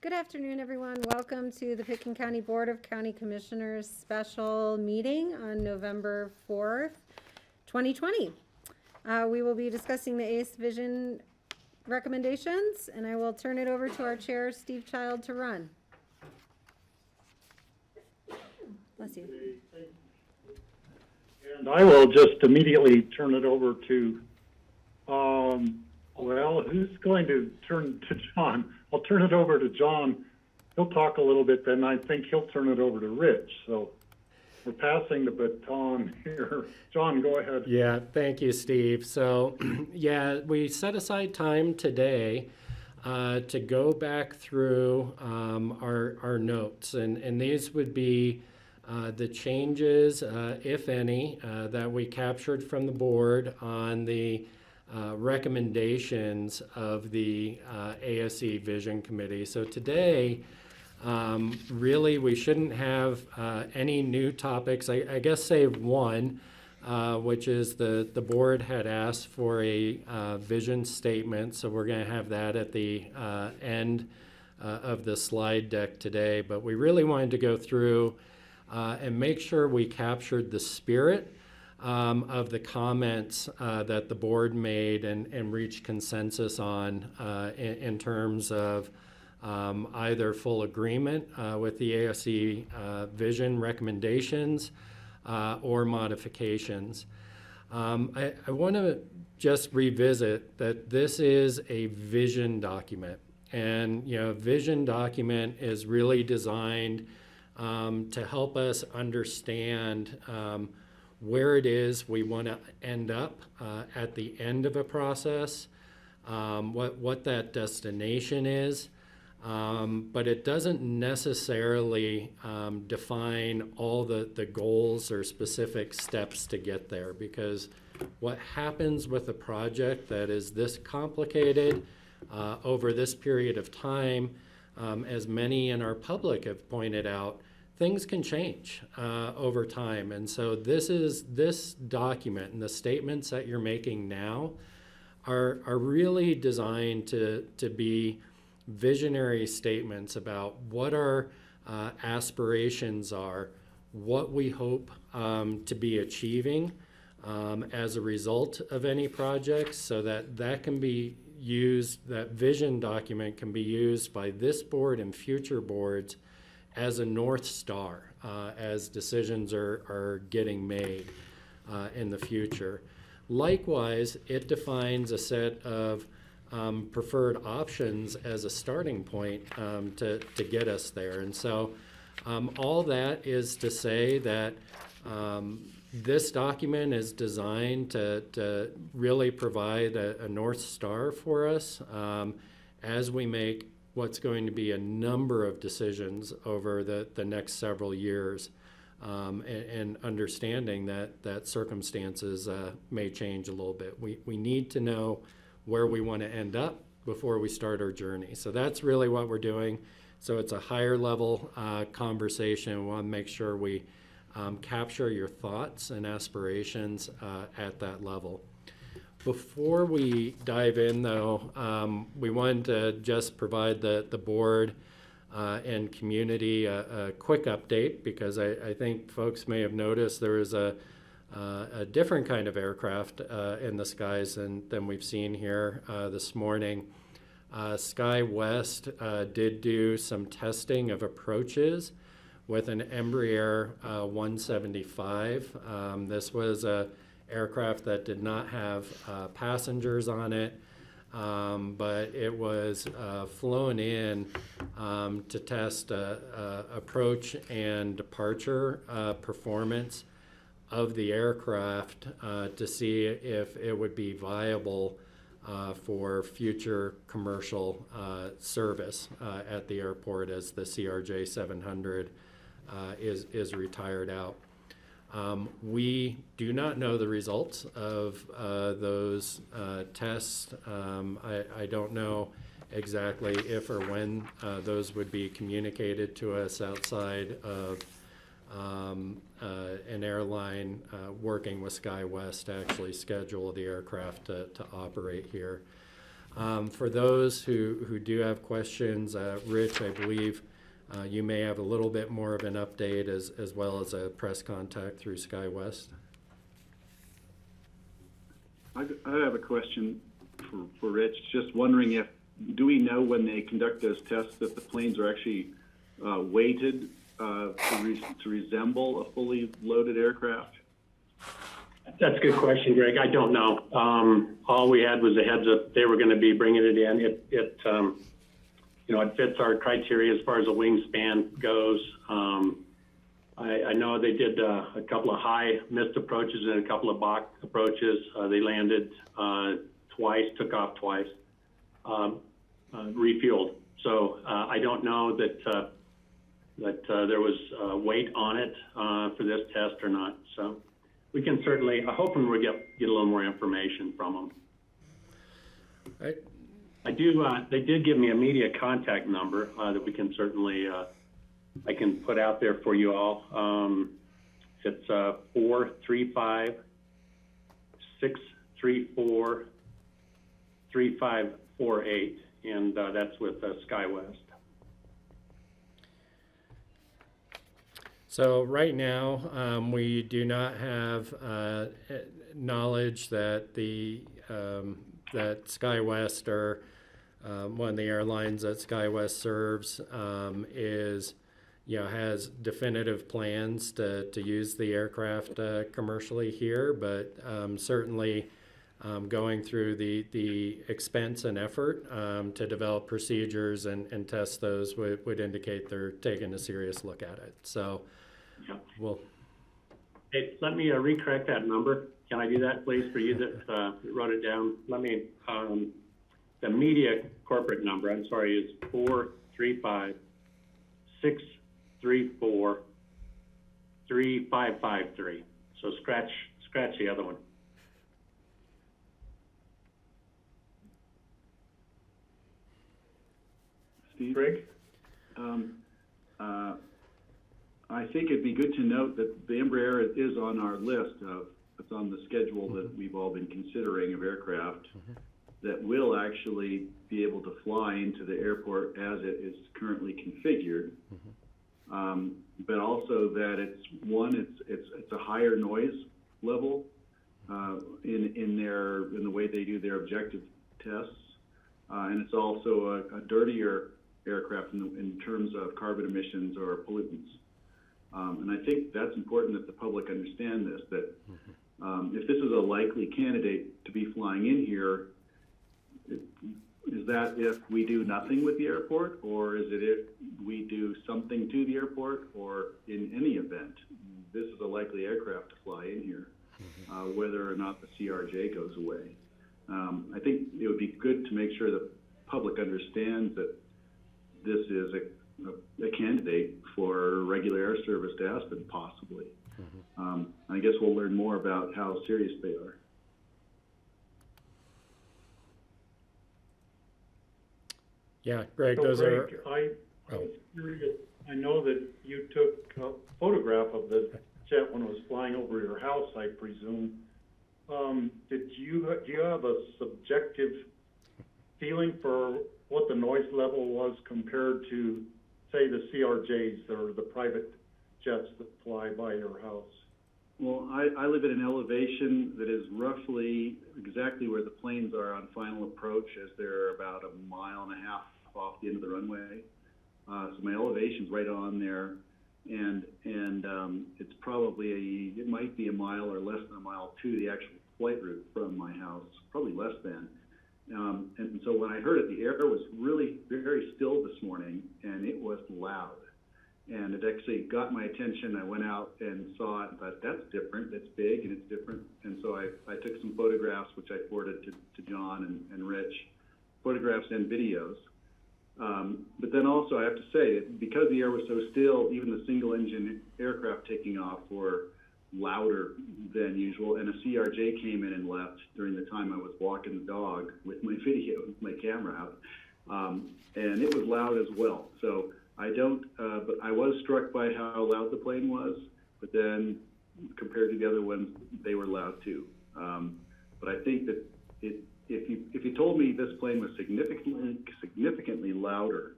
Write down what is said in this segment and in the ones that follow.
Good afternoon, everyone. Welcome to the Pitkin County Board of County Commissioners special meeting on November 4th, 2020. We will be discussing the ASE vision recommendations, and I will turn it over to our chair, Steve Child, to run. Bless you. And I will just immediately turn it over to, well, who's going to turn to John? I'll turn it over to John. He'll talk a little bit, then I think he'll turn it over to Rich. So we're passing the baton here. John, go ahead. Yeah, thank you, Steve. So, yeah, we set aside time today to go back through our notes, and these would be the changes, if any, that we captured from the board on the recommendations of the ASE Vision Committee. So today, really, we shouldn't have any new topics. I guess save one, which is the board had asked for a vision statement. So we're going to have that at the end of the slide deck today. But we really wanted to go through and make sure we captured the spirit of the comments that the board made and reached consensus on in terms of either full agreement with the ASE vision recommendations or modifications. I want to just revisit that this is a vision document, and a vision document is really designed to help us understand where it is we want to end up at the end of a process, what that destination is, but it doesn't necessarily define all the goals or specific steps to get there, because what happens with a project that is this complicated over this period of time, as many in our public have pointed out, things can change over time. And so this document and the statements that you're making now are really designed to be visionary statements about what our aspirations are, what we hope to be achieving as a result of any projects, so that can be used, that vision document can be used by this board and future boards as a North Star as decisions are getting made in the future. Likewise, it defines a set of preferred options as a starting point to get us there. And so all that is to say that this document is designed to really provide a North Star for us as we make what's going to be a number of decisions over the next several years, and understanding that circumstances may change a little bit. We need to know where we want to end up before we start our journey. So that's really what we're doing. So it's a higher level conversation. We want to make sure we capture your thoughts and aspirations at that level. Before we dive in, though, we wanted to just provide the board and community a quick update, because I think folks may have noticed there is a different kind of aircraft in the skies than we've seen here this morning. SkyWest did do some testing of approaches with an Embraer 175. This was a aircraft that did not have passengers on it, but it was flown in to test approach and departure performance of the aircraft to see if it would be viable for future commercial service at the airport as the CRJ 700 is retired out. We do not know the results of those tests. I don't know exactly if or when those would be communicated to us outside of an airline working with SkyWest to actually schedule the aircraft to operate here. For those who do have questions, Rich, I believe you may have a little bit more of an update as well as a press contact through SkyWest. I have a question for Rich. Just wondering do we know when they conduct those tests that the planes are actually weighted to resemble a fully loaded aircraft? That's a good question, Greg. I don't know. All we had was a heads up they were going to be bringing it in. It fits our criteria as far as the wingspan goes. I know they did a couple of high missed approaches and a couple of Bach approaches. They landed twice, took off twice, refueled. So I don't know that there was weight on it for this test or not. So we can certainly, I'm hoping we'll get a little more information from them. Right. They did give me a media contact number that we can certainly, I can put out there for you all. It's 435-634-3548, and that's with SkyWest. So right now, we do not have knowledge that that SkyWest or one of the airlines that SkyWest serves has definitive plans to use the aircraft commercially here, but certainly going through the expense and effort to develop procedures and test those would indicate they're taking a serious look at it. So. Yep. Well, Hey, let me recorrect that number. Can I do that, please, for you that wrote it down? Let me, the media corporate number, I'm sorry, is 435-634-3553. So scratch the other one. Steve? Greg? I think it'd be good to note that the Embraer is on our list it's on the schedule that we've all been considering of aircraft that will actually be able to fly into the airport as it is currently configured. But also that it's a higher noise level in the way they do their objective tests, and it's also a dirtier aircraft in terms of carbon emissions or pollutants. And I think that's important that the public understand this, that if this is a likely candidate to be flying in here, is that if we do nothing with the airport, or is it if we do something to the airport, or in any event, this is a likely aircraft to fly in here, whether or not the CRJ goes away. I think it would be good to make sure the public understands that this is a candidate for regular air service to Aspen, possibly. I guess we'll learn more about how serious they are. yeah, Greg, So those Greg, are. I was curious. I know that you took a photograph of the jet when it was flying over your house, I presume. Do you have a subjective feeling for what the noise level was compared to, say, the CRJs or the private jets that fly by your house? Well, I live at an elevation that is roughly exactly where the planes are on final approach, as they're about 1.5 miles off the end of the runway. So my elevation's right on there, and it's probably it might be 1 mile or less than 1 mile to the actual flight route from my house, probably less than. And so when I heard it, the air was really very still this morning, and it was loud. And it actually got my attention. I went out and saw it and thought, that's different, it's big and it's different. And so I took some photographs, which I forwarded to John and Rich, photographs and videos. But then also I have to say, because the air was so still, even the single engine aircraft taking off were louder than usual. And a CRJ came in and left during the time I was walking the dog with my video, my camera out. And it was loud as well. So I don't, but I was struck by how loud the plane was, but then compared to the other ones, they were loud too. But I think that if you told me this plane was significantly louder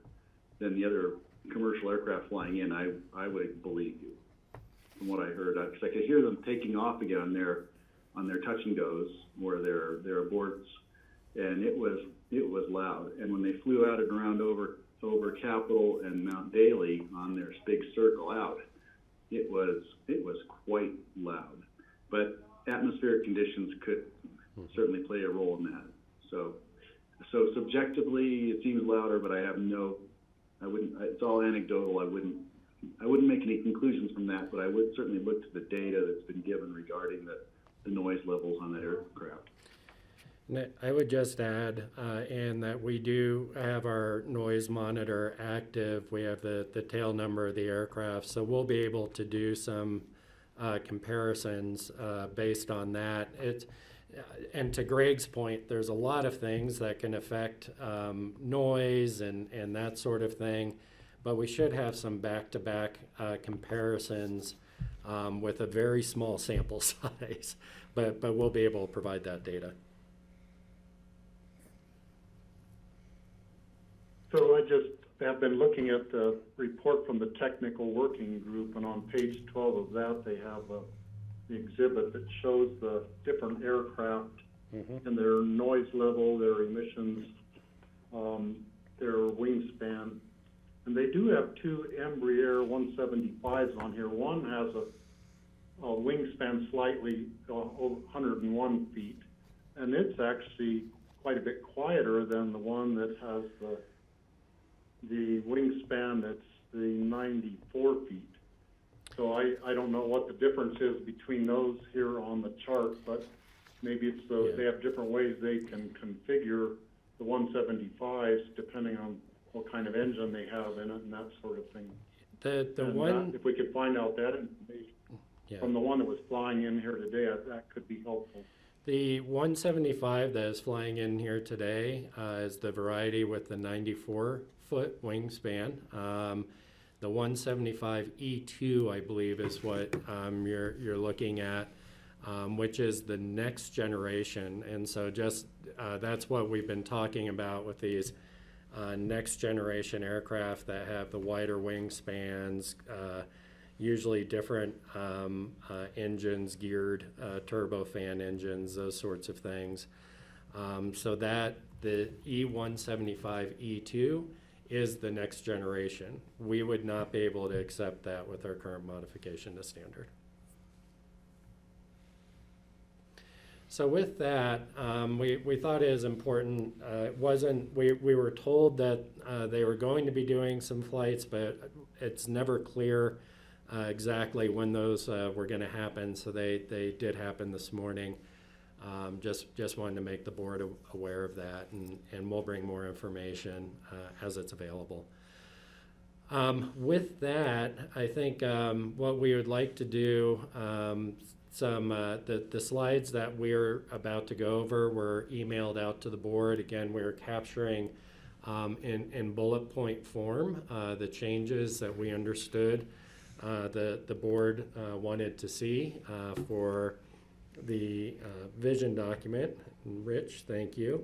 than the other commercial aircraft flying in, I would believe you. From what I heard, because I could hear them taking off again on their touch and goes or their aborts, and it was loud. And when they flew out and around over Capitol and Mount Daly on their big circle out, it was quite loud. But atmospheric conditions could certainly play a role in that. So subjectively, it seems louder, but I wouldn't. It's all anecdotal. I wouldn't make any conclusions from that, but I would certainly look to the data that's been given regarding the noise levels on that aircraft. I would just add, Ann, that we do have our noise monitor active. We have the tail number of the aircraft, so we'll be able to do some comparisons based on that. And to Greg's point, there's a lot of things that can affect noise and that sort of thing, but we should have some back-to-back comparisons with a very small sample size, but we'll be able to provide that data. So I just have been looking at the report from the technical working group, and on page 12 of that, they have the exhibit that shows the different aircraft and their noise level, their emissions, their wingspan. And they do have two Embraer 175s on here. One has a wingspan slightly over 101 feet, and it's actually quite a bit quieter than the one that has the wingspan that's the 94 feet. So I don't know what the difference is between those here on the chart, but maybe it's they have different ways they can configure the 175s depending on what kind of engine they have in it and that sort of thing. If we could find out that information from the one that was flying in here today, that could be helpful. The 175 that is flying in here today is the variety with the 94-foot wingspan. The 175 E2, I believe, is what you're looking at, which is the next generation. And so just that's what we've been talking about with these next generation aircraft that have the wider wingspans, usually different engines, geared turbofan engines, those sorts of things. So that the E175 E2 is the next generation. We would not be able to accept that with our current modification to standard. So with that, we thought it was important. We were told that they were going to be doing some flights, but it's never clear exactly when those were going to happen. So they did happen this morning. Just wanted to make the board aware of that, and we'll bring more information as it's available. With that, I think what we would like to do, the slides that we're about to go over were emailed out to the board. Again, we're capturing in bullet point form the changes that we understood the board wanted to see for the vision document. Rich, thank you.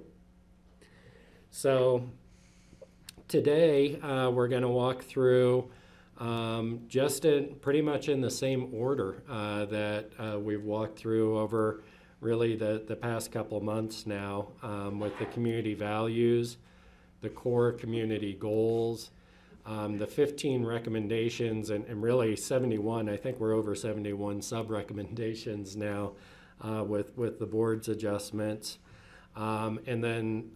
So today we're going to walk through pretty much in the same order that we've walked through over really the past couple months now, with the community values, the core community goals, the 15 recommendations, and really 71. I think we're over 71 sub-recommendations now with the board's adjustments, and then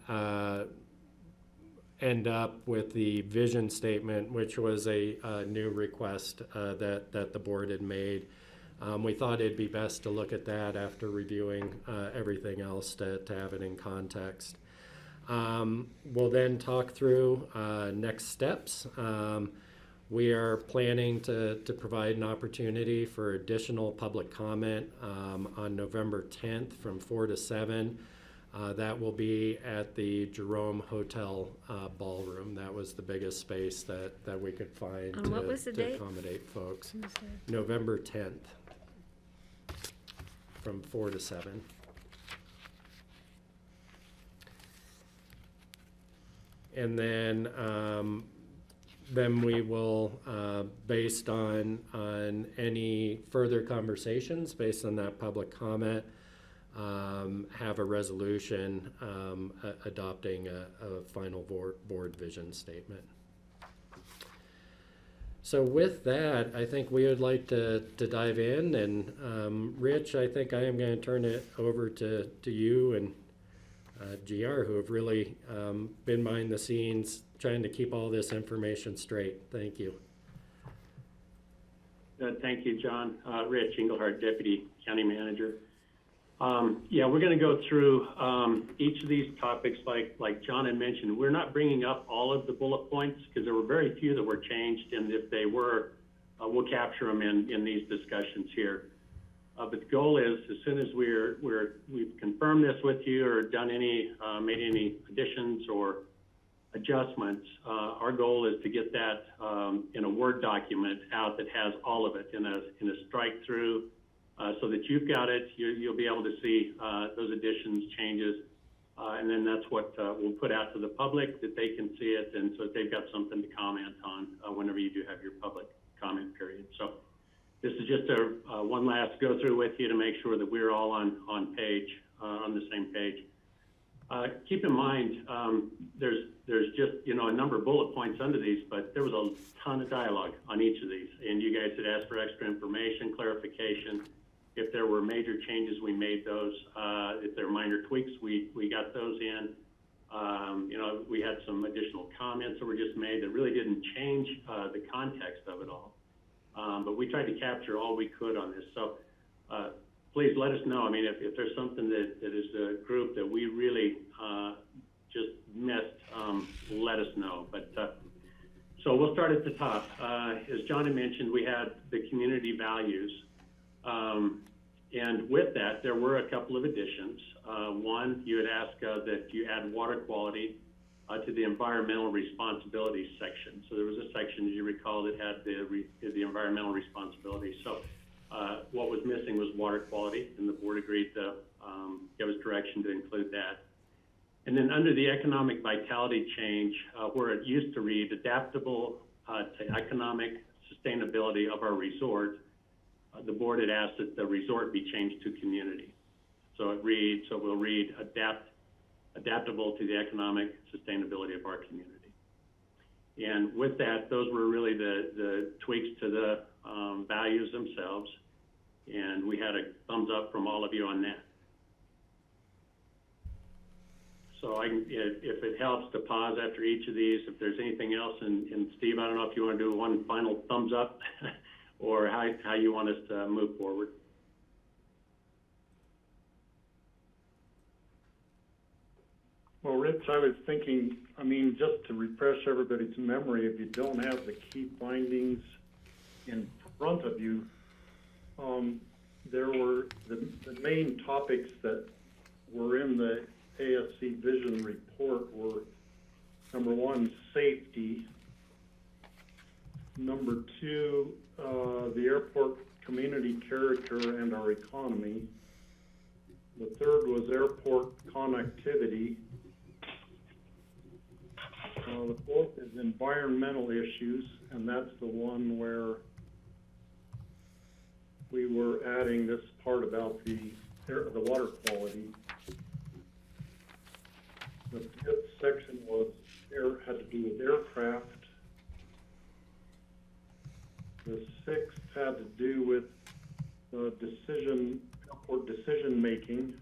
end up with the vision statement, which was a new request that the board had made. We thought it'd be best to look at that after reviewing everything else to have it in context. We'll then talk through next steps. We are planning to provide an opportunity for additional public comment on November 10th from 4 to 7. That will be at the Jerome Hotel ballroom. That was the biggest space that we could find to accommodate folks. November 10th from 4 to 7. And then we will, based on any further conversations, based on that public comment, have a resolution adopting a final board vision statement. So with that, I think we would like to dive in, and Rich, I think I am going to turn it over to you and GR, who have really been behind the scenes trying to keep all this information straight. Thank you. Thank you, John. Rich Engelhardt, Deputy County Manager. Yeah, we're going to go through each of these topics like John had mentioned. We're not bringing up all of the bullet points because there were very few that were changed, and if they were, we'll capture them in these discussions here. But the goal is, as soon as we've confirmed this with you or done made any additions or adjustments, our goal is to get that in a Word document out that has all of it in a strike through, so that you've got it. You'll be able to see those additions, changes, and then that's what we'll put out to the public, that they can see it, and so that they've got something to comment on whenever you do have your public comment period. So this is just a one last go through with you to make sure that we're all on the same page. Keep in mind, there's just, a number of bullet points under these, but there was a ton of dialogue on each of these, and you guys had asked for extra information, clarification. If there were major changes, we made those. If there are minor tweaks, we got those in. We had some additional comments that were just made that really didn't change the context of it all. But we tried to capture all we could on this. So please let us know. I mean, if there's something that is a group that we really just missed, let us know. But so we'll start at the top. As John had mentioned, we had the community values. And with that, there were a couple of additions. One, you had asked that you add water quality to the environmental responsibility section. So there was a section, as you recall, that had the environmental responsibility. So what was missing was water quality, and the board agreed to give us direction to include that. And then under the economic vitality change, where it used to read adaptable to economic sustainability of our resort, the board had asked that the resort be changed to community. So we'll read adaptable to the economic sustainability of our community. And with that, those were really the tweaks to the values themselves. And we had a thumbs up from all of you on that. So if it helps to pause after each of these, if there's anything else, and Steve, I don't know if you want to do one final thumbs up or how you want us to move forward. Well, Rich, I was thinking, just to refresh everybody's memory, if you don't have the key findings in front of you, there were the main topics that were in the ASE vision report were, number one, safety. Number two, the airport community character and our economy. The third was airport connectivity. The fourth is environmental issues, and that's the one where we were adding this part about the water quality. The fifth section had to do with aircraft. The sixth had to do with airport decision making.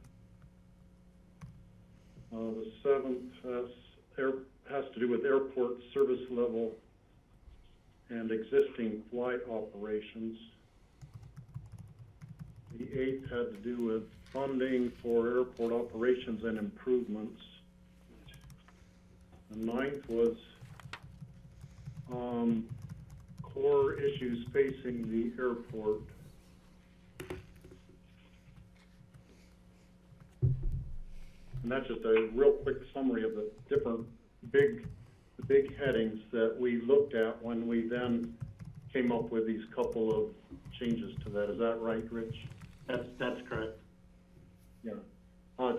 The seventh has to do with airport service level and existing flight operations. The eighth had to do with funding for airport operations and improvements. The ninth was core issues facing the airport. And that's just a real quick summary of the different big headings that we looked at when we then came up with these couple of changes to that. Is that right, Rich? That's correct. Yeah.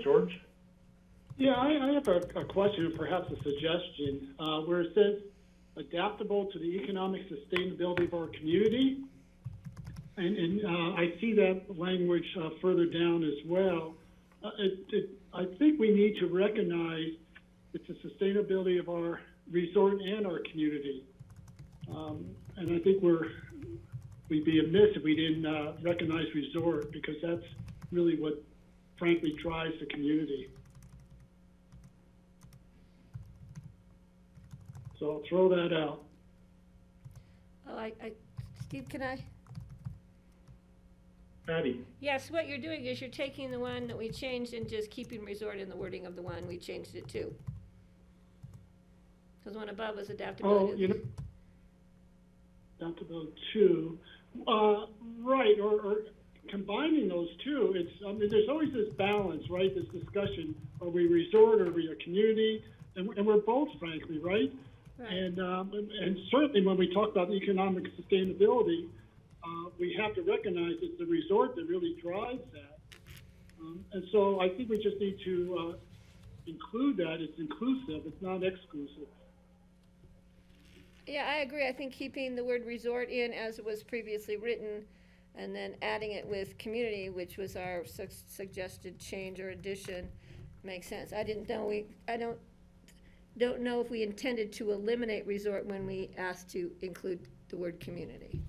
George? Yeah, I have a question and perhaps a suggestion, where it says adaptable to the economic sustainability of our community. And I see that language further down as well. I think we need to recognize it's the sustainability of our resort and our community. And I think we'd be amiss if we didn't recognize resort, because that's really what frankly drives the community. So I'll throw that out. Oh, Steve, can I? Patty? Yes, what you're doing is you're taking the one that we changed and just keeping resort in the wording of the one we changed it to. Because the one above was adaptability. Oh, you know, adaptability two, right, or combining those two, there's always this balance, right? This discussion, are we resort, or are we a community? And we're both, frankly, right? Right. And certainly when we talk about economic sustainability, we have to recognize it's the resort that really drives that. And so I think we just need to include that. It's inclusive, it's not exclusive. Yeah, I agree. I think keeping the word resort in as it was previously written, and then adding it with community, which was our suggested change or addition, makes sense. I don't know if we intended to eliminate resort when we asked to include the word community.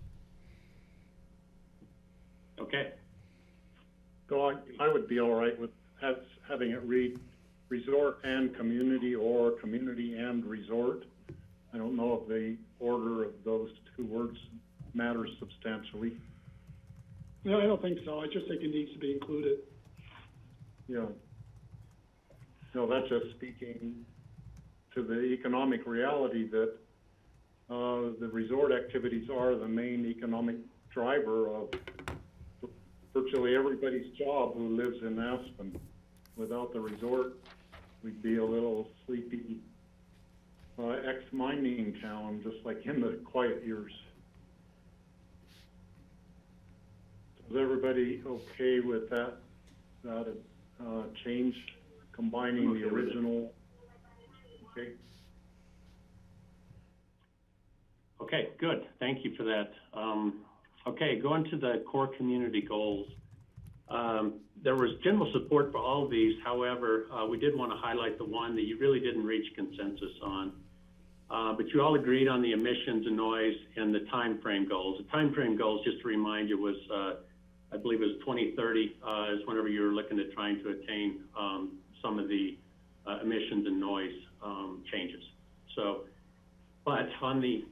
Okay. So I would be all right with having it read resort and community, or community and resort. I don't know if the order of those two words matters substantially. No, I don't think so. I just think it needs to be included. Yeah. No, that's just speaking to the economic reality that the resort activities are the main economic driver of virtually everybody's job who lives in Aspen. Without the resort, we'd be a little sleepy ex-mining town, just like in the quiet years. Is everybody okay with that change, combining the original? Okay. Okay, good. Thank you for that. Okay, going to the core community goals. There was general support for all of these. However, we did want to highlight the one that you really didn't reach consensus on. But you all agreed on the emissions and noise and the time frame goals. The time frame goals, just to remind you, was I believe it was 2030 is whenever you were looking at trying to attain some of the emissions and noise changes. So, but on the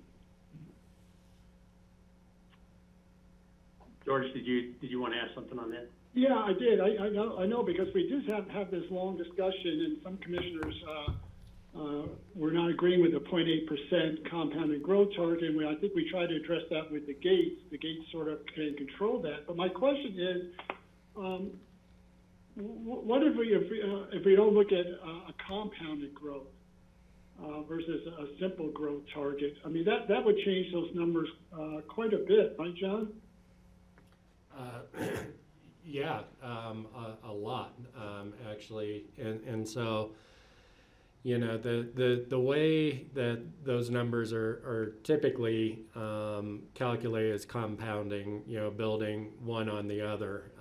George, did you want to add something on that? Yeah, I did. I know because we did have this long discussion, and some commissioners were not agreeing with the 0.8% compounded growth target. And I think we tried to address that with the gates. The gates sort of can control that. But my question is, what if we don't look at a compounded growth versus a simple growth target? I mean, that would change those numbers quite a bit, right, John? Yeah, a lot, actually. And so, you know, the way that those numbers are typically calculated as compounding, you know, building one on the other.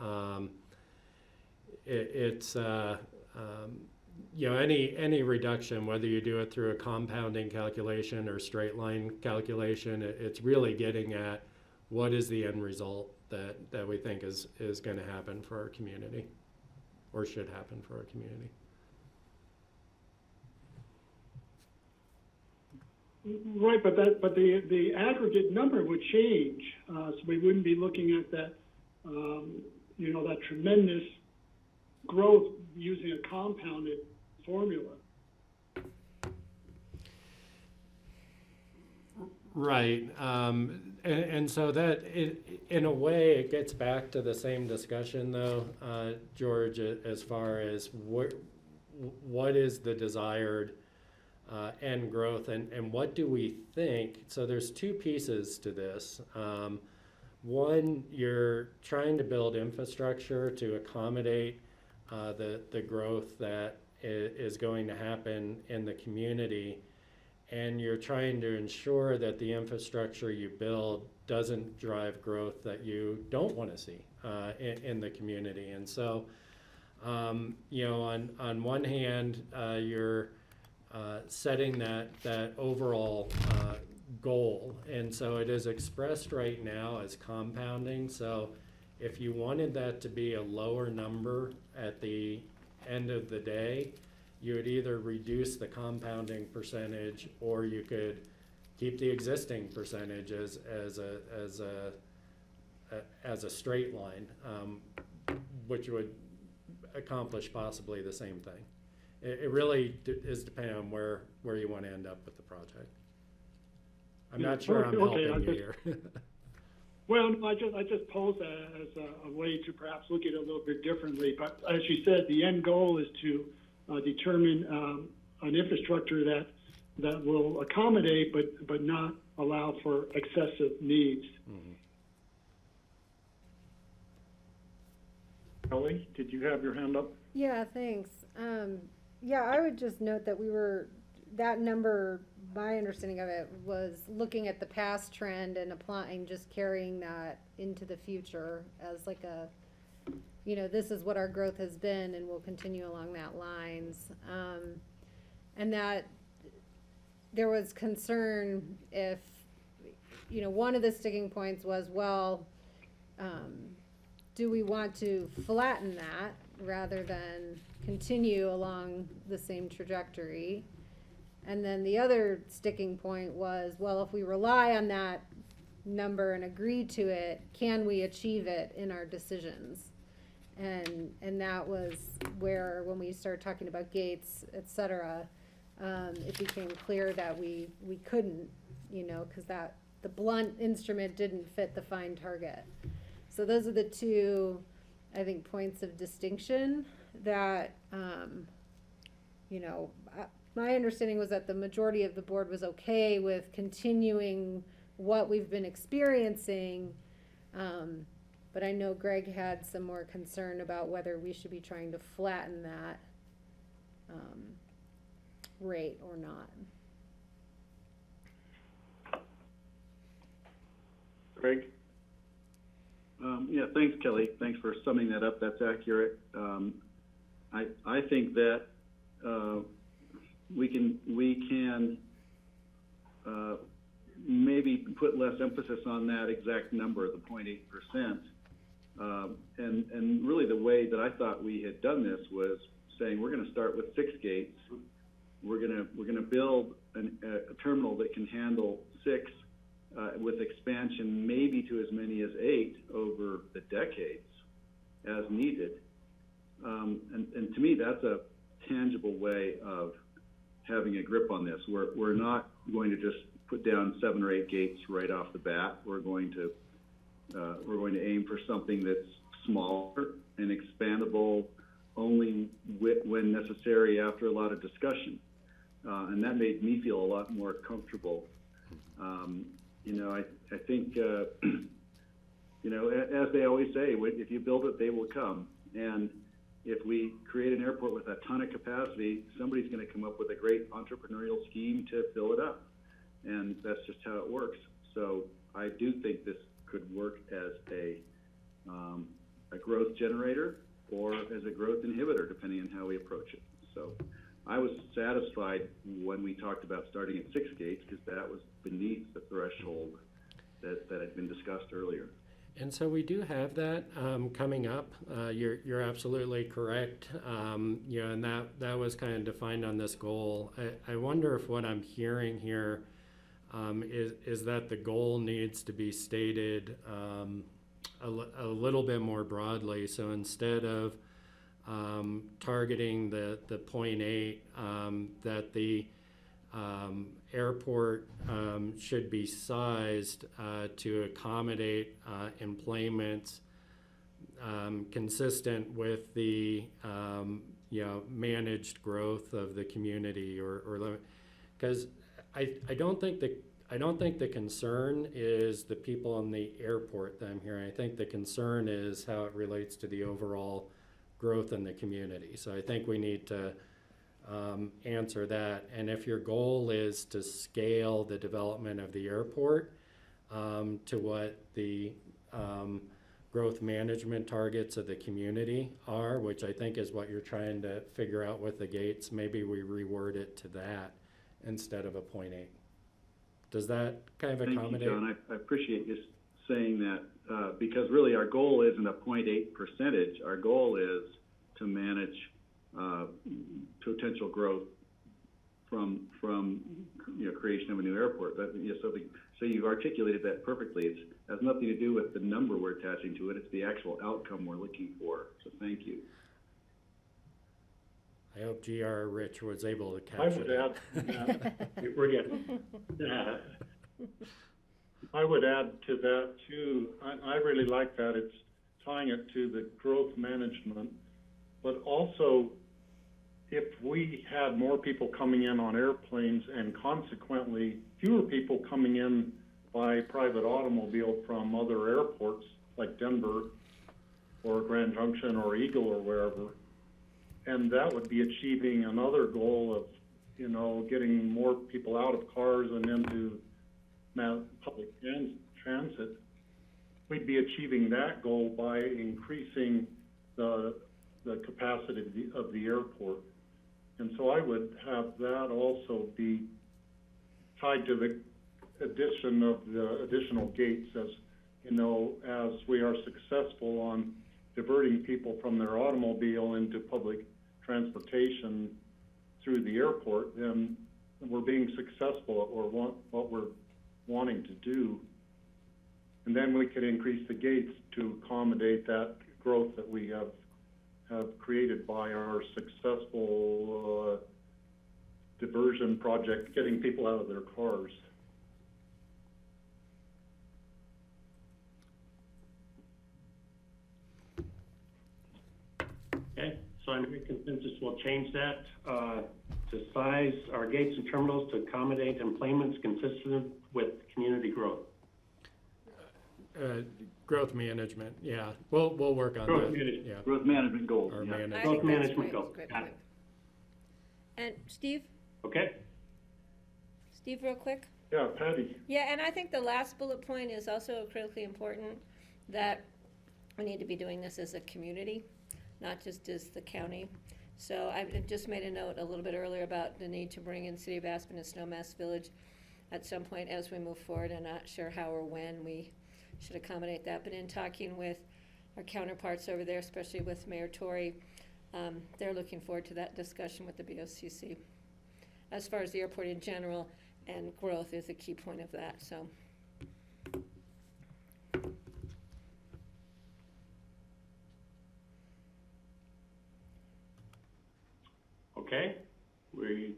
It's you know, any reduction, whether you do it through a compounding calculation or straight line calculation, it's really getting at what is the end result that we think is going to happen for our community, or should happen for our community. Right, but the aggregate number would change, so we wouldn't be looking at that, you know, that tremendous growth using a compounded formula. Right, and so that in a way it gets back to the same discussion though, George, as far as what is the desired end growth, and what do we think? So there's two pieces to this. One, you're trying to build infrastructure to accommodate the growth that is going to happen in the community, and you're trying to ensure that the infrastructure you build doesn't drive growth that you don't want to see in the community. And so, you know, on one hand, you're setting that overall goal, and so it is expressed right now as compounding. So if you wanted that to be a lower number at the end of the day, you would either reduce the compounding percentage, or you could keep the existing percentage as a straight line, which would accomplish possibly the same thing. It really is dependent on where you want to end up with the project. I'm not sure I'm Okay, helping you here. Well, I just pose that as a way to perhaps look at it a little bit differently. But as you said, the end goal is to determine an infrastructure that will accommodate but not allow for excessive needs. Kelly, did you have your hand up? Yeah, thanks. Yeah, I would just note that that number, my understanding of it was looking at the past trend and applying, just carrying that into the future as like a, you know, this is what our growth has been and will continue along that lines. And that there was concern if, you know, one of the sticking points was, well, do we want to flatten that rather than continue along the same trajectory? And then the other sticking point was, well, if we rely on that number and agree to it, can we achieve it in our decisions? And that was where, when we started talking about gates, et cetera, it became clear that we couldn't, you know, because the blunt instrument didn't fit the fine target. So those are the two, I think, points of distinction that, you know, my understanding was that the majority of the board was okay with continuing what we've been experiencing. But I know Greg had some more concern about whether we should be trying to flatten that rate or not. Greg? Yeah, thanks, Kelly. Thanks for summing that up. That's accurate. I think that we can maybe put less emphasis on that exact number, the 0.8%. And really the way that I thought we had done this was saying we're going to start with 6 gates. We're going to build a terminal that can handle 6. With expansion maybe to as many as 8 over the decades as needed. And to me, that's a tangible way of having a grip on this. We're not going to just put down 7 or 8 gates right off the bat. We're going to aim for something that's smaller and expandable only when necessary after a lot of discussion. And that made me feel a lot more comfortable. You know, I think, you know, as they always say, if you build it, they will come. And if we create an airport with a ton of capacity, somebody's going to come up with a great entrepreneurial scheme to fill it up. And that's just how it works. So I do think this could work as a growth generator or as a growth inhibitor, depending on how we approach it. So I was satisfied when we talked about starting at 6 gates because that was beneath the threshold that had been discussed earlier. And so we do have that coming up. You're absolutely correct. You know, and that was kind of defined on this goal. I wonder if what I'm hearing here is that the goal needs to be stated a little bit more broadly. So instead of targeting the 0.8, that the airport should be sized to accommodate employments consistent with the you know, managed growth of the community, or because I don't think the concern is the people on the airport that I'm hearing. I think the concern is how it relates to the overall growth in the community. So I think we need to answer that. And if your goal is to scale the development of the airport to what the growth management targets of the community are, which I think is what you're trying to figure out with the gates, maybe we reword it to that instead of a 0.8. Does that kind of accommodate? Thank you, John. I appreciate you saying that because really our goal isn't a 0.8 percentage. Our goal is to manage potential growth from creation of a new airport. But, so you've articulated that perfectly. It has nothing to do with the number we're attaching to it. It's the actual outcome we're looking for. So thank you. I hope GR Rich was able to I capture would that. add, We're good. I would add to that too. I really like that. It's tying it to the growth management, but also if we had more people coming in on airplanes and consequently fewer people coming in by private automobile from other airports like Denver or Grand Junction or Eagle or wherever, and that would be achieving another goal of, getting more people out of cars and into public transit. We'd be achieving that goal by increasing the capacity of the airport. And so I would have that also be tied to the addition of the additional gates as we are successful on diverting people from their automobile into public transportation through the airport, then we're being successful at what we're wanting to do. And then we could increase the gates to accommodate that growth that we have created by our successful diversion project, getting people out of their cars. Okay, so I'm hearing consensus, we'll change that to size our gates and terminals to accommodate employments consistent with community growth. Growth management, yeah. We'll work on Growth that. management. Yeah. Growth management goals. Or Yeah. manage. I Growth think that's management great. goals. Great Got point. it. And Steve, Okay, real quick. Yeah, Patty. Yeah, and I think the last bullet point is also critically important, that we need to be doing this as a community, not just as the county. So I just made a note a little bit earlier about the need to bring in City of Aspen and Snowmass Village at some point as we move forward. I'm not sure how or when we should accommodate that, but in talking with our counterparts over there, especially with Mayor Tory, they're looking forward to that discussion with the BOCC. As far as the airport in general, and growth is a key point of that, so. okay, we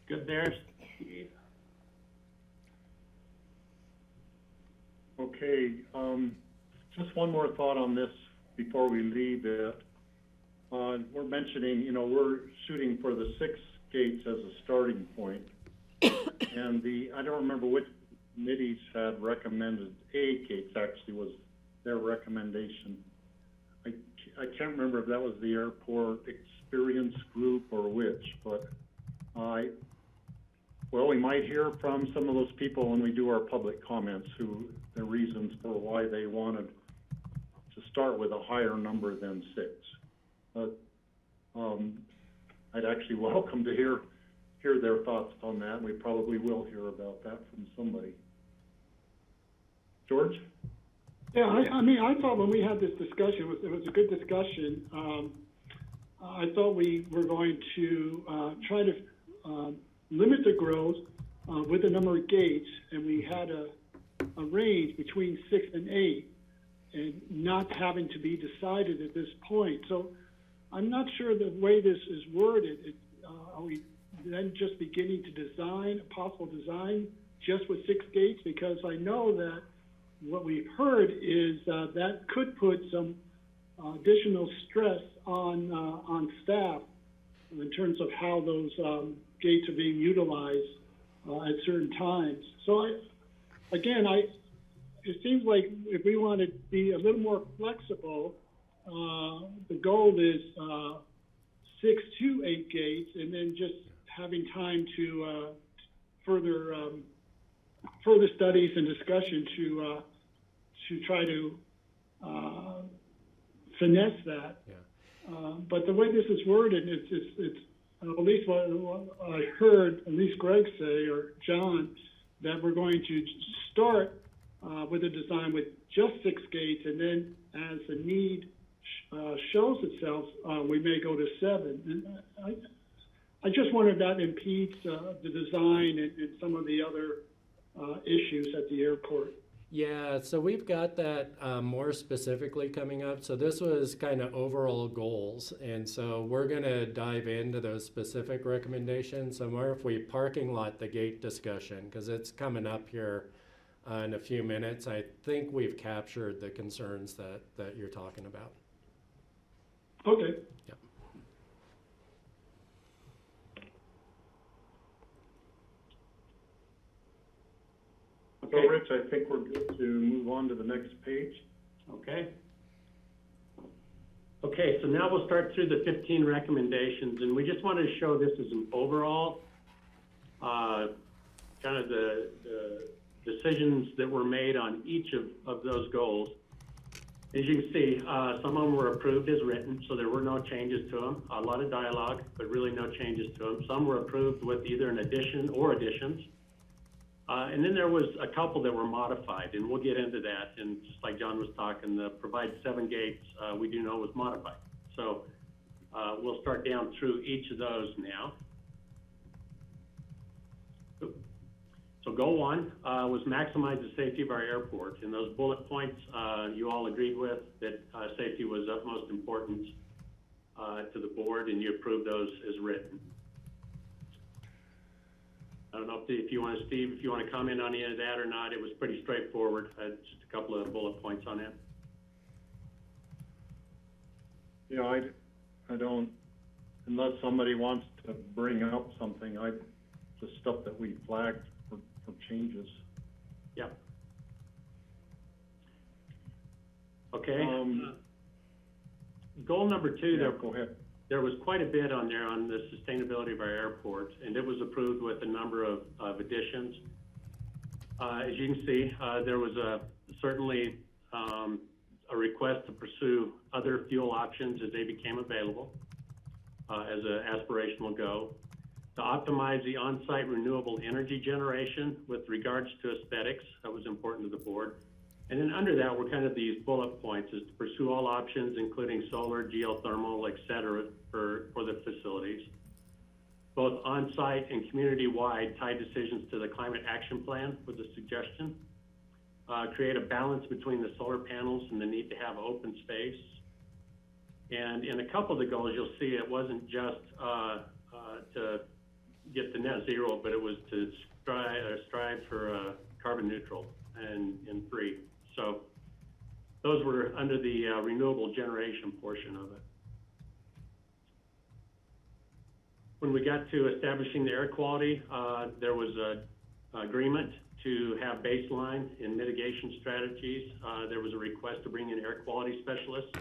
good there, Steve? Okay, just one more thought on this before we leave it. We're mentioning, we're shooting for the 6 gates as a starting point. And I don't remember which committees had recommended 8 gates actually was their recommendation. I can't remember if that was the airport experience group or which, but we might hear from some of those people when we do our public comments the reasons for why they wanted to start with a higher number than 6. But I'd actually welcome to hear their thoughts on that. We probably will hear about that from somebody. George? Yeah, I thought when we had this discussion, it was a good discussion. I thought we were going to try to limit the growth with the number of gates, and we had a range between 6 and 8, and not having to be decided at this point. So I'm not sure the way this is worded, are we then just beginning to design, a possible design, just with 6 gates? Because I know that what we've heard is that could put some additional stress on staff in terms of how those gates are being utilized at certain times. So it seems like if we want to be a little more flexible, the goal is 6 to 8 gates, and then just having time to further studies and discussion to try to finesse that. Yeah. But the way this is worded, it's at least what I heard, at least Greg say, or John, that we're going to start with a design with just 6 gates, and then as the need shows itself, we may go to 7. And I just wonder if that impedes the design and some of the other issues at the airport. Yeah, so we've got that more specifically coming up. So this was kind of overall goals. And so we're going to dive into those specific recommendations. So more if we parking lot the gate discussion, because it's coming up here in a few minutes. I think we've captured the concerns that you're talking about. Okay. Yep. So, Rich, I think we're good to move on to the next page. Okay. Okay, so now we'll start through the 15 recommendations, and we just wanted to show this as an overall, kind of the decisions that were made on each of those goals. As you can see, some of them were approved as written, so there were no changes to them. A lot of dialogue, but really no changes to them. Some were approved with either an addition or additions. And then there was a couple that were modified, and we'll get into that. And just like John was talking, the provide 7 gates, we do know was modified. So we'll start down through each of those now. So goal 1 was maximize the safety of our airport. And those bullet points you all agreed with, that safety was utmost importance to the board, and you approved those as written. I don't know if you want to, Steve, if you want to comment on any of that or not. It was pretty straightforward. Just a couple of bullet points on it. Yeah, I don't, unless somebody wants to bring up something, the stuff that we flagged for changes. Yeah. Okay. Goal number 2, Yeah, go ahead. There was quite a bit on there on the sustainability of our airport, and it was approved with a number of additions. As you can see, there was certainly a request to pursue other fuel options as they became available as an aspirational goal. To optimize the on-site renewable energy generation with regards to aesthetics, that was important to the board. And then under that were kind of these bullet points, is to pursue all options, including solar, geothermal, et cetera, for the facilities. Both on-site and community-wide tie decisions to the climate action plan was a suggestion. Create a balance between the solar panels and the need to have open space. And in a couple of the goals, you'll see it wasn't just to get to net zero, but it was to strive for carbon neutral and free. So those were under the renewable generation portion of it. When we got to establishing the air quality, there was an agreement to have baseline and mitigation strategies. There was a request to bring in air quality specialists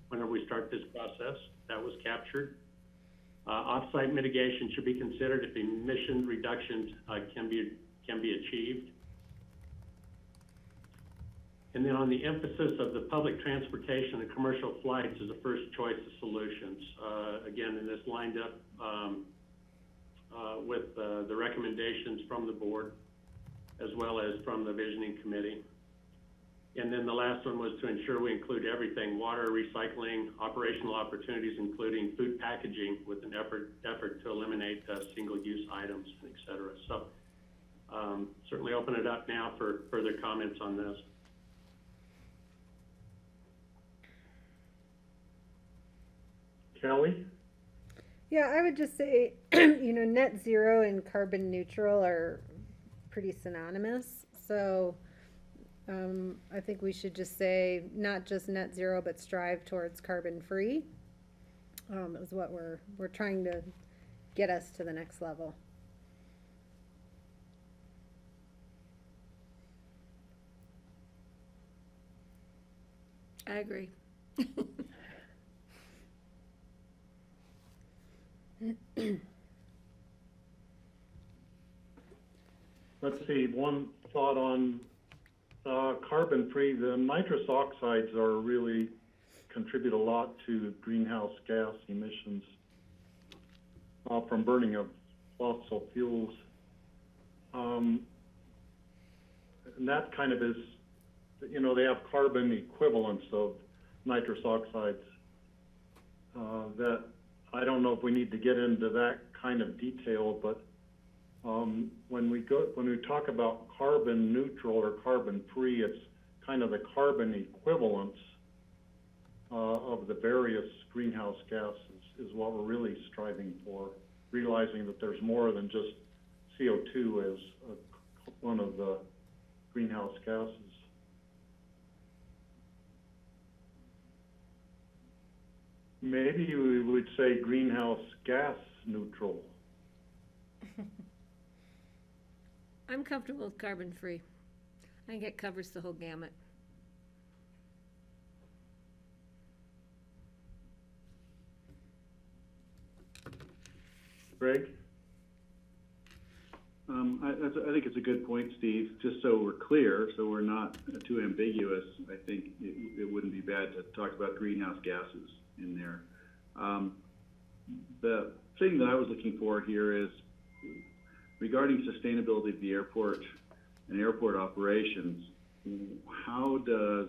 whenever we start this process. That was captured. Off-site mitigation should be considered if emission reductions can be achieved. And then on the emphasis of the public transportation and commercial flights as a first choice of solutions. Again, and this lined up with the recommendations from the board, as well as from the visioning committee. And then the last one was to ensure we include everything: water, recycling, operational opportunities, including food packaging, with an effort to eliminate single-use items, et cetera. So certainly open it up now for further comments on this. Kelly? Yeah, I would just say, net zero and carbon neutral are pretty synonymous. So I think we should just say not just net zero, but strive towards carbon free. Is what we're trying to get us to the next level. I agree. Let's see, one thought on carbon-free. The nitrous oxides are really contribute a lot to greenhouse gas emissions from burning of fossil fuels. And that kind of is, you know, they have carbon equivalents of nitrous oxides. That I don't know if we need to get into that kind of detail, but when we talk about carbon neutral or carbon free, it's kind of the carbon equivalents of the various greenhouse gases is what we're really striving for, realizing that there's more than just CO2 as one of the greenhouse gases. Maybe we would say greenhouse gas neutral. I'm comfortable with carbon-free. I think it covers the whole gamut. Greg? I think it's a good point, Steve. Just so we're clear, so we're not too ambiguous, I think it wouldn't be bad to talk about greenhouse gases in there. The thing that I was looking for here is regarding sustainability of the airport and airport operations. How do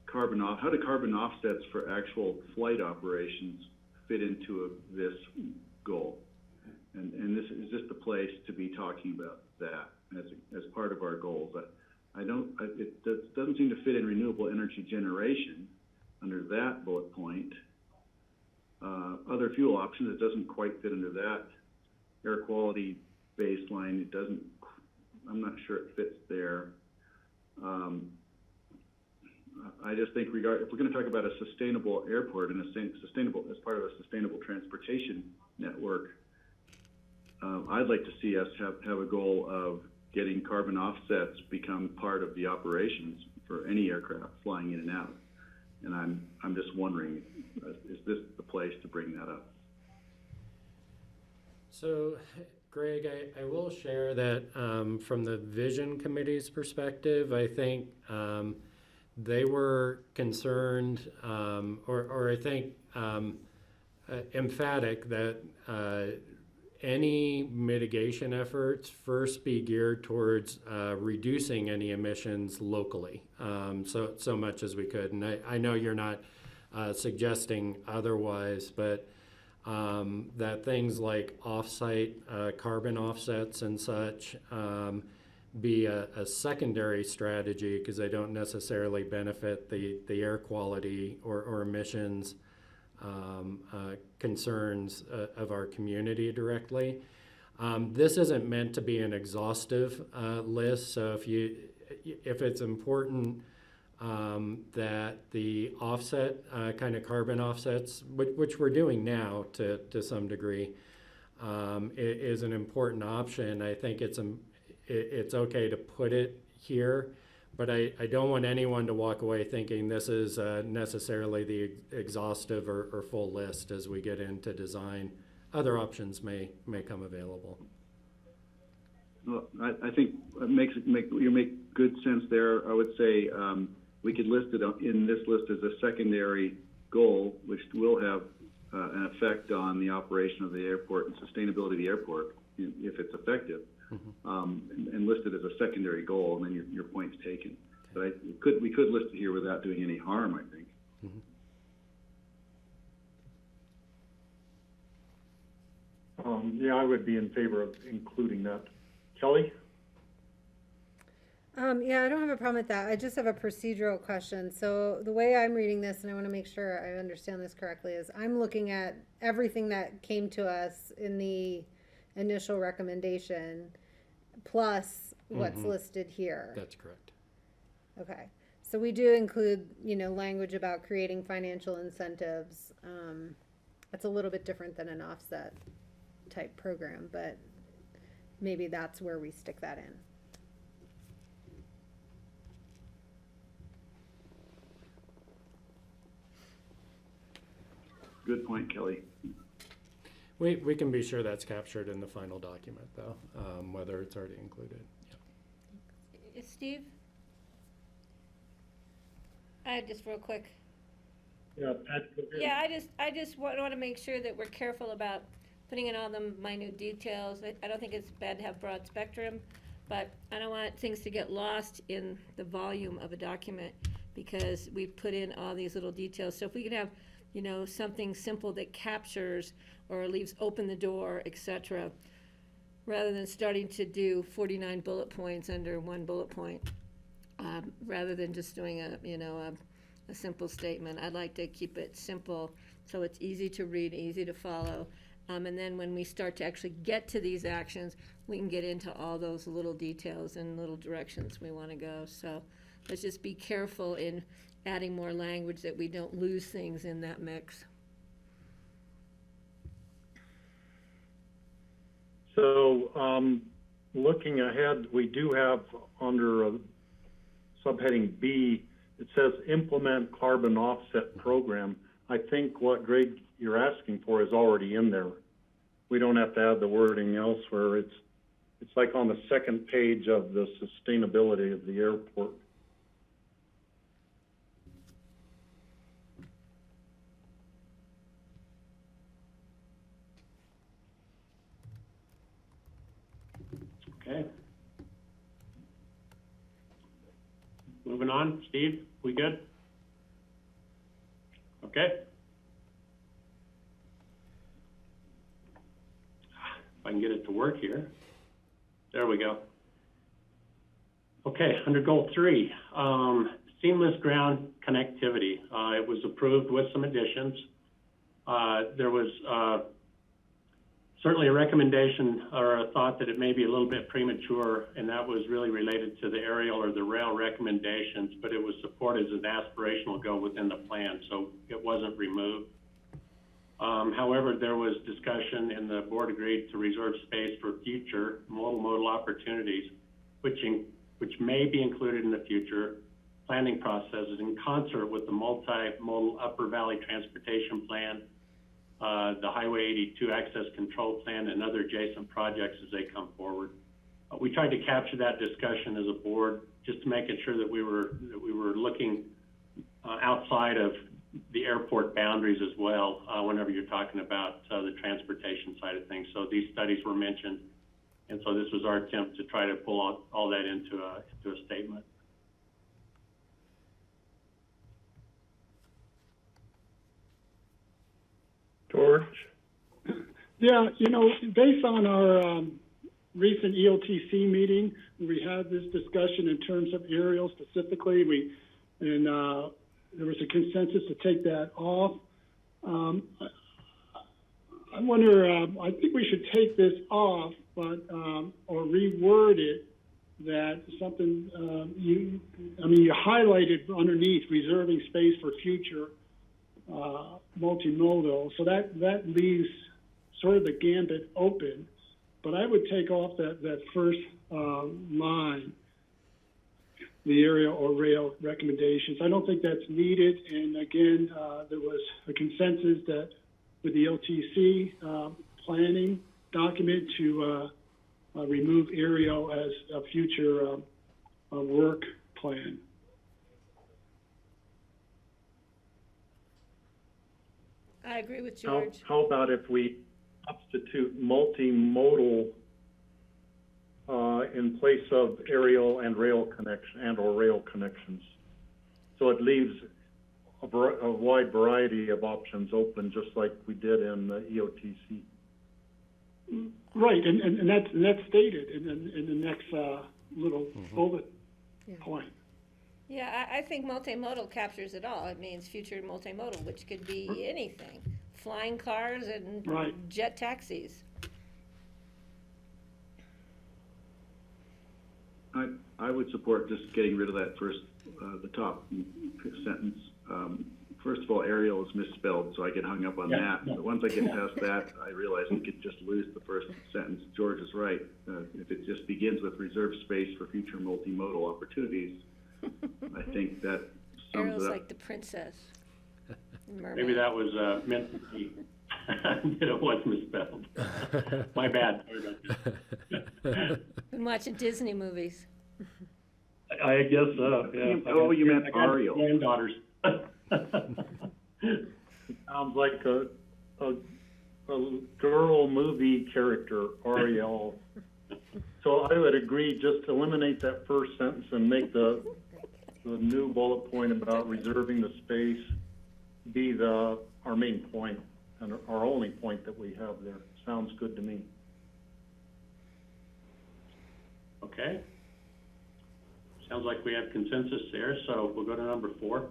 carbon offsets for actual flight operations fit into this goal? And this is just the place to be talking about that as part of our goals. It doesn't seem to fit in renewable energy generation under that bullet point. Other fuel options, it doesn't quite fit under that. Air quality baseline, it doesn't, I'm not sure it fits there. I just think if we're going to talk about a sustainable airport and sustainable as part of a sustainable transportation network, I'd like to see us have a goal of getting carbon offsets become part of the operations for any aircraft flying in and out. And I'm just wondering, is this the place to bring that up? So, Greg, I will share that from the Vision Committee's perspective, I think they were concerned, or I think emphatic that any mitigation efforts first be geared towards reducing any emissions locally, so much as we could. And I know you're not suggesting otherwise, but that things like off-site carbon offsets and such be a secondary strategy because they don't necessarily benefit the air quality or emissions concerns of our community directly. This isn't meant to be an exhaustive list, so if it's important that the offset kind of carbon offsets, which we're doing now to some degree, is an important option. I think it's okay to put it here. But I don't want anyone to walk away thinking this is necessarily the exhaustive or full list as we get into design. Other options may come available. Well, I think you make good sense there. I would say we could list it in this list as a secondary goal, which will have an effect on the operation of the airport and sustainability of the airport if it's effective. And list it as a secondary goal, and then your point's taken. But we could list it here without doing any harm, I think. Yeah, I would be in favor of including that. Kelly? Yeah, I don't have a problem with that. I just have a procedural question. So the way I'm reading this, and I want to make sure I understand this correctly, is I'm looking at everything that came to us in the initial recommendation plus what's listed here. That's correct. Okay. So we do include, language about creating financial incentives. That's a little bit different than an offset type program, but maybe that's where we stick that in. Good point, Kelly. We can be sure that's captured in the final document, though, whether it's already included. Steve? Just real quick. Yeah, Pat, go ahead. Yeah, I just want to make sure that we're careful about putting in all the minute details. I don't think it's bad to have broad spectrum, but I don't want things to get lost in the volume of a document because we've put in all these little details. So if we could have, you know, something simple that captures or leaves open the door, et cetera, rather than starting to do 49 bullet points under one bullet point, rather than just doing a simple statement. I'd like to keep it simple so it's easy to read, easy to follow. And then when we start to actually get to these actions, we can get into all those little details and little directions we want to go. So let's just be careful in adding more language that we don't lose things in that mix. So, looking ahead, we do have under subheading B, it says implement carbon offset program. I think what, Greg, you're asking for is already in there. We don't have to add the wording elsewhere. It's like on the second page of the sustainability of the airport. Okay. Moving on, Steve, we good? Okay. If I can get it to work here. There we go. Okay, under goal 3, seamless ground connectivity. It was approved with some additions. There was certainly a recommendation or a thought that it may be a little bit premature, and that was really related to the aerial or the rail recommendations, but it was supported as an aspirational goal within the plan, so it wasn't removed. However, there was discussion and the board agreed to reserve space for future multimodal opportunities, which may be included in the future planning processes in concert with the multimodal Upper Valley Transportation Plan, the Highway 82 Access Control Plan, and other adjacent projects as they come forward. We tried to capture that discussion as a board, just to making sure that we were looking outside of the airport boundaries as well, whenever you're talking about the transportation side of things. So these studies were mentioned, and so this was our attempt to try to pull all that into a statement. George? Yeah, you know, based on our recent EOTC meeting, we had this discussion in terms of aerial specifically. There was a consensus to take that off. I wonder, I think we should take this off, but or reword it that something you highlighted underneath reserving space for future multimodal, so that leaves sort of the gambit open. But I would take off that first line, the aerial or rail recommendations. I don't think that's needed. And again, there was a consensus that with the LTC planning document to remove aerial as a future work plan. I agree with George. How about if we substitute multimodal in place of aerial and rail connection or rail connections? So it leaves a wide variety of options open, just like we did in the EOTC. Right, and that's stated in the next little bullet point. Yeah, I think multimodal captures it all. It means future multimodal, which could be anything. Flying cars and jet taxis. I would support just getting rid of that first, the top sentence. First of all, aerial is misspelled, so I get hung up on that. But once I get past that, I realize we could just lose the first sentence. George is right. If it just begins with reserve space for future multimodal opportunities, I think that sums Ariel's it up. like the princess. Maybe that was meant to be. It was misspelled. My bad. Sorry about that. Been watching Disney movies. I guess so, yeah. Oh, you meant I got Ariel. granddaughters. Sounds like a girl movie character, Ariel. So I would agree, just eliminate that first sentence and make the new bullet point about reserving the space be our main point and our only point that we have there. Sounds good to me. Okay. Sounds like we have consensus there, so we'll go to number 4.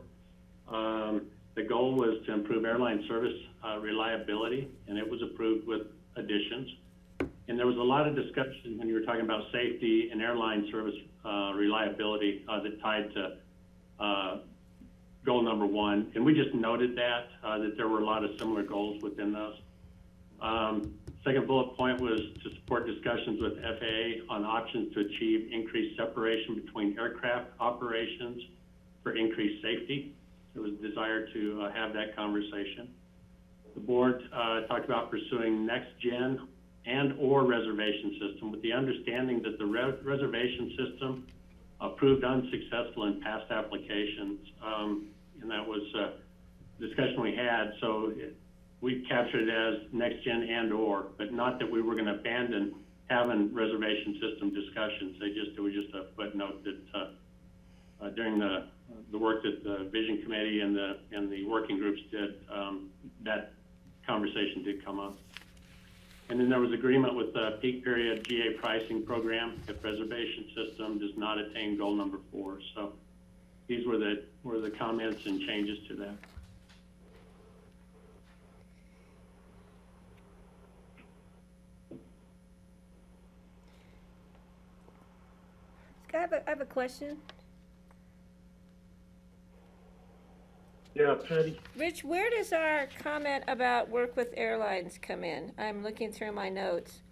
The goal was to improve airline service reliability, and it was approved with additions. And there was a lot of discussion when you were talking about safety and airline service reliability that tied to goal number 1. And we just noted that there were a lot of similar goals within those. Second bullet point was to support discussions with FAA on options to achieve increased separation between aircraft operations for increased safety. It was a desire to have that conversation. The board talked about pursuing next-gen and/or reservation system with the understanding that the reservation system proved unsuccessful in past applications. And that was a discussion we had. So we captured it as next-gen and/or, but not that we were going to abandon having reservation system discussions. It was just a footnote that during the work that the Vision Committee and the working groups did, that conversation did come up. And then there was agreement with the peak period GA pricing program if reservation system does not attain goal number 4. So these were the comments and changes to that. I have a question. Yeah, Patty? Rich, where does our comment about work with airlines come in? I'm looking through my notes.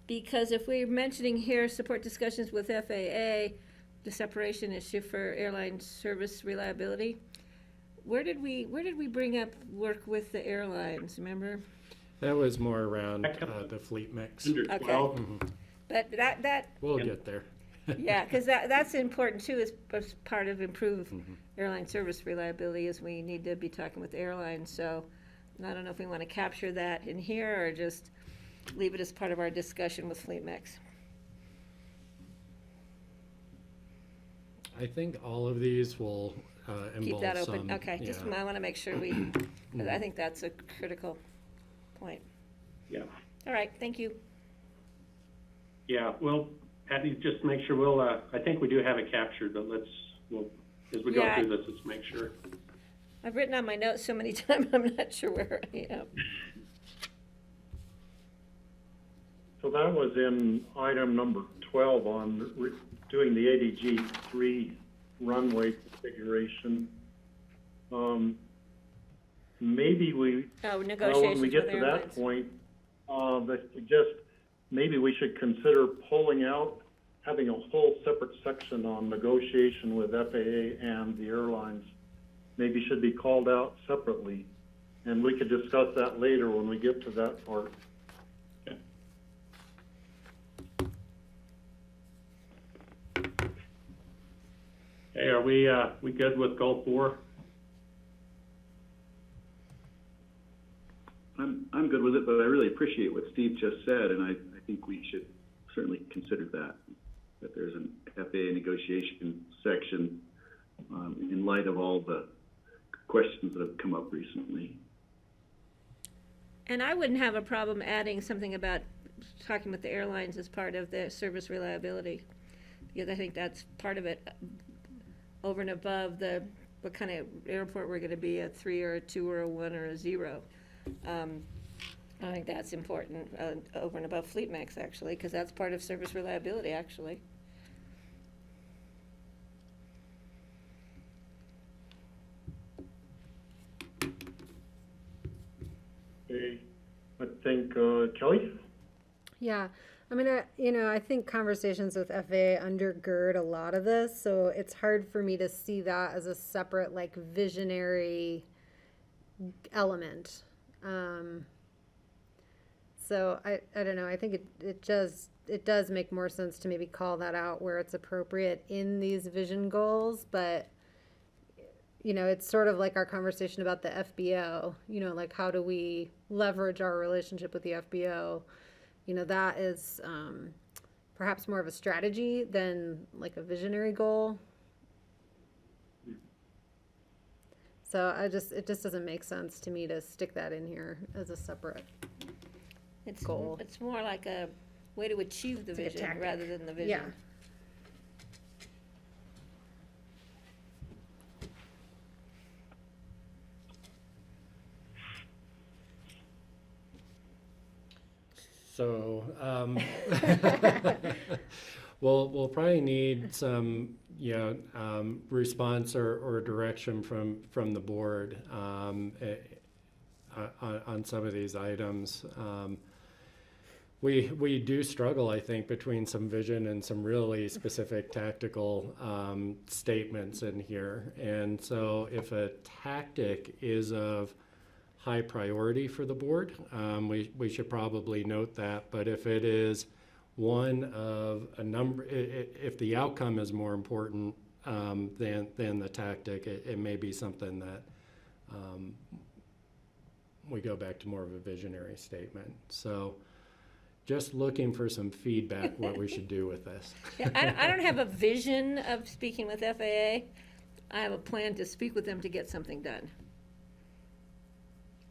Because if we're mentioning here support discussions with FAA, the separation issue for airline service reliability, where did we bring up work with the airlines, remember? That was more around the fleet mix. Under Okay. 12. But that We'll get there. yeah, because that's important too, as part of improved airline service reliability, is we need to be talking with airlines. So I don't know if we want to capture that in here or just leave it as part of our discussion with Fleet Mix. I think all of these will Keep involve that open, some. okay, just, yeah. I want to make sure we, 'cause I think that's a critical point. Yeah. All right, thank you. Yeah, well, Patty, just make sure I think we do have it captured, but as we go Yeah. through this, let's make sure. I've written on my notes so many times, I'm not sure where I am. So that was in item number 12 on doing the ADG 3 runway configuration. Maybe we, Oh, when negotiations we with get to that airlines. point, I suggest maybe we should consider pulling out, having a whole separate section on negotiation with FAA and the airlines. Maybe should be called out separately, and we could discuss that later when we get to that part. Okay, are we good with goal 4? I'm good with it, but I really appreciate what Steve just said, and I think we should certainly consider that there's an FAA negotiation section in light of all the questions that have come up recently. And I wouldn't have a problem adding something about talking with the airlines as part of the service reliability, because I think that's part of it, over and above what kind of airport we're gonna be, a 3 or a 2 or a 1 or a 0. I think that's important, over and above Fleet Mix, actually, because that's part of service reliability, actually. Okay, I think, Kelly? Yeah, I mean, I think conversations with FAA undergird a lot of this, so it's hard for me to see that as a separate, like, visionary element. So I don't know, I think it does make more sense to maybe call that out where it's appropriate in these vision goals, but you know, it's sort of like our conversation about the FBO, you know, like how do we leverage our relationship with the FBO? You know, that is perhaps more of a strategy than like a visionary goal. So it just doesn't make sense to me to stick that in here as a separate goal. It's more like a way to achieve the It's like a vision tactic. rather than the vision. Yeah. So, we'll probably need some, response or direction from the board, on some of these items. We do struggle, I think, between some vision and some really specific tactical, statements in here. And so if a tactic is of high priority for the board, we should probably note that. But if it is one of a number, if the outcome is more important than the tactic, it may be something that we go back to more of a visionary statement. So just looking for some feedback what we should do with this. Yeah, I don't have a vision of speaking with FAA. I have a plan to speak with them to get something done.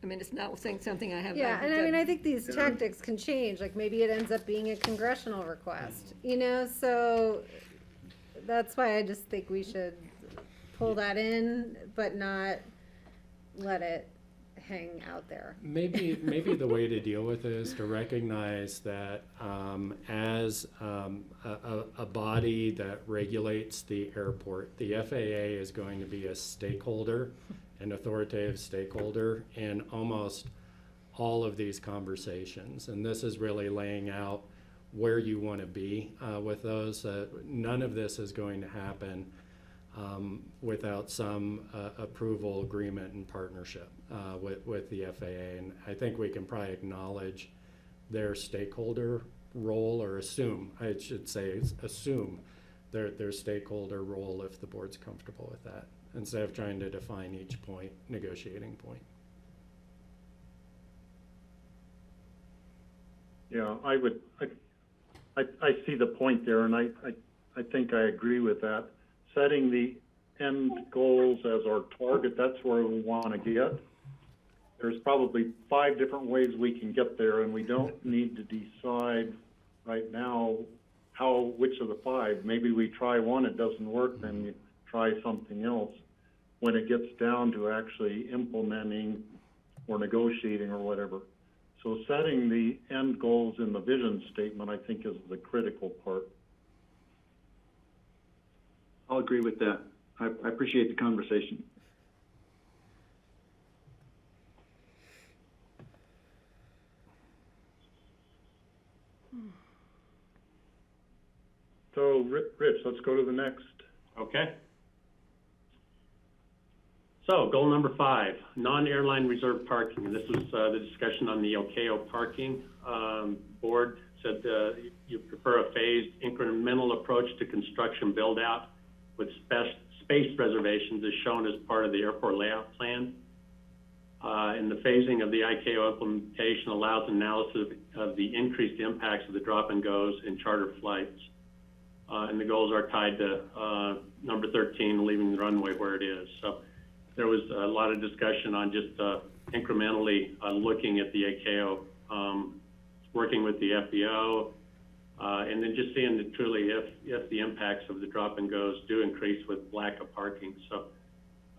I mean, it's not saying something I have. Yeah, and I mean, I think these tactics can change, like maybe it ends up being a congressional request, you know, so that's why I just think we should pull that in, but not let it hang out there. Maybe the way to deal with it is to recognize that as a body that regulates the airport, the FAA is going to be a stakeholder, an authoritative stakeholder in almost all of these conversations. And this is really laying out where you want to be with those. None of this is going to happen without some approval, agreement, and partnership with the FAA. And I think we can probably acknowledge their stakeholder role, or assume their stakeholder role if the board's comfortable with that, instead of trying to define each negotiating point. Yeah, I see the point there, and I think I agree with that. Setting the end goals as our target, that's where we want to get. There's probably 5 different ways we can get there, and we don't need to decide right now which of the 5. Maybe we try one, it doesn't work, then you try something else. When it gets down to actually implementing or negotiating or whatever. So setting the end goals in the vision statement, I think, is the critical part. I'll agree with that. I appreciate the conversation. So, Rich, let's go to the next. Okay. So goal number 5, non-airline reserve parking. This was the discussion on the OKO parking. Board said you prefer a phased incremental approach to construction build out with space reservations as shown as part of the airport layout plan. And the phasing of the ICAO implementation allows analysis of the increased impacts of the drop and goes in charter flights. And the goals are tied to number 13, leaving the runway where it is. So there was a lot of discussion on just incrementally looking at the ACAO, working with the FBO, and then just seeing that truly if the impacts of the drop and goes do increase with lack of parking. So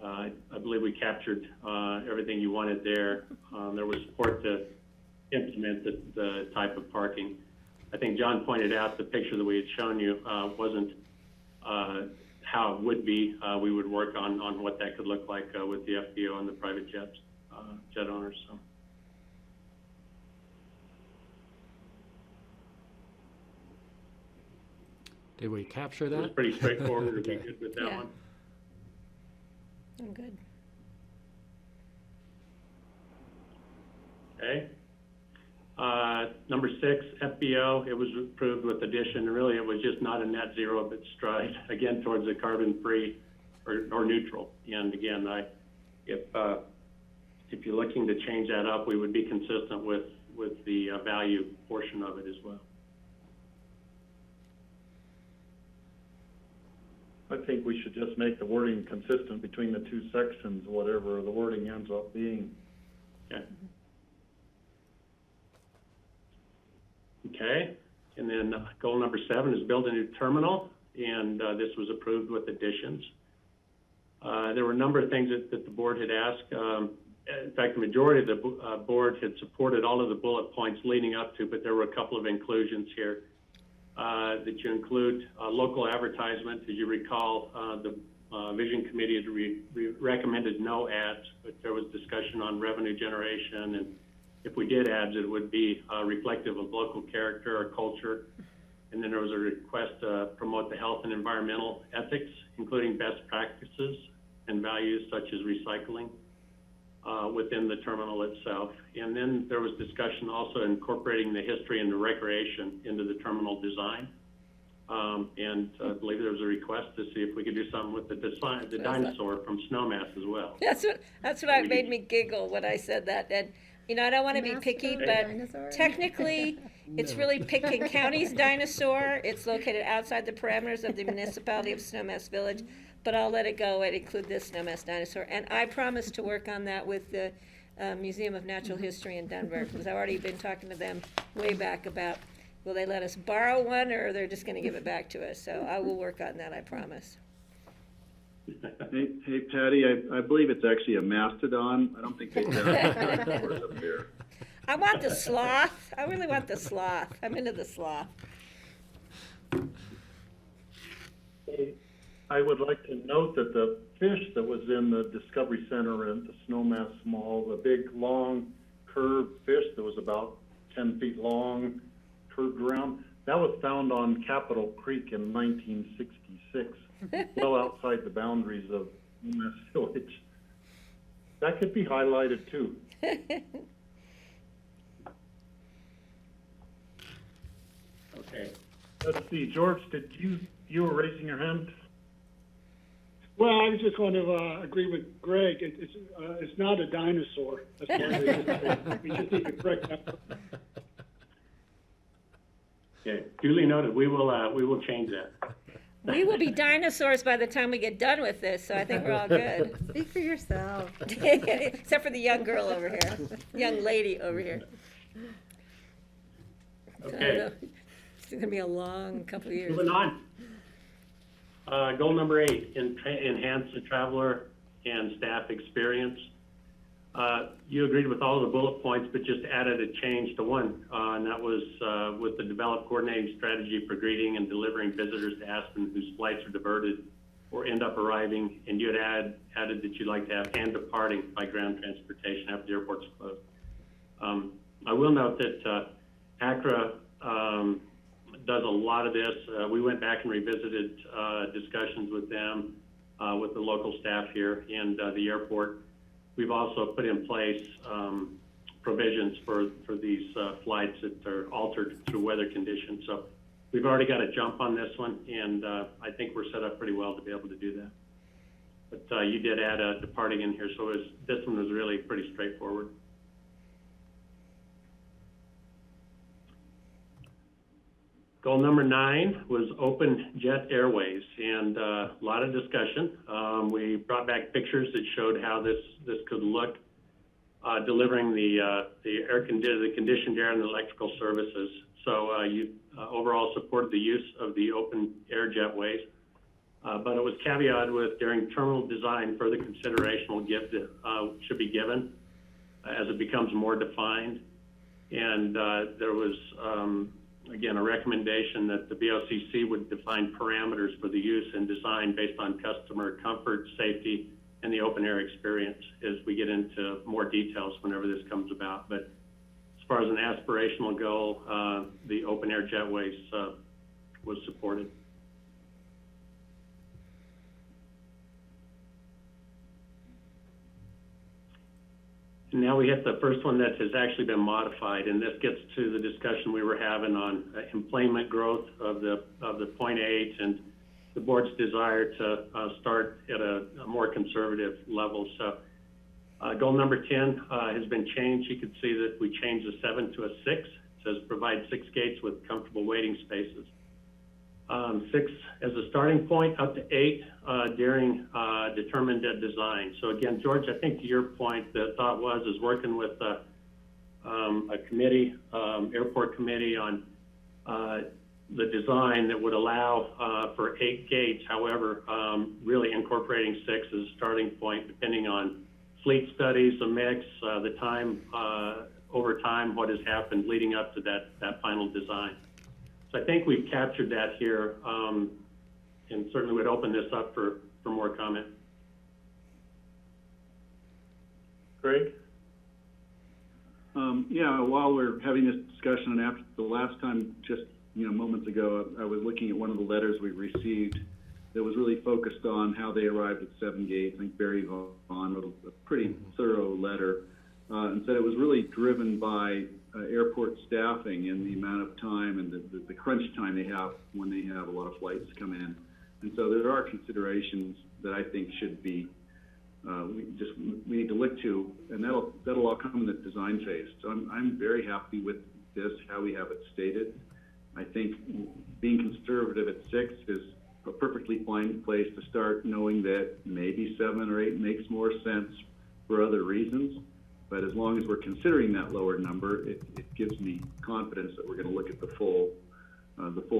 I believe we captured everything you wanted there. There was support to implement the type of parking. I think John pointed out the picture that we had shown you wasn't how it would be. We would work on what that could look like with the FBO and the private jet owners. So. Did we capture that? It was pretty straightforward. Okay. Good with that one. I'm good. Okay. Number 6, FBO, it was approved with addition. Really, it was just not a net zero, but stride again towards a carbon-free or neutral. And again, if you're looking to change that up, we would be consistent with the value portion of it as well. I think we should just make the wording consistent between the two sections, whatever the wording ends up being. Okay. Okay, and then goal number 7 is build a new terminal, and this was approved with additions. There were a number of things that the board had asked. In fact, the majority of the board had supported all of the bullet points leading up to, but there were a couple of inclusions here that you include local advertisement. As you recall, the Vision Committee had recommended no ads, but there was discussion on revenue generation, and if we did ads, it would be reflective of local character or culture. And then there was a request to promote the health and environmental ethics, including best practices and values such as recycling within the terminal itself. And then there was discussion also incorporating the history and the recreation into the terminal design. And I believe there was a request to see if we could do something with the dinosaur from Snowmass as well. That's what made me giggle when I said that. And you know, I don't want to be picky, but technically, it's really Pitkin County's dinosaur. It's located outside the parameters of the municipality of Snowmass Village, but I'll let it go and include this Snowmass dinosaur. And I promise to work on that with the Museum of Natural History in Denver, because I've already been talking to them way back about, will they let us borrow one, or they're just going to give it back to us? So I will work on that, I promise. Hey, Patty, I believe it's actually a mastodon. I don't think they have dinosaurs up there. I want the sloth. I really want the sloth. I'm into the sloth. I would like to note that the fish that was in the Discovery Center at the Snowmass Mall, the big, long, curved fish that was about 10 feet long, curved around, that was found on Capitol Creek in 1966, well outside the boundaries of Snowmass Village. That could be highlighted too. Okay. Let's see, George, you were raising your hand? Well, I was just going to agree with Greg. It's not a dinosaur. That's what it is. We just need to correct that. Okay, duly noted. We will change that. We will be dinosaurs by the time we get done with this, so I think we're all good. Speak for yourself. Except for the young girl over here, young lady over here. Okay. It's gonna be a long couple of years. Moving on. Goal number 8, enhance the traveler and staff experience. You agreed with all the bullet points, but just added a change to one, and that was with the develop coordinating strategy for greeting and delivering visitors to Aspen whose flights are diverted or end up arriving, and you had added that you'd like to have and departing by ground transportation after the airport's closed. I will note that ACRA does a lot of this. We went back and revisited discussions with them, with the local staff here and the airport. We've also put in place provisions for these flights that are altered through weather conditions. So we've already got a jump on this one, and I think we're set up pretty well to be able to do that. But you did add a departing in here, so this one was really pretty straightforward. Goal number 9 was open jet airways, and a lot of discussion. We brought back pictures that showed how this could look, delivering the conditioned air and the electrical services. So you overall supported the use of the open air jetways, but it was caveated with during terminal design, further consideration should be given as it becomes more defined. And there was again, a recommendation that the BOCC would define parameters for the use and design based on customer comfort, safety, and the open air experience as we get into more details whenever this comes about. But as far as an aspirational goal, the open air jetways was supported. And now we hit the first one that has actually been modified, and this gets to the discussion we were having on employment growth of the 0.8 and the board's desire to start at a more conservative level. So goal number 10 has been changed. You can see that we changed the 7 to a 6. It says provide 6 gates with comfortable waiting spaces. 6 as a starting point, up to 8 during determined design. So again, George, I think to your point, the thought is working with a committee, airport committee on the design that would allow for 8 gates. However, really incorporating 6 as a starting point, depending on fleet studies, the mix, the time, over time, what has happened leading up to that final design. So I think we've captured that here, and certainly would open this up for more comment. Greg? Yeah, while we're having this discussion, and after the last time, just moments ago, I was looking at one of the letters we received that was really focused on how they arrived at 7 gates. I think Barry Vaughn wrote a pretty thorough letter and said it was really driven by airport staffing and the amount of time and the crunch time they have when they have a lot of flights come in. And so there are considerations that I think should be we need to look to, and that'll all come in the design phase. So I'm very happy with this, how we have it stated. I think being conservative at 6 is a perfectly fine place to start, knowing that maybe 7 or 8 makes more sense for other reasons. But as long as we're considering that lower number, it gives me confidence that we're going to look at the full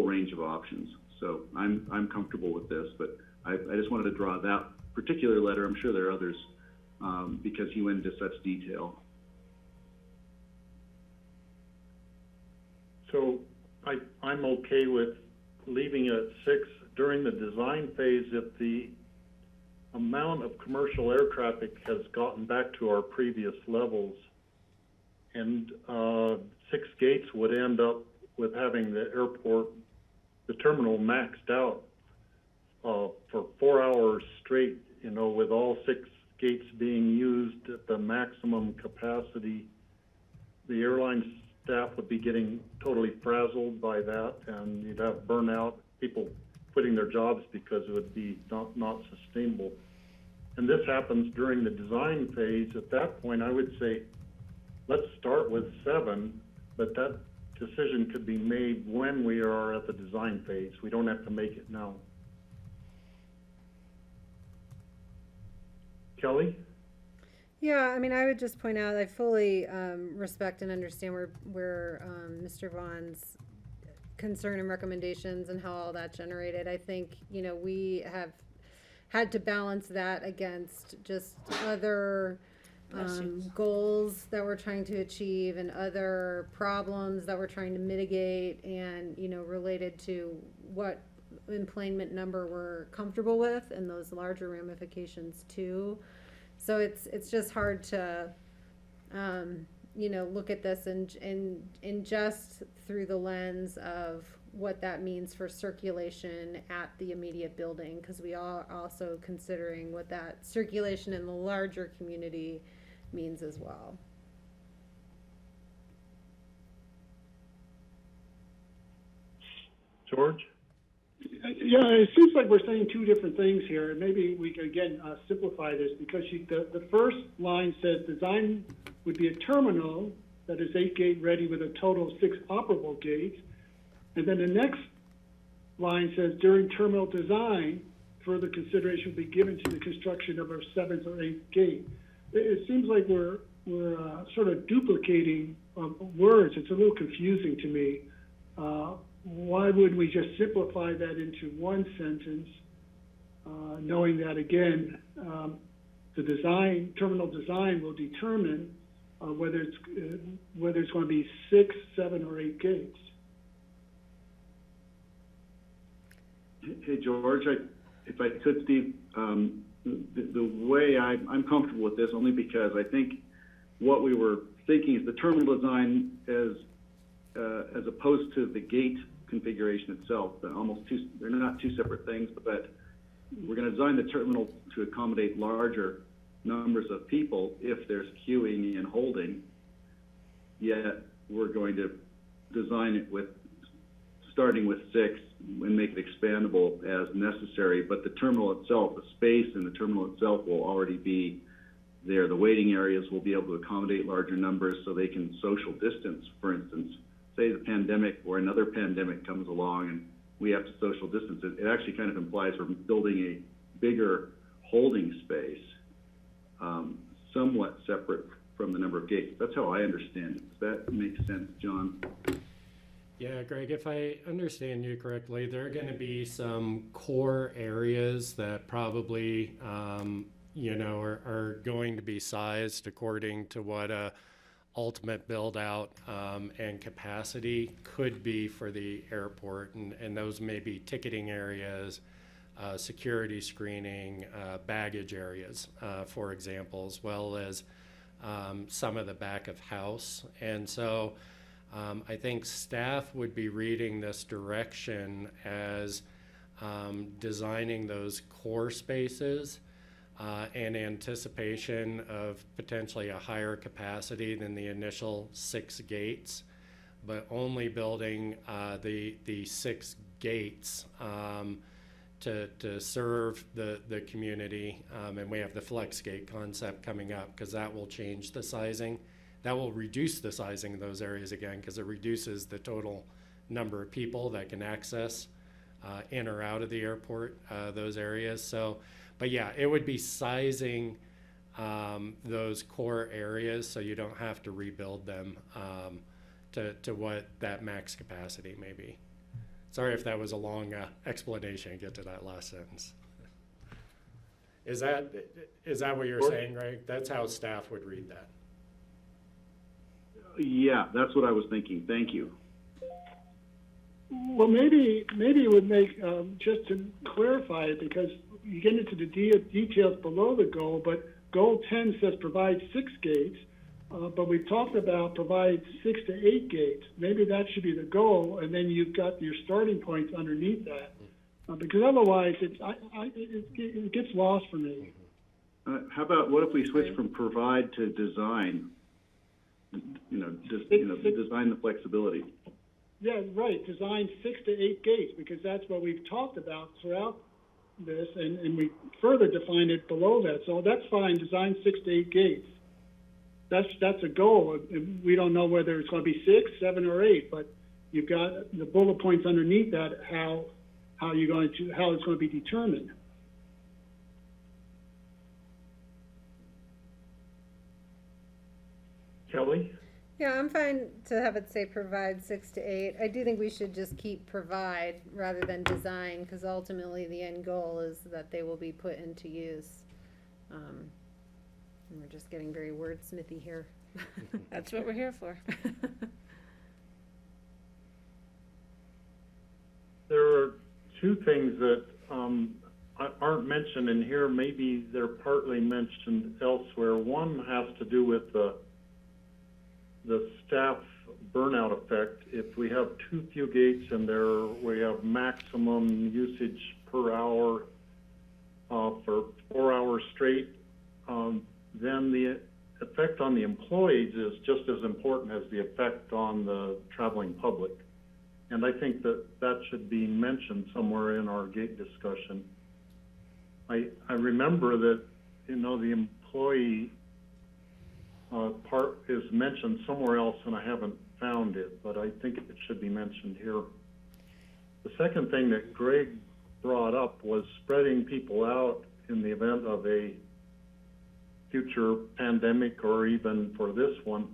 range of options. So I'm comfortable with this, but I just wanted to draw that particular letter. I'm sure there are others because he went into such detail. So I'm okay with leaving it at 6 during the design phase if the amount of commercial air traffic has gotten back to our previous levels, and 6 gates would end up with having the airport, the terminal maxed out for 4 hours straight, with all 6 gates being used at the maximum capacity. The airline staff would be getting totally frazzled by that, and you'd have burnout, people quitting their jobs because it would be not sustainable. And this happens during the design phase. At that point, I would say, let's start with 7, but that decision could be made when we are at the design phase. We don't have to make it now. Kelly? Yeah, I mean, I would just point out, I fully respect and understand where Mr. Vaughn's concern and recommendations and how all that generated. I think, we have had to balance that against just other goals that we're trying to achieve and other problems that we're trying to mitigate and, related to what employment number we're comfortable with and those larger ramifications too. So it's just hard to, look at this and just through the lens of what that means for circulation at the immediate building, because we are also considering what that circulation in the larger community means as well. George? Yeah, it seems like we're saying 2 different things here, and maybe we can again simplify this, because the first line says design would be a terminal that is 8 gate ready with a total of 6 operable gates, and then the next line says during terminal design, further consideration will be given to the construction of our 7th or 8th gate. It seems like we're sort of duplicating words. It's a little confusing to me. Why would we just simplify that into one sentence, knowing that, again, the terminal design will determine whether it's going to be 6, 7, or 8 gates? Hey, George, if I could, Steve, the way I'm comfortable with this only because I think what we were thinking is the terminal design as opposed to the gate configuration itself. They're not 2 separate things, but we're going to design the terminal to accommodate larger numbers of people if there's queuing and holding, yet we're going to design it with, starting with 6 and make it expandable as necessary. But the terminal itself, the space in the terminal itself will already be there. The waiting areas will be able to accommodate larger numbers so they can social distance. For instance, say the pandemic or another pandemic comes along and we have to social distance. It actually kind of implies we're building a bigger holding space, somewhat separate from the number of gates. That's how I understand it. Does that make sense, John? Yeah, Greg, if I understand you correctly, there are going to be some core areas that probably, are going to be sized according to what a ultimate build out and capacity could be for the airport. And those may be ticketing areas, security screening, baggage areas, for example, as well as some of the back of house. And so I think staff would be reading this direction as designing those core spaces in anticipation of potentially a higher capacity than the initial 6 gates, but only building the 6 gates to serve the community. And we have the flex gate concept coming up because that will change the sizing. That will reduce the sizing of those areas again because it reduces the total number of people that can access in or out of the airport, those areas. So, but yeah, it would be sizing those core areas so you don't have to rebuild them to what that max capacity may be. Sorry if that was a long explanation to get to that last sentence. Is that what you're saying, Greg? That's how staff would read that. Yeah, that's what I was thinking. Thank you. Well, maybe it would make, just to clarify it, because you get into the details below the goal, but goal 10 says provide 6 gates, but we've talked about provide 6 to 8 gates. Maybe that should be the goal, and then you've got your starting points underneath that, because otherwise it gets lost for me. How about, what if we switch from provide to design? Design the flexibility. Yeah, right. Design 6 to 8 gates, because that's what we've talked about throughout this, and we further define it below that. So that's fine. Design 6 to 8 gates. That's a goal. We don't know whether it's going to be 6, 7, or 8, but you've got the bullet points underneath that how it's going to be determined. Kelly? Yeah, I'm fine to have it say provide 6 to 8. I do think we should just keep provide rather than design, because ultimately the end goal is that they will be put into use. And we're just getting very wordsmithy here. That's what we're here for. There are 2 things that aren't mentioned in here. Maybe they're partly mentioned elsewhere. One has to do with the staff burnout effect. If we have too few gates and we have maximum usage per hour for 4 hours straight, then the effect on the employees is just as important as the effect on the traveling public. And I think that should be mentioned somewhere in our gate discussion. I remember that, the employee part is mentioned somewhere else and I haven't found it, but I think it should be mentioned here. The second thing that Greg brought up was spreading people out in the event of a future pandemic, or even for this one.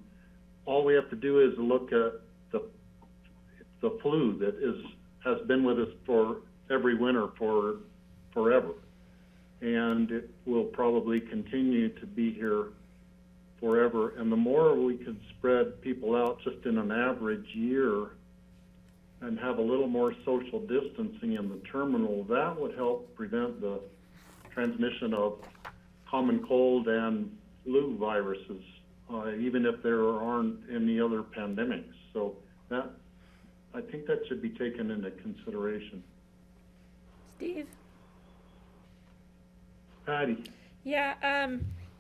All we have to do is look at the flu that has been with us for every winter for forever, and it will probably continue to be here forever. And the more we could spread people out just in an average year and have a little more social distancing in the terminal, that would help prevent the transmission of common cold and flu viruses, even if there aren't any other pandemics. So I think that should be taken into consideration. Steve? Patty? Yeah,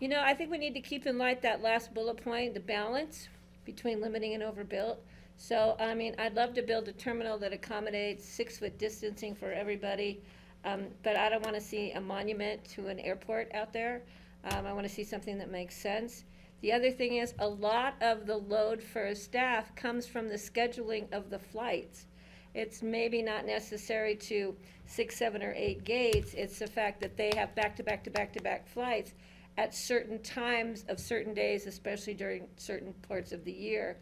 You know, I think we need to keep in light that last bullet point, the balance between limiting and overbuilt. So, I mean, I'd love to build a terminal that accommodates 6-foot distancing for everybody, but I don't wanna see a monument to an airport out there. I wanna see something that makes sense. The other thing is, a lot of the load for staff comes from the scheduling of the flights. It's maybe not necessary to 6, 7, or 8 gates, it's the fact that they have back-to-back-to-back-to-back flights at certain times of certain days, especially during certain parts of the year,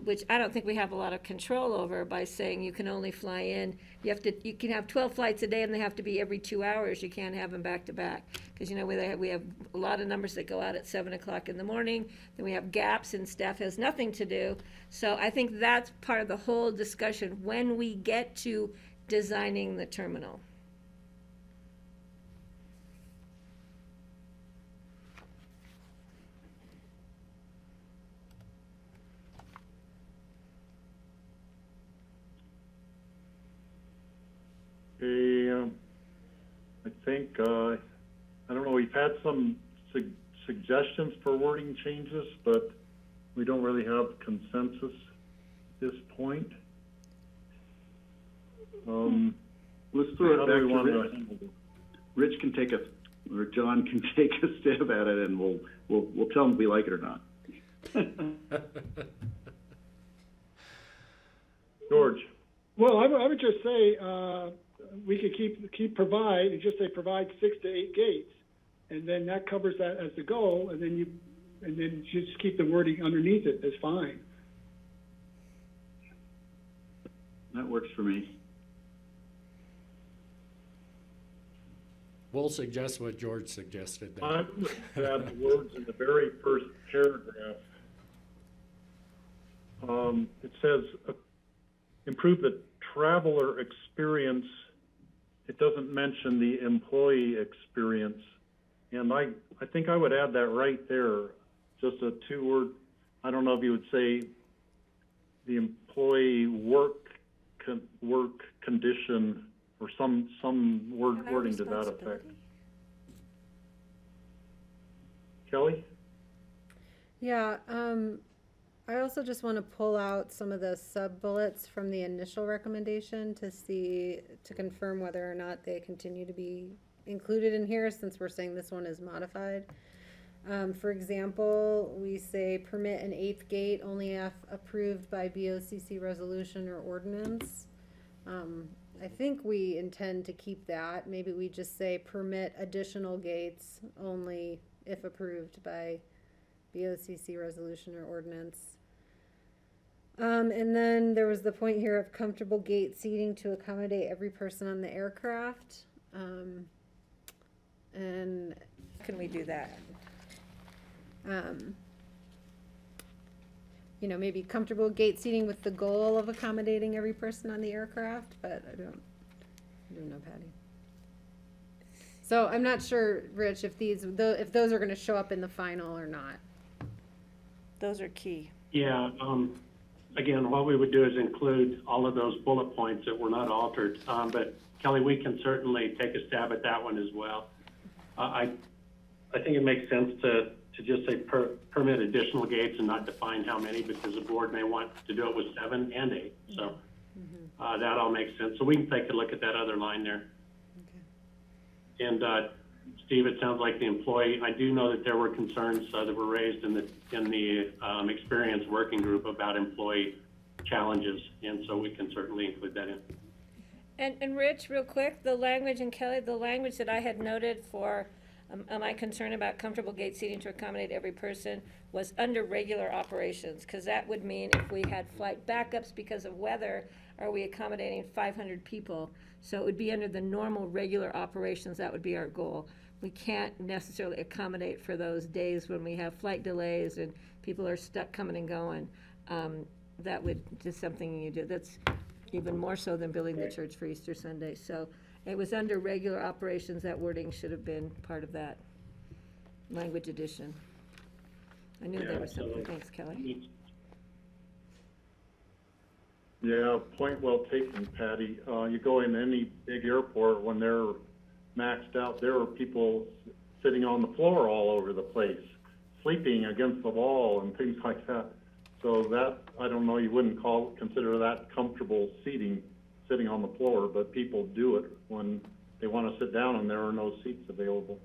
which I don't think we have a lot of control over by saying you can only fly in. You can have 12 flights a day and they have to be every 2 hours. You can't have them back to back. Because, you know, we have a lot of numbers that go out at 7 o'clock in the morning. Then we have gaps and staff has nothing to do. So I think that's part of the whole discussion when we get to designing the terminal. I think, I don't know, we've had some suggestions for wording changes, but we don't really have consensus at this point. Let's throw How it do back we to want Rich. to- Rich can take or John can take a stab at it, and we'll tell them if we like it or not. George? Well, I would just say, we could keep provide, and just say provide 6 to 8 gates. And then that covers that as the goal, and then you just keep the wording underneath it, that's fine. That works for me. We'll suggest what George suggested then. I would add the words in the very first paragraph. It says, improve the traveler experience. It doesn't mention the employee experience. And I think I would add that right there, just a 2-word, I don't know if you would say the employee work condition or some wording to that effect. Kelly? Yeah, I also just want to pull out some of the sub-bullets from the initial recommendation to confirm whether or not they continue to be included in here, since we're saying this one is modified. For example, we say permit an 8th gate only if approved by BOCC resolution or ordinance. I think we intend to keep that. Maybe we just say permit additional gates only if approved by BOCC resolution or ordinance. And then there was the point here of comfortable gate seating to accommodate every person on the aircraft. And Can we do that? you know, maybe comfortable gate seating with the goal of accommodating every person on the aircraft, but I don't know, Patty. So I'm not sure, Rich, if if those are gonna show up in the final or not. Those are key. Yeah, again, what we would do is include all of those bullet points that were not altered. But Kelly, we can certainly take a stab at that one as well. I think it makes sense to just say permit additional gates and not define how many, because the board may want to do it with 7 and 8. So that all makes sense. So we can take a look at that other line there. Okay. And Steve, it sounds like the employee, I do know that there were concerns that were raised in the experience working group about employee challenges, and so we can certainly include that in. And Rich, real quick, the language, and Kelly, the language that I had noted for, my concern about comfortable gate seating to accommodate every person was under regular operations, because that would mean if we had flight backups because of weather, are we accommodating 500 people? So it would be under the normal regular operations, that would be our goal. We can't necessarily accommodate for those days when we have flight delays and people are stuck coming and going. That would just something you do. That's even more so than building the church for Easter Sunday. So it was under regular operations. That wording should have been part of that language addition. I knew there was something. Thanks, Kelly. Yeah, point well taken, Patty. You go in any big airport, when they're maxed out, there are people sitting on the floor all over the place, sleeping against the wall and things like that. So that, I don't know, you wouldn't consider that comfortable seating, sitting on the floor, but people do it when they want to sit down and there are no seats available.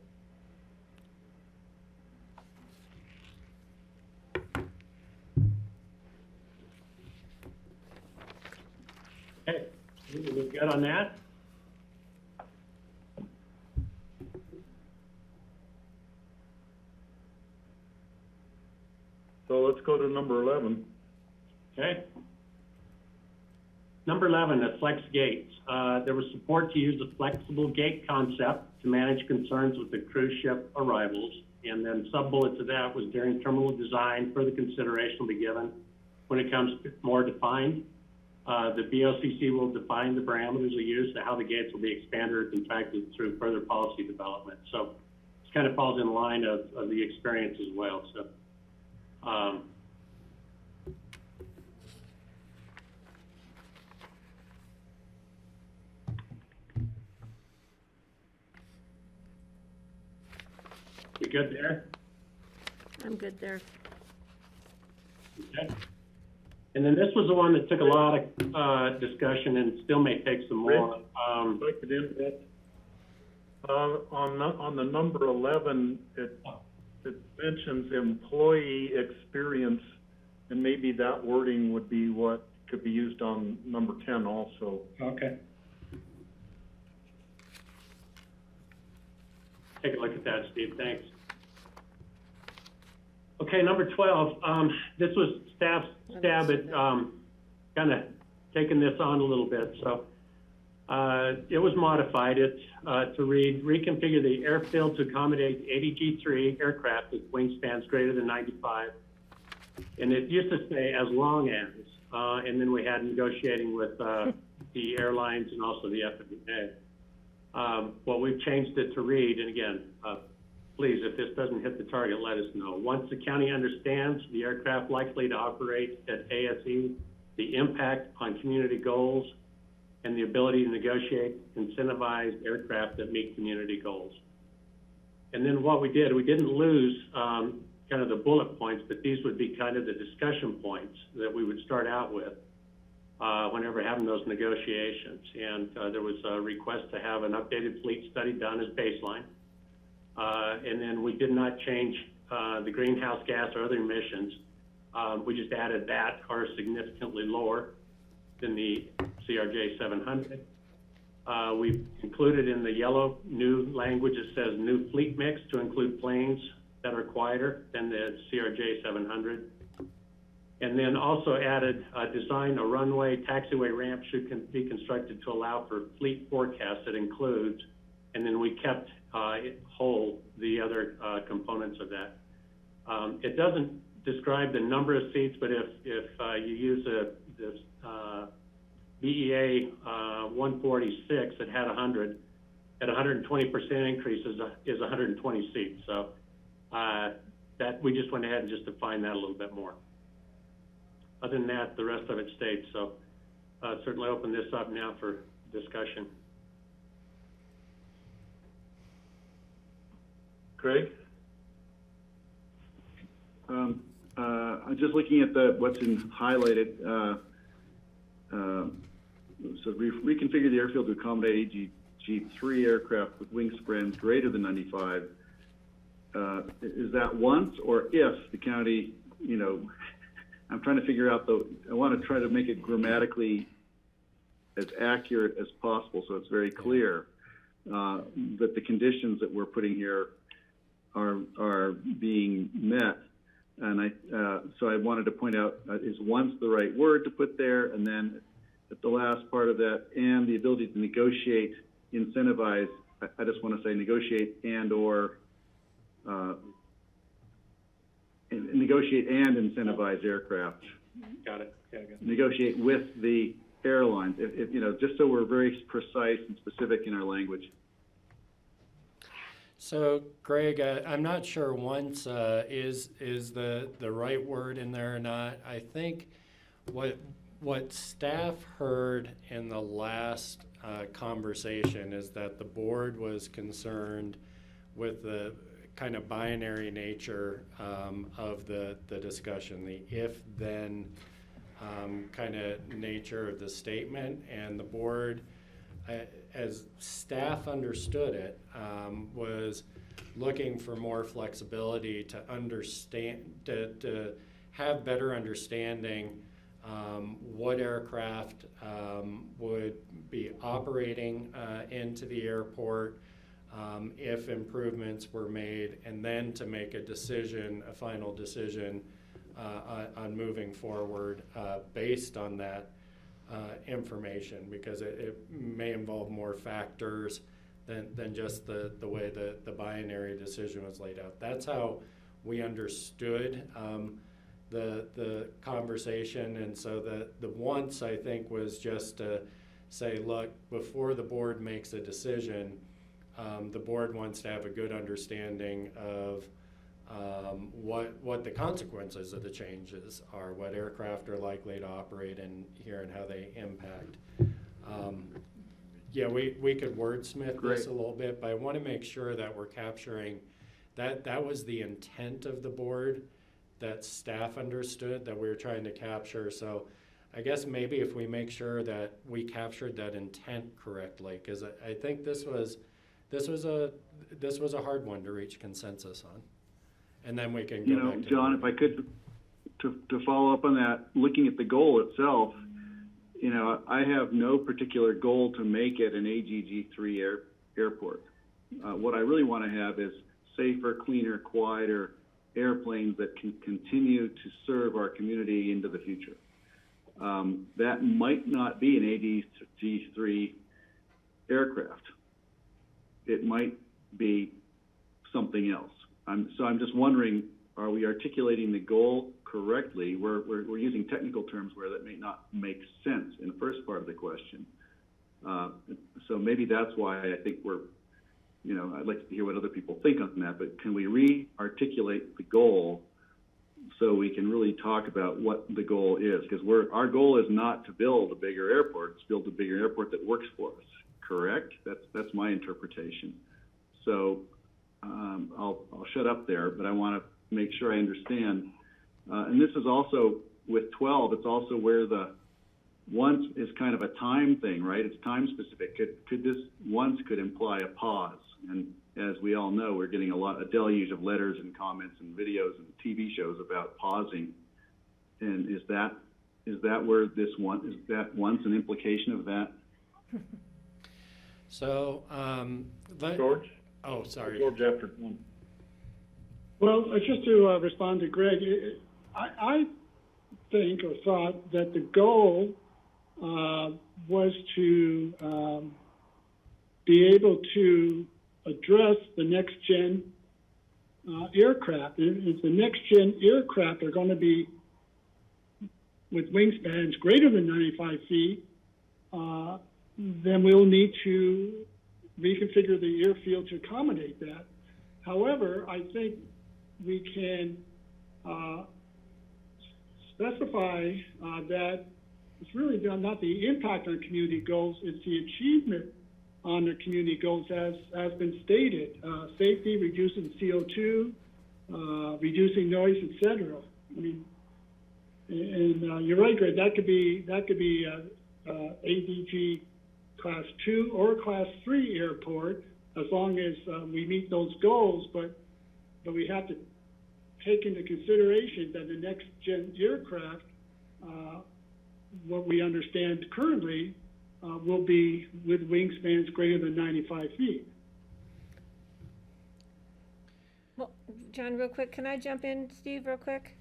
Okay, we're good on that? So let's go to number 11. Okay. Number 11, the flex gates. There was support to use the flexible gate concept to manage concerns with the cruise ship arrivals. And then sub-bullet to that was during terminal design, further consideration will be given when it comes to more defined. The BOCC will define the parameters of use and how the gates will be expanded or contracted through further policy development. So this kind of falls in line of the experience as well. So. You good there? I'm good there. Okay. And then this was the one that took a lot of discussion and still may take some more. If I could interrupt. On the number 11, it mentions employee experience, and maybe that wording would be what could be used on number 10 also. Okay. Take a look at that, Steve. Thanks. Okay, number 12. This was staff's stab at kind of taking this on a little bit. So it was modified to read, reconfigure the airfield to accommodate 80 G3 aircraft with wingspans greater than 95. And it used to say as long as, and then we had negotiating with the airlines and also the FAA. Well, we've changed it to read, and again, please, if this doesn't hit the target, let us know. Once the county understands the aircraft likely to operate at ASE, the impact on community goals, and the ability to negotiate incentivized aircraft that meet community goals. And then what we did, we didn't lose kind of the bullet points, but these would be kind of the discussion points that we would start out with whenever having those negotiations. And there was a request to have an updated fleet study done as baseline. And then we did not change the greenhouse gas or other emissions. We just added that are significantly lower than the CRJ 700. We've included in the yellow new language that says new fleet mix to include planes that are quieter than the CRJ 700. And then also added design a runway taxiway ramp should be constructed to allow for fleet forecast that includes, and then we kept whole the other components of that. It doesn't describe the number of seats, but if you use this BEA 146 that had 100, at 120% increase is 120 seats. So that we just went ahead and just defined that a little bit more. Other than that, the rest of it stayed. So certainly open this up now for discussion. Craig? I'm just looking at what's in highlighted. So reconfigure the airfield to accommodate AG3 aircraft with wingspans greater than 95. Is that once or if the county, you know, I'm trying to figure out I want to try to make it grammatically as accurate as possible so it's very clear that the conditions that we're putting here are being met. And so I wanted to point out, is once the right word to put there, and then at the last part of that, and the ability to negotiate, incentivize, I just want to say negotiate and negotiate and incentivize aircraft. Got it. Yeah, got it. Negotiate with the airlines, if you know, just so we're very precise and specific in our language. So, Greg, I'm not sure once is the right word in there or not. I think what staff heard in the last conversation is that the board was concerned with the kind of binary nature of the discussion, the if-then kind of nature of the statement. And the board, as staff understood it, was looking for more flexibility to understand, to have better understanding what aircraft would be operating into the airport, if improvements were made, and then to make a decision, a final decision on moving forward based on that information, because it may involve more factors than just the way the binary decision was laid out. That's how we understood the conversation. And so the once, I think, was just to say, look, before the board makes a decision, the board wants to have a good understanding of what the consequences of the changes are, what aircraft are likely to operate in here and how they impact. Yeah, we could wordsmith this a little bit, but I want to make sure that we're capturing that was the intent of the board, that staff understood, that we were trying to capture. So I guess maybe if we make sure that we captured that intent correctly, because I think this was a hard one to reach consensus on. And then we can go back to John, if I could, to follow up on that, looking at the goal itself, I have no particular goal to make it an AGG-3 airport. What I really want to have is safer, cleaner, quieter airplanes that can continue to serve our community into the future. That might not be an AGG-3 aircraft. It might be something else. So I'm just wondering, are we articulating the goal correctly? We're using technical terms where that may not make sense in the first part of the question. So maybe that's why I think I'd like to hear what other people think on that, but can we re-articulate the goal so we can really talk about what the goal is? Because our goal is not to build a bigger airport, it's build a bigger airport that works for us, correct? That's my interpretation. So I'll shut up there, but I want to make sure I understand. And this is also, with 12, it's also where the once is kind of a time thing, right? It's time specific. Could this once could imply a pause? And as we all know, we're getting a deluge of letters and comments and videos and TV shows about pausing. And is that where this one, is that once an implication of that? So, George? Oh, sorry. George after one. Well, just to respond to Greg, I think or thought that the goal was to be able to address the next gen aircraft. If the next gen aircraft are going to be with wingspans greater than 95 feet, then we'll need to reconfigure the airfield to accommodate that. However, I think we can specify that it's really not the impact on community goals, it's the achievement on the community goals as been stated. Safety, reducing CO2, reducing noise, etc. I mean, and you're right, Greg, that could be ADG Class 2 or Class 3 airport, as long as we meet those goals, but we have to take into consideration that the next gen aircraft, what we understand currently, will be with wingspans greater than 95 feet. Well, John, real quick, can I jump in, Steve, real quick?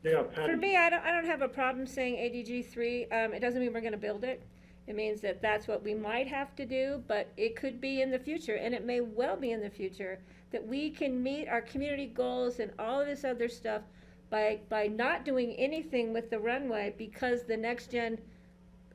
Yeah, Patty. For me, I don't have a problem saying ADG-3. It doesn't mean we're going to build it. It means that that's what we might have to do, but it could be in the future, and it may well be in the future, that we can meet our community goals and all of this other stuff by not doing anything with the runway, because the next gen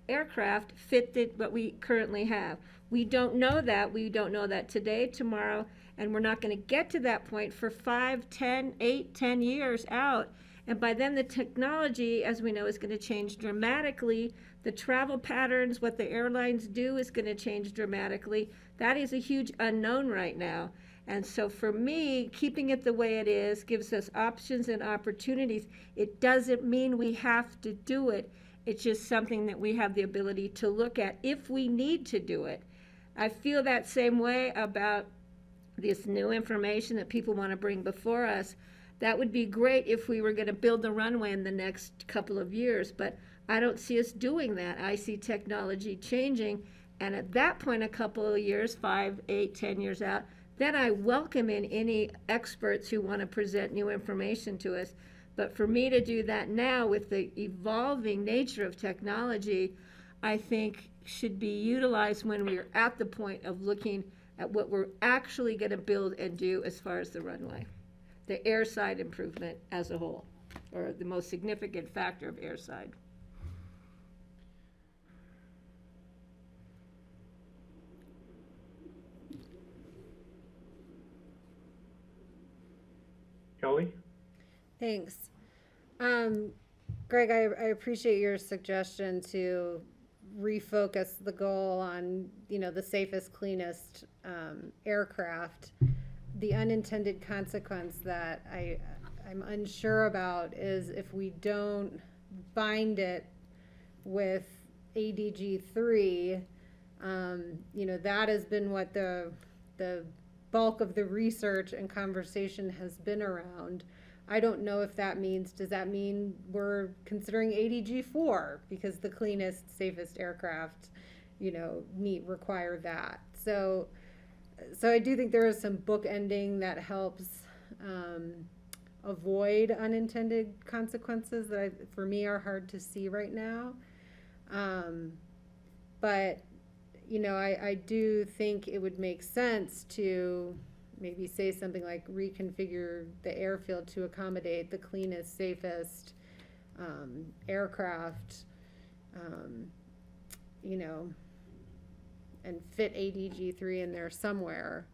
aircraft fit what we currently have. We don't know that. We don't know that today, tomorrow, and we're not going to get to that point for 5, 10, 8, 10 years out. And by then, the technology, as we know, is going to change dramatically. The travel patterns, what the airlines do, is going to change dramatically. That is a huge unknown right now. And so for me, keeping it the way it is gives us options and opportunities. It doesn't mean we have to do it. It's just something that we have the ability to look at if we need to do it. I feel that same way about this new information that people want to bring before us. That would be great if we were going to build the runway in the next couple of years, but I don't see us doing that. I see technology changing, and at that point, a couple of years, 5, 8, 10 years out, then I welcome in any experts who want to present new information to us. But for me to do that now with the evolving nature of technology, I think should be utilized when we are at the point of looking at what we're actually going to build and do as far as the runway, the airside improvement as a whole, or the most significant factor of airside. Kelly? Thanks. Greg, I appreciate your suggestion to refocus the goal on, the safest, cleanest aircraft. The unintended consequence that I'm unsure about is if we don't bind it with ADG 3, that has been what the bulk of the research and conversation has been around. I don't know if that means, does that mean we're considering ADG 4 because the cleanest, safest aircraft, require that. So I do think there is some bookending that helps avoid unintended consequences that for me are hard to see right now. But I do think it would make sense to maybe say something like reconfigure the airfield to accommodate the cleanest, safest aircraft, and fit ADG 3 in there somewhere.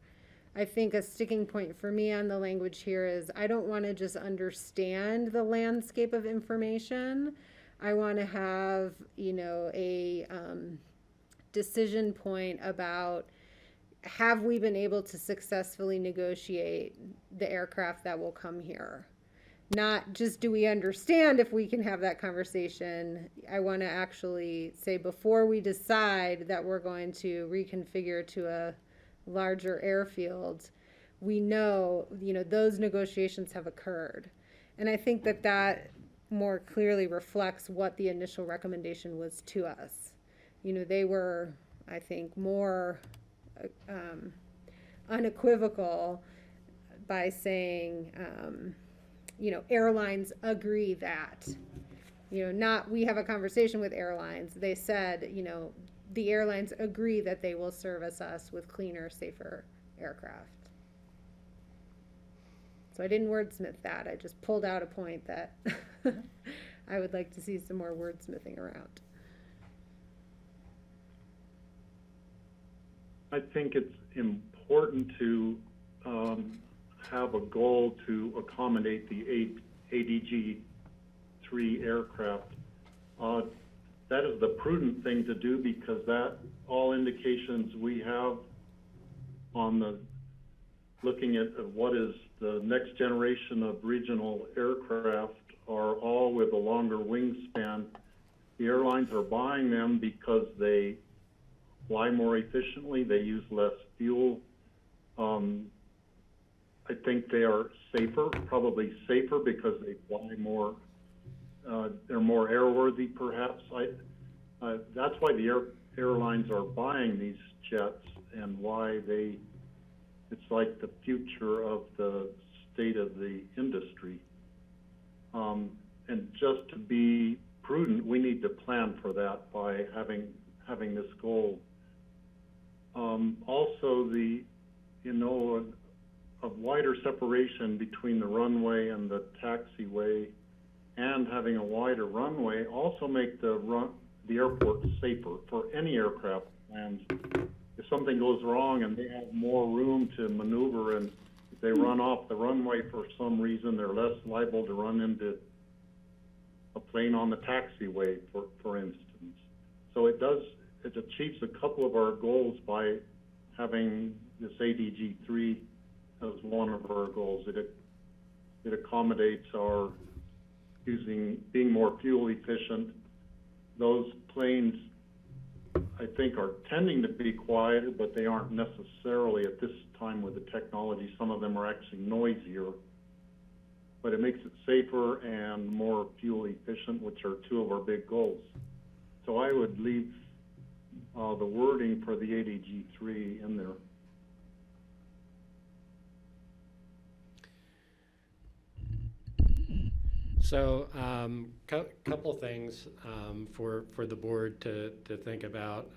I think a sticking point for me on the language here is I don't want to just understand the landscape of information. I want to have, a decision point about have we been able to successfully negotiate the aircraft that will come here? Not just do we understand if we can have that conversation. I want to actually say before we decide that we're going to reconfigure to a larger airfield, we know, those negotiations have occurred. And I think that more clearly reflects what the initial recommendation was to us. They were, I think, more unequivocal by saying, airlines agree that, not we have a conversation with airlines. They said, the airlines agree that they will service us with cleaner, safer aircraft. So I didn't wordsmith that. I just pulled out a point that I would like to see some more wordsmithing around. I think it's important to have a goal to accommodate the ADG 3 aircraft. That is the prudent thing to do because that all indications we have on looking at what is the next generation of regional aircraft are all with a longer wingspan. The airlines are buying them because they fly more efficiently, they use less fuel. I think they are safer, probably safer because they fly more, they're more airworthy perhaps. That's why the airlines are buying these jets and why it's like the future of the state of the industry. And just to be prudent, we need to plan for that by having this goal. Also, a wider separation between the runway and the taxiway, and having a wider runway also make the airport safer for any aircraft lands. If something goes wrong and they have more room to maneuver, and if they run off the runway for some reason, they're less liable to run into a plane on the taxiway, for instance. So it achieves a couple of our goals by having this ADG 3 as one of our goals. It accommodates our being more fuel efficient. Those planes, I think, are tending to be quieter, but they aren't necessarily at this time with the technology. Some of them are actually noisier, but it makes it safer and more fuel efficient, which are two of our big goals. So I would leave the wording for the ADG 3 in there. So, couple things for the board to think about.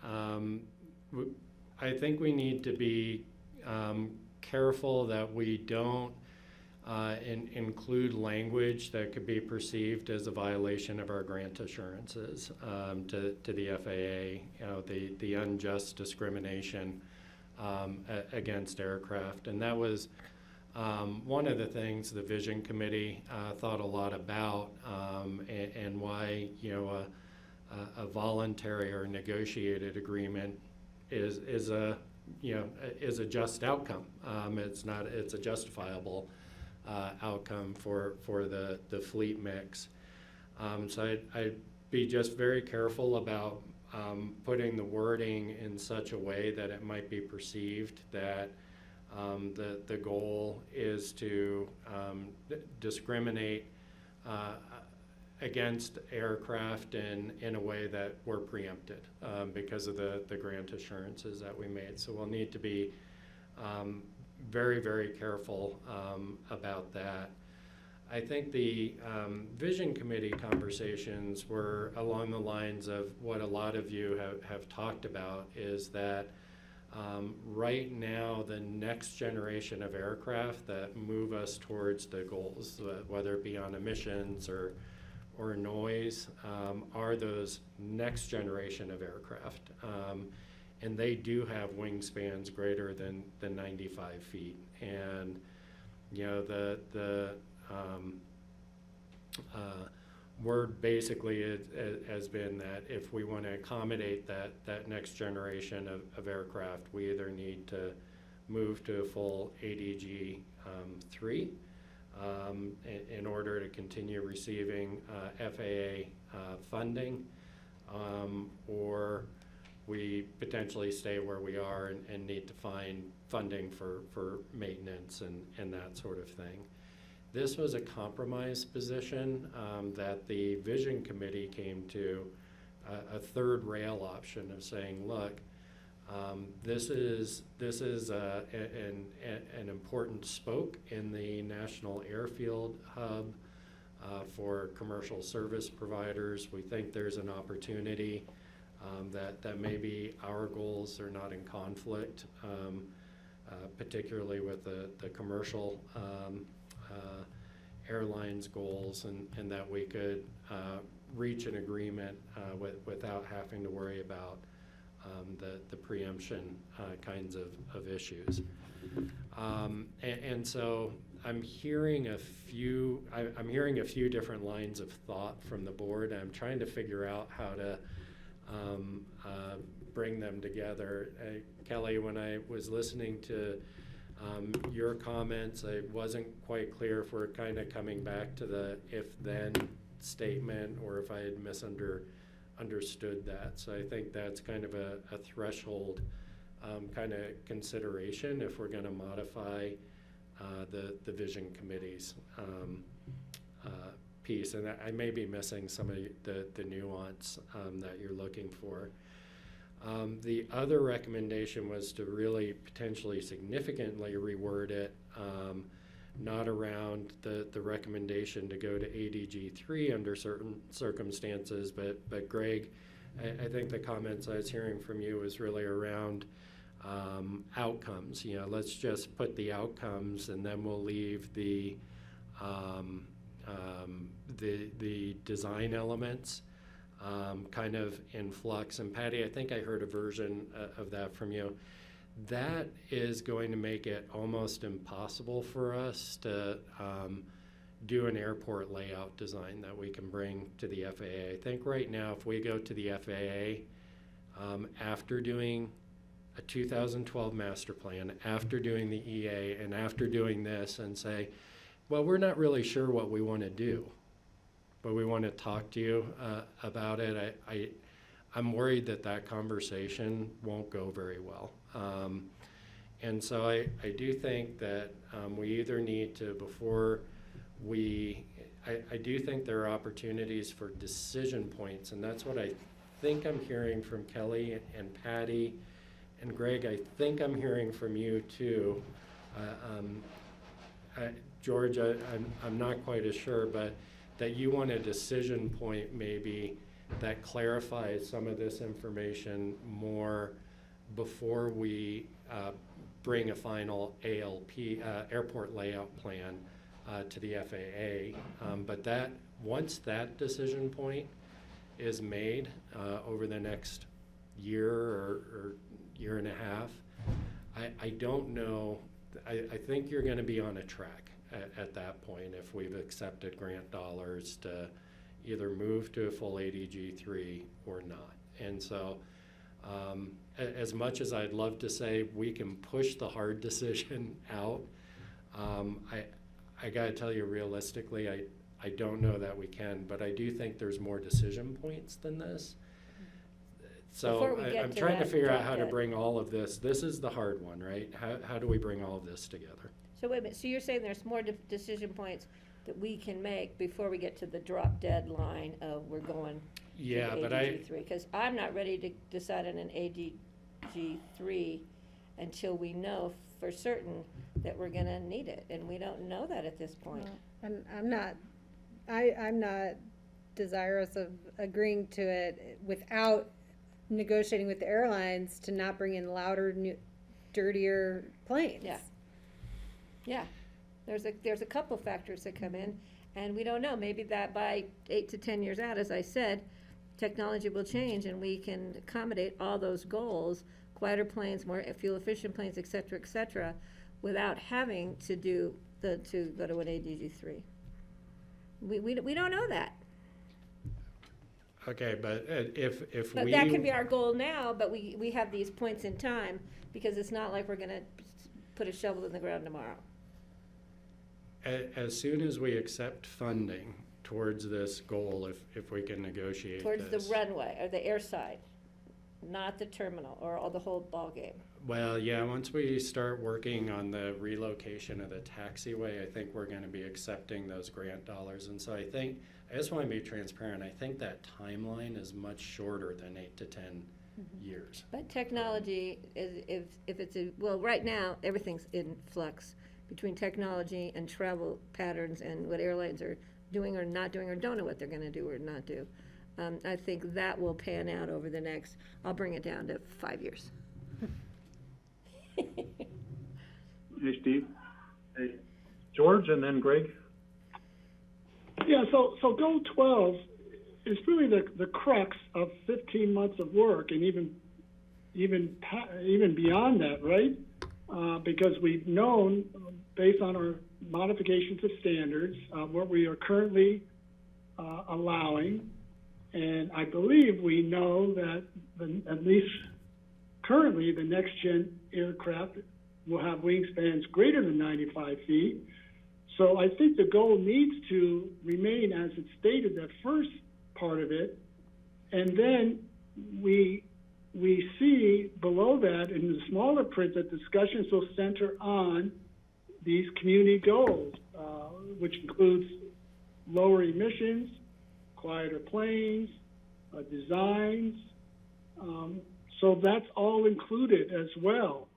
I think we need to be careful that we don't include language that could be perceived as a violation of our grant assurances to the FAA. You know, the unjust discrimination against aircraft, and that was one of the things the Vision Committee thought a lot about, and why, you know, a voluntary or negotiated agreement is a just outcome. It's a justifiable outcome for the fleet mix. So I'd be just very careful about putting the wording in such a way that it might be perceived that the goal is to discriminate against aircraft in a way that we're preempted because of the grant assurances that we made. So we'll need to be very, very careful about that. I think the Vision Committee conversations were along the lines of what a lot of you have talked about, is that right now the next generation of aircraft that move us towards the goals, whether it be on emissions or noise, are those next generation of aircraft. And they do have wingspans greater than 95 feet. And, you know, the word basically has been that if we want to accommodate that next generation of aircraft, we either need to move to a full ADG 3 in order to continue receiving FAA funding, or we potentially stay where we are and need to find funding for maintenance and that sort of thing. This was a compromise position that the Vision Committee came to, a third rail option of saying, look, this is an important spoke in the National Airfield Hub for commercial service providers. We think there's an opportunity that maybe our goals are not in conflict, particularly with the commercial airlines goals, and that we could reach an agreement without having to worry about the preemption kinds of issues. And so I'm hearing a few different lines of thought from the board. I'm trying to figure out how to bring them together. Kelly, when I was listening to your comments, I wasn't quite clear if we're kind of coming back to the if-then statement or if I had understood that. So I think that's kind of a threshold kind of consideration if we're going to modify the Vision Committee's piece. And I may be missing some of the nuance that you're looking for. The other recommendation was to really potentially significantly reword it, not around the recommendation to go to ADG 3 under certain circumstances, but Greg, I think the comments I was hearing from you was really around outcomes. You know, let's just put the outcomes, and then we'll leave the design elements kind of in flux. And Patty, I think I heard a version of that from you. That is going to make it almost impossible for us to do an airport layout design that we can bring to the FAA. I think right now, if we go to the FAA, after doing a 2012 master plan, after doing the EA, and after doing this, and say, well, we're not really sure what we want to do, but we want to talk to you about it. I'm worried that that conversation won't go very well. And so I do think that we either need to, before I do think there are opportunities for decision points, and that's what I think I'm hearing from Kelly and Patty and Greg. I think I'm hearing from you too. George, I'm not quite as sure, but that you want a decision point maybe that clarifies some of this information more before we bring a final ALP, airport layout plan to the FAA. But that, once that decision point is made over the next year or year and a half, I don't know, I think you're gonna be on a track at that point if we've accepted grant dollars to either move to a full ADG3 or not. And so as much as I'd love to say we can push the hard decision out, I gotta tell you realistically, I don't know that we can, but I do think there's more decision points than this. Before So we get I'm to trying to that, figure out how to that- bring all of this. This is the hard one, right? How do we bring all of this together? So wait a minute, so you're saying there's more decision points that we can make before we get to the drop dead line of we're going to Yeah, the but ADG3? Because I'm not ready to decide on an ADG3 until we know for certain that we're gonna need it, and we don't know that at this point. And I'm not desirous of agreeing to it without negotiating with the airlines to not bring in louder, dirtier planes. Yeah. Yeah, there's a couple factors that come in, and we don't know, maybe that by 8 to 10 years out, as I said, technology will change and we can accommodate all those goals, quieter planes, more fuel-efficient planes, et cetera, without having to go to an ADG3. We don't know that. Okay, but if But we. that can be our goal now, but we have these points in time, because it's not like we're gonna put a shovel in the ground tomorrow. As soon as we accept funding towards this goal, if we can negotiate Towards the this. runway, or the air side, not the terminal, or the whole ballgame. Well, yeah, once we start working on the relocation of the taxiway, I think we're gonna be accepting those grant dollars. And so I just wanna be transparent, I think that timeline is much shorter than 8 to 10 years. But technology is, if it's well, right now, everything's in flux between technology and travel patterns and what airlines are doing or not doing, or don't know what they're gonna do or not do. I think that will pan out over the next, I'll bring it down to 5 years. Hey, Steve? Hey, George, and then Greg? Yeah, so goal 12 is really the crux of 15 months of work, and even beyond that, right? Because we've known, based on our modifications of standards, what we are currently allowing, and I believe we know that at least currently the next-gen aircraft will have wingspans greater than 95 feet. So I think the goal needs to remain as it's stated, that first part of it, and then we see below that in the smaller print that discussions will center on these community goals, which includes lower emissions, quieter planes, designs. So that's all included as well.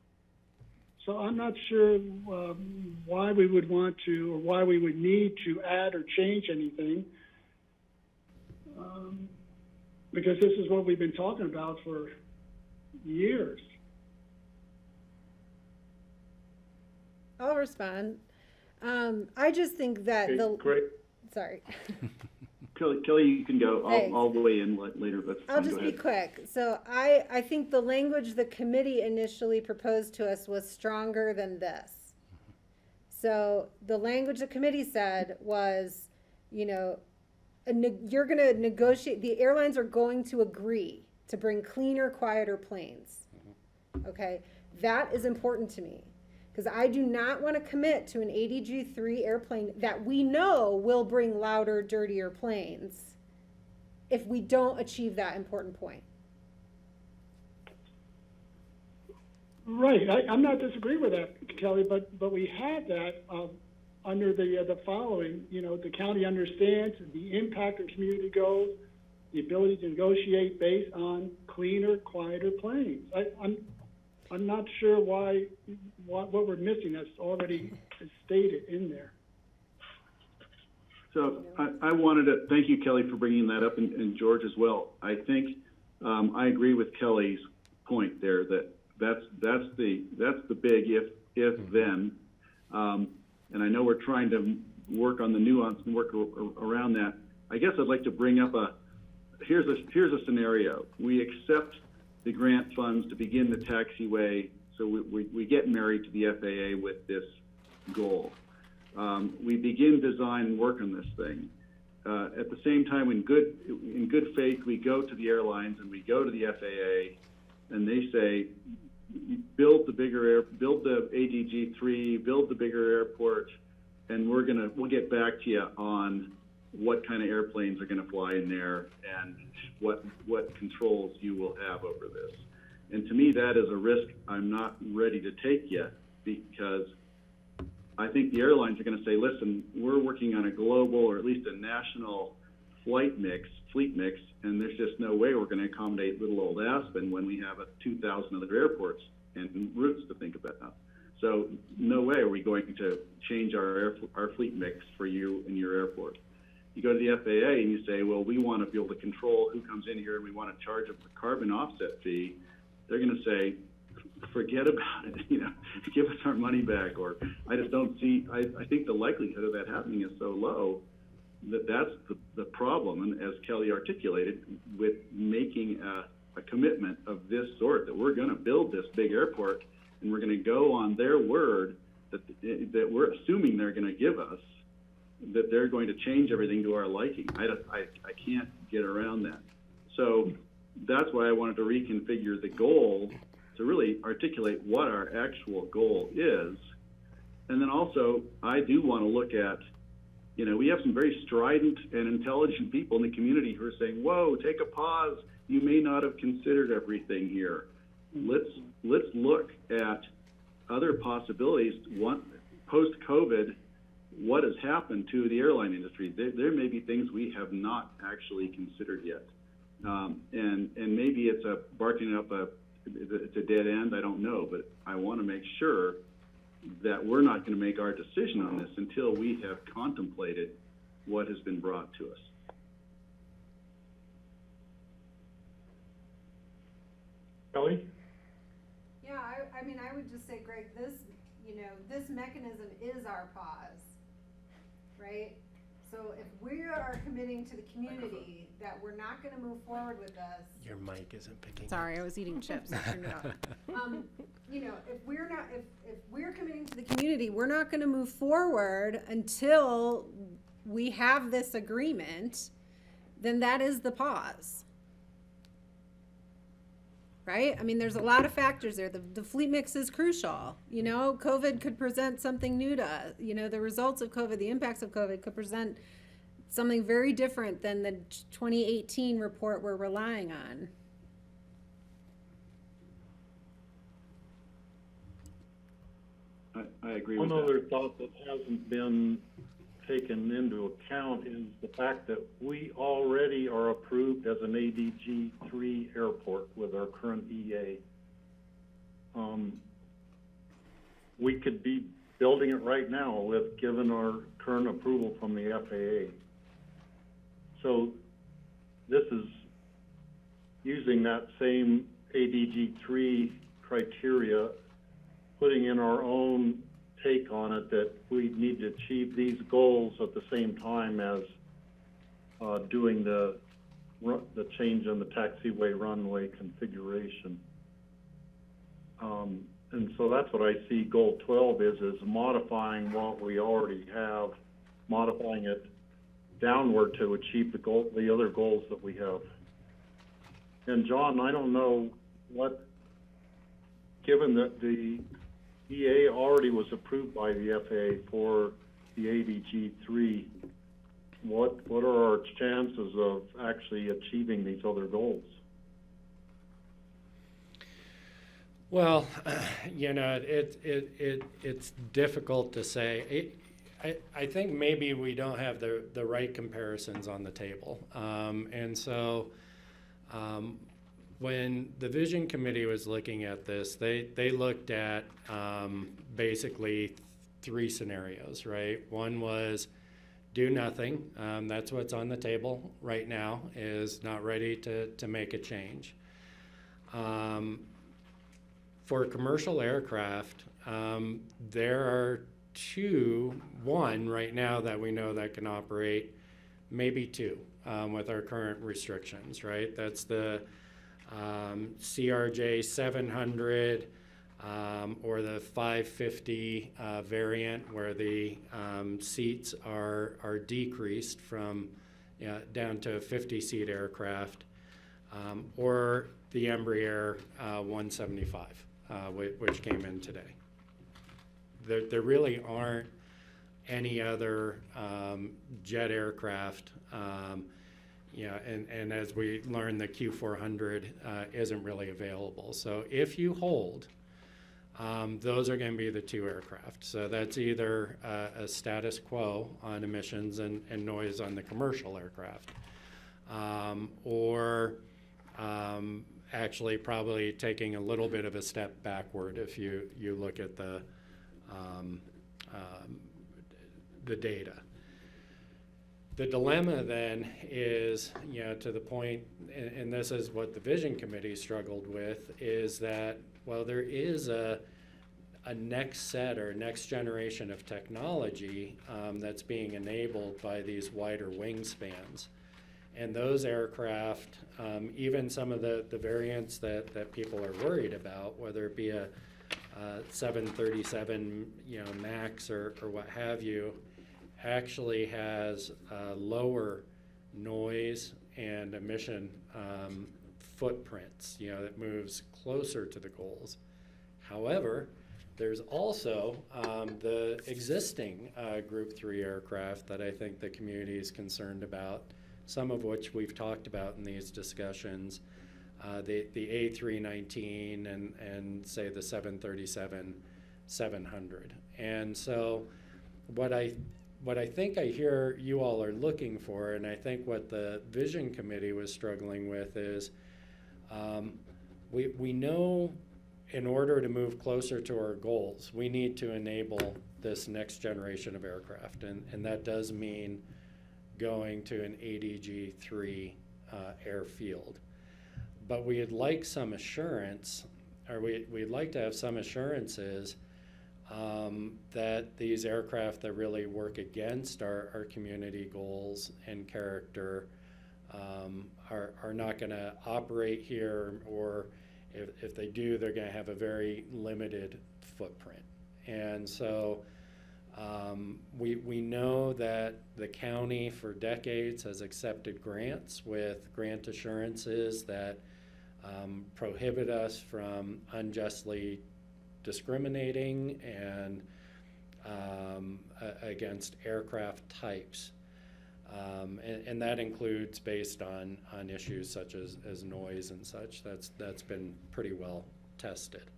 So I'm not sure why we would want to, or why we would need to add or change anything, because this is what we've been talking about for years. I'll respond. I just think that Okay, Greg? sorry. Kelly, you can go. Thanks. I'll weigh in later, but I'll just go be ahead. quick. So I think the language the committee initially proposed to us was stronger than this. So the language the committee said was, you know, you're gonna negotiate, the airlines are going to agree to bring cleaner, quieter planes. Okay, that is important to me, because I do not want to commit to an ADG-3 airplane that we know will bring louder, dirtier planes if we don't achieve that important point. Right, I'm not disagreeing with that, Kelly, but we had that, under the following, you know, the county understands the impact of community goals, the ability to negotiate based on cleaner, quieter planes. I'm not sure what we're missing that's already stated in there. So I wanted to thank you, Kelly, for bringing that up, and George as well. I think I agree with Kelly's point there that's the big if then, and I know we're trying to work on the nuance and work around that. I guess I'd like to bring up here's a scenario. We accept the grant funds to begin the taxiway, so we get married to the FAA with this goal. We begin design and work on this thing. At the same time, in good faith, we go to the airlines and we go to the FAA, and they say, build the ADG-3, build the bigger airport, and we'll get back to you on what kind of airplanes are going to fly in there and what controls you will have over this. And to me, that is a risk I'm not ready to take yet, because I think the airlines are going to say, listen, we're working on a global or at least a national fleet mix, and there's just no way we're going to accommodate little old Aspen when we have 2,000 other airports and routes to think about. So no way are we going to change our fleet mix for you and your airport. You go to the FAA and you say, well, we want to be able to control who comes in here and we want to charge a carbon offset fee. They're going to say, forget about it, give us our money back. Or I just don't see, I think the likelihood of that happening is so low that's the problem. And as Kelly articulated, with making a commitment of this sort, that we're going to build this big airport and we're going to go on their word that we're assuming they're going to give us, that they're going to change everything to our liking. I can't get around that. So that's why I wanted to reconfigure the goal to really articulate what our actual goal is. And then also, I do want to look at, we have some very strident and intelligent people in the community who are saying, whoa, take a pause. You may not have considered everything here. Let's look at other possibilities. Post-COVID, what has happened to the airline industry? There may be things we have not actually considered yet. And maybe it's it's a dead end, I don't know, but I want to make sure that we're not going to make our decision on this until we have contemplated what has been brought to us. Kelly? Yeah, I mean, I would just say, Greg, this mechanism is our pause, right? So if we are committing to the community that we're not going to move forward with this. Your mic isn't picking up. Sorry, I was eating chips. I turned it off. If we're committing to the community, we're not going to move forward until we have this agreement, then that is the pause. Right? I mean, there's a lot of factors there. The fleet mix is crucial. COVID could present something new to us. The results of COVID, the impacts of COVID could present something very different than the 2018 report we're relying on. I agree with One that. other thought that hasn't been taken into account is the fact that we already are approved as an ADG-3 airport with our current EA. We could be building it right now given our current approval from the FAA. So this is using that same ADG-3 criteria, putting in our own take on it, that we need to achieve these goals at the same time as doing the change in the taxiway runway configuration. And so that's what I see goal 12 is modifying what we already have, modifying it downward to achieve the other goals that we have. And John, I don't know what, given that the EA already was approved by the FAA for the ADG3, what are our chances of actually achieving these other goals? Well, you know, it's difficult to say. I think maybe we don't have the right comparisons on the table. And so when the Vision Committee was looking at this, they looked at basically 3 scenarios, right? One was do nothing. That's what's on the table right now, is not ready to make a change. For commercial aircraft, there are one right now that we know that can operate, maybe 2 with our current restrictions, right? That's the CRJ 700 or the 550 variant, where the seats are decreased from down to a 50-seat aircraft, or the Embraer 175. Which came in today. There really aren't any other jet aircraft, and as we learned, the Q400 isn't really available. So if you hold, those are going to be the 2 aircraft. So that's either a status quo on emissions and noise on the commercial aircraft, or actually probably taking a little bit of a step backward if you look at the data. The dilemma then is, to the point, and this is what the Vision Committee struggled with, is that, well, there is a next set or next generation of technology that's being enabled by these wider wingspans. And those aircraft, even some of the variants that people are worried about, whether it be a 737 MAX or what have you, actually has lower noise and emission footprints, that moves closer to the goals. However, there's also the existing Group 3 aircraft that I think the community is concerned about, some of which we've talked about in these discussions, the A319 and say the 737-700. And so what I think I hear you all are looking for, and I think what the Vision Committee was struggling with, is we know in order to move closer to our goals, we need to enable this next generation of aircraft, and that does mean going to an ADG3 airfield. But we'd like some assurance, or we'd like to have some assurances that these aircraft that really work against our community goals and character are not going to operate here, or if they do, they're going to have a very limited footprint. And so we know that the county for decades has accepted grants with grant assurances that prohibit us from unjustly discriminating and against aircraft types. And that includes based on issues such as noise and such. That's been pretty well tested.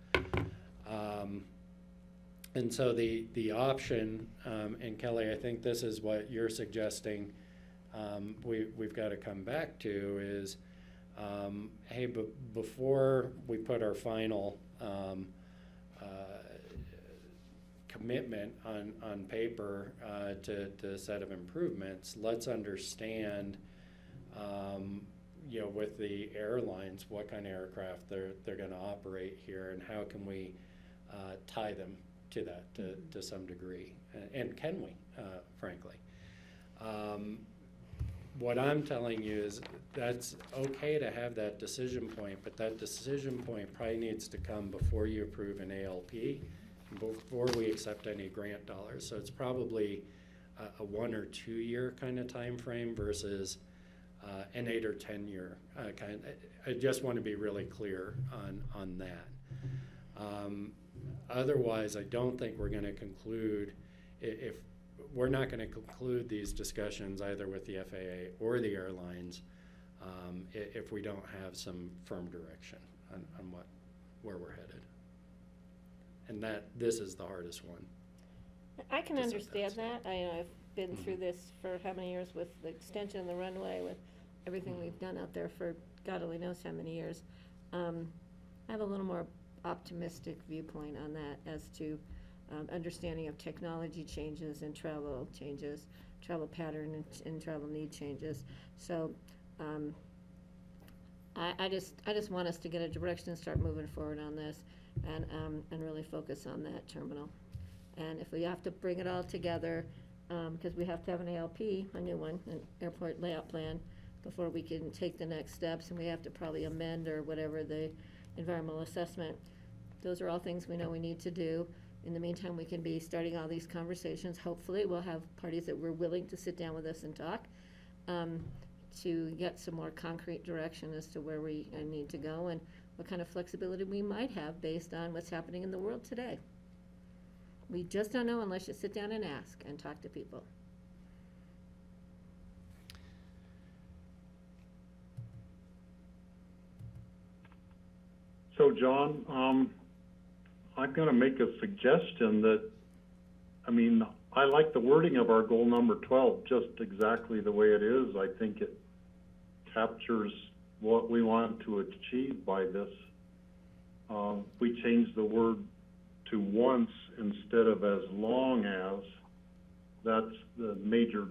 And so the option, and Kelly, I think this is what you're suggesting, we've got to come back to is, hey, before we put our final commitment on paper to a set of improvements, let's understand, with the airlines, what kind of aircraft they're going to operate here, and how can we tie them to that to some degree, and can we, frankly. what I'm telling you is that's okay to have that decision point, but that decision point probably needs to come before you approve an ALP, before we accept any grant dollars. So it's probably a 1 or 2 year kind of time frame versus an 8 or 10 year kind. I just want to be really clear on that. Otherwise, I don't think we're going to conclude, if we're not going to conclude these discussions either with the FAA or the airlines if we don't have some firm direction on where we're headed. And this is the hardest one. I can to set understand steps. that. I've been through this for how many years with the extension of the runway, with everything we've done out there for God only knows how many years. I have a little more optimistic viewpoint on that as to understanding of technology changes and travel changes, travel pattern and travel need changes. So I just want us to get a direction and start moving forward on this and really focus on that terminal. And if we have to bring it all together, because we have to have an ALP, a new one, an airport layout plan, before we can take the next steps, and we have to probably amend or whatever the environmental assessment. Those are all things we know we need to do. In the meantime, we can be starting all these conversations. Hopefully, we'll have parties that we're willing to sit down with us and talk to get some more concrete direction as to where we need to go and what kind of flexibility we might have based on what's happening in the world today. We just don't know unless you sit down and ask and talk to people. So, John, I'm going to make a suggestion that, I like the wording of our goal number 12 just exactly the way it is. I think it captures what we want to achieve by this. We changed the word to once instead of as long as. That's the major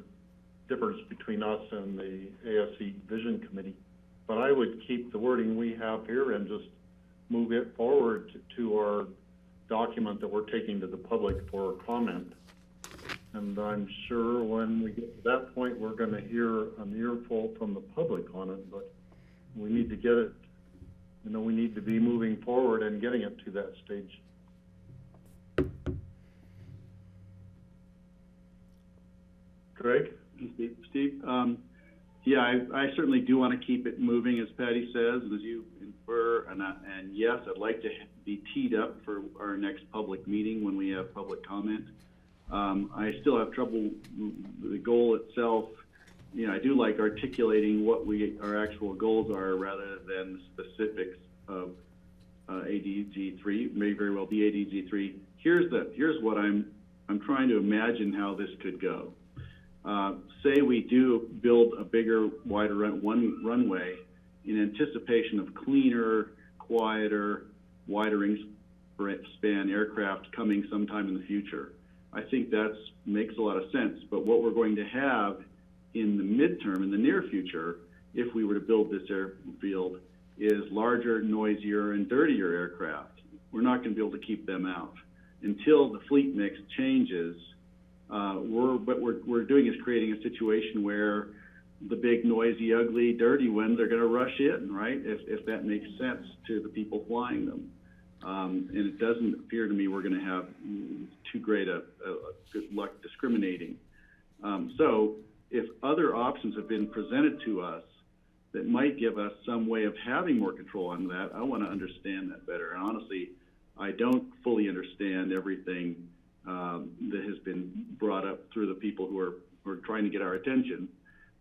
difference between us and the ASE Vision Committee. But I would keep the wording we have here and just move it forward to our document that we're taking to the public for comment. And I'm sure when we get to that point, we're going to hear an earful from the public on it, but we need to get it, we need to be moving forward and getting it to that stage. Greg? Steve, yeah, I certainly do want to keep it moving, as Patty says, and as you infer, and yes, I'd like to be teed up for our next public meeting when we have public comment. I still have trouble with the goal itself. I do like articulating what our actual goals are rather than specifics of ADG3. May very well be ADG3. Here's what I'm trying to imagine how this could go. Say we do build a bigger, wider runway in anticipation of cleaner, quieter, wider span aircraft coming sometime in the future. I think that makes a lot of sense. But what we're going to have in the midterm, in the near future, if we were to build this airfield, is larger, noisier, and dirtier aircraft. We're not going to be able to keep them out. Until the fleet mix changes, what we're doing is creating a situation where the big, noisy, ugly, dirty ones are going to rush in, right? If that makes sense to the people flying them. And it doesn't appear to me we're going to have too great a good luck discriminating. So if other options have been presented to us that might give us some way of having more control on that, I want to understand that better. And honestly, I don't fully understand everything that has been brought up through the people who are trying to get our attention.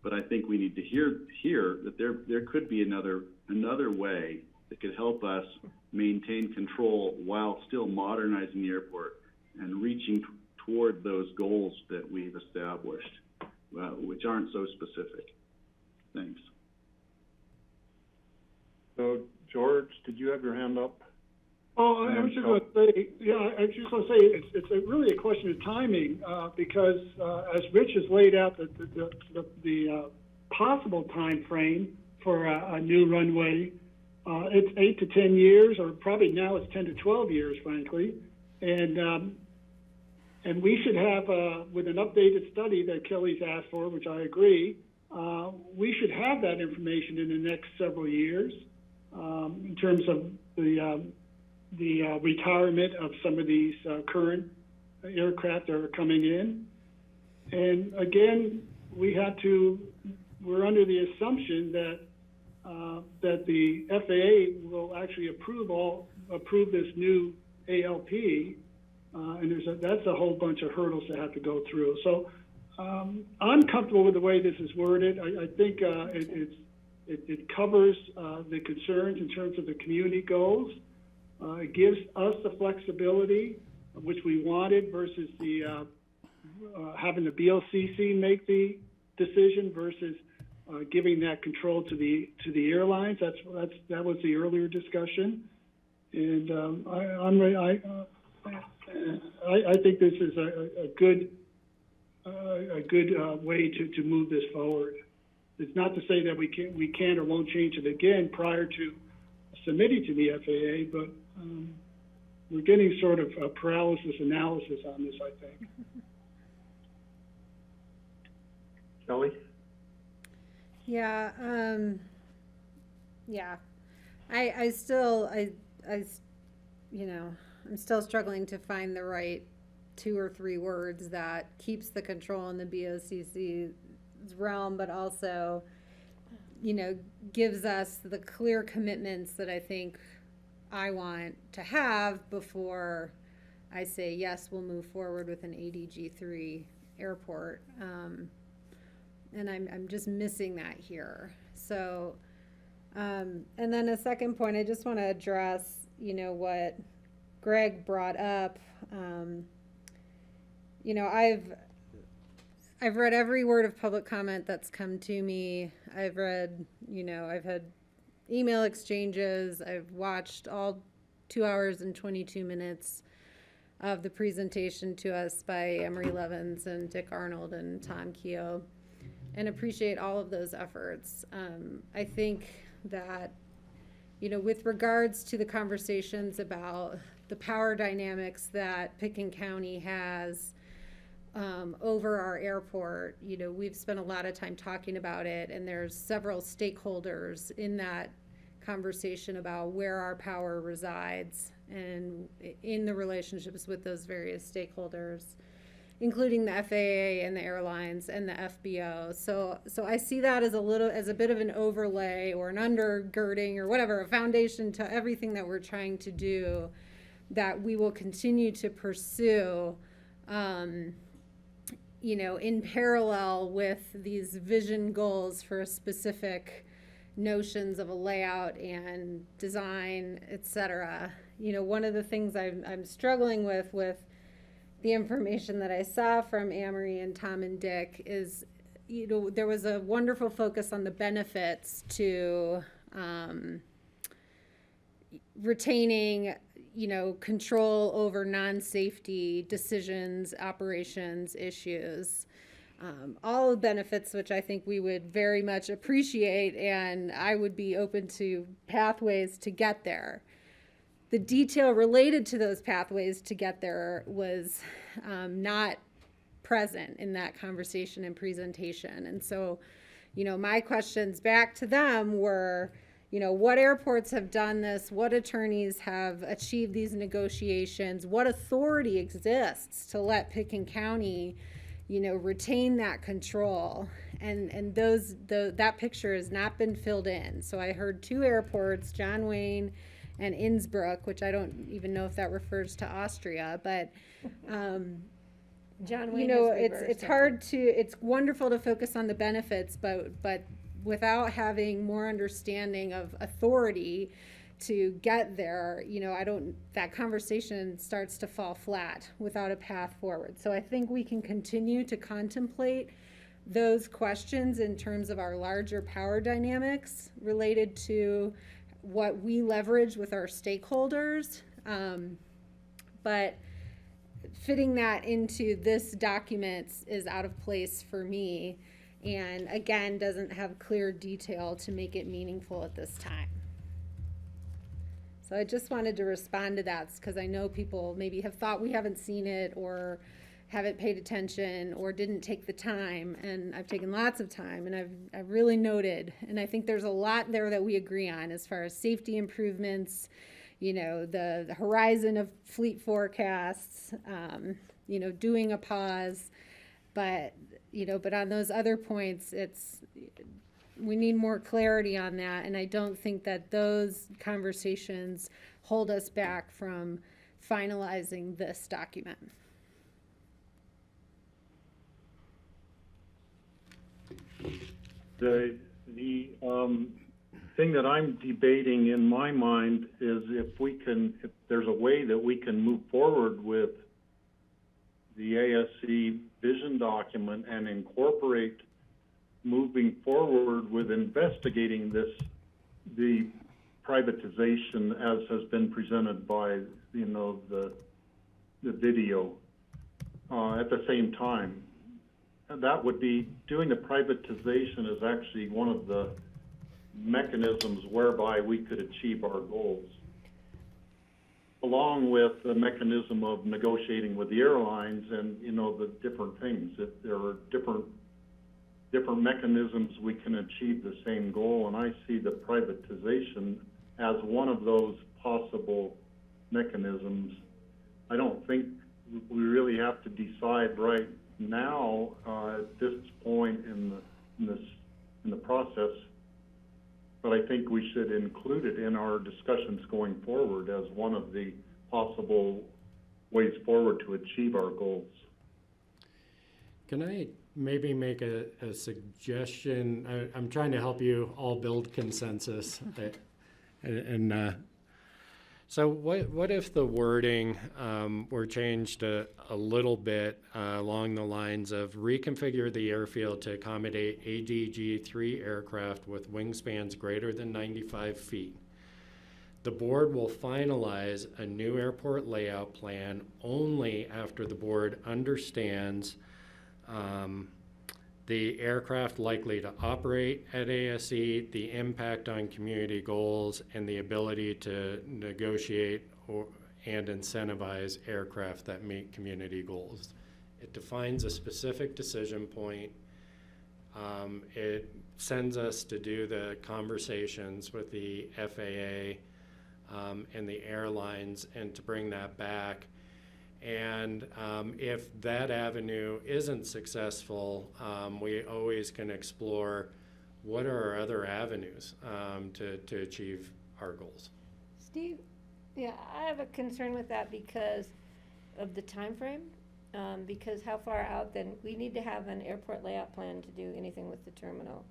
But I think we need to hear that there could be another way that could help us maintain control while still modernizing the airport and reaching toward those goals that we've established, which aren't so specific. Thanks. So, George, did you have your hand up? Oh, I was just going to say, it's really a question of timing because as Rich has laid out the possible time frame for a new runway, it's 8 to 10 years, or probably now it's 10 to 12 years, frankly, and we should have with an updated study that Kelly's asked for, which I agree, we should have that information in the next several years in terms of the retirement of some of these current aircraft that are coming in. And again, we're under the assumption that that the FAA will actually approve this new ALP, and that's a whole bunch of hurdles that have to go through. So I'm comfortable with the way this is worded. I think it covers the concerns in terms of the community goals. It gives us the flexibility which we wanted versus the having the BLCC make the decision versus giving that control to the airlines. That was the earlier discussion, and I think this is a good way to move this forward. It's not to say that we can or won't change it again prior to submitting to the FAA, but we're getting sort of a paralysis analysis on this, I think. Kelly? Yeah, yeah. I still, you know, I'm still struggling to find the right 2 or 3 words that keeps the control in the BOCC's realm, but also, you know, gives us the clear commitments that I think I want to have before I say, yes, we'll move forward with an ADG3 airport. And I'm just missing that here. So, and then a second point, I just want to address, you know, what Greg brought up. You know, I've read every word of public comment that's come to me. I've read, you know, I've had email exchanges. I've watched all 2 hours and 22 minutes of the presentation to us by Emery Levins and Dick Arnold and Tom Keogh, and appreciate all of those efforts. I think that, you know, with regards to the conversations about the power dynamics that Pickens County has over our airport, you know, we've spent a lot of time talking about it, and there's several stakeholders in that conversation about where our power resides and in the relationships with those various stakeholders, including the FAA and the airlines and the FBO. So I see that as a bit of an overlay or an undergirding or whatever, a foundation to everything that we're trying to do, that we will continue to pursue, you know, in parallel with these vision goals for specific notions of a layout and design, et cetera. You know, one of the things I'm struggling with the information that I saw from Amory and Tom and Dick is, you know, there was a wonderful focus on the benefits to retaining, you know, control over non-safety decisions, operations, issues. All the benefits which I think we would very much appreciate, and I would be open to pathways to get there. The detail related to those pathways to get there was not present in that conversation and presentation. And so, you know, my questions back to them were, you know, what airports have done this? What attorneys have achieved these negotiations? What authority exists to let Pickens County, you know, retain that control? And that picture has not been filled in. So I heard 2 airports, John Wayne and Innsbruck, which I don't even know if that refers to Austria, but John you Wayne know, has reversed, it's hard to, it's wonderful to focus on the benefits, but without having more understanding of authority to get there, you know, that conversation starts to fall flat without a path forward. So I think we can continue to contemplate those questions in terms of our larger power dynamics related to what we leverage with our stakeholders, but fitting that into this document is out of place for me, and again, doesn't have clear detail to make it meaningful at this time. So I just wanted to respond to that because I know people maybe have thought we haven't seen it or haven't paid attention or didn't take the time, and I've taken lots of time, and I've really noted, and I think there's a lot there that we agree on as far as safety improvements, you know, the horizon of fleet forecasts, you know, doing a pause, but, you know, but on those other points, we need more clarity on that, and I don't think that those conversations hold us back from finalizing this document. The thing that I'm debating in my mind is if there's a way that we can move forward with the ASE vision document and incorporate moving forward with investigating the privatization as has been presented by, you know, the video at the same time. That would be, doing the privatization is actually one of the mechanisms whereby we could achieve our goals, along with the mechanism of negotiating with the airlines and, you know, the different things. That there are different mechanisms we can achieve the same goal, and I see the privatization as one of those possible mechanisms. I don't think we really have to decide right now at this point in the process, but I think we should include it in our discussions going forward as one of the possible ways forward to achieve our goals. Can I maybe make a suggestion? I'm trying to help you all build consensus. So what if the wording were changed a little bit along the lines of reconfigure the airfield to accommodate ADG-3 aircraft with wingspans greater than 95 feet. The board will finalize a new airport layout plan only after the board understands the aircraft likely to operate at ASE, the impact on community goals, and the ability to negotiate and incentivize aircraft that meet community goals. It defines a specific decision point. It sends us to do the conversations with the FAA and the airlines and to bring that back. And if that avenue isn't successful, we always can explore what are our other avenues to achieve our goals. Steve, yeah, I have a concern with that because of the time frame. Because how far out then, we need to have an airport layout plan to do anything with the terminal.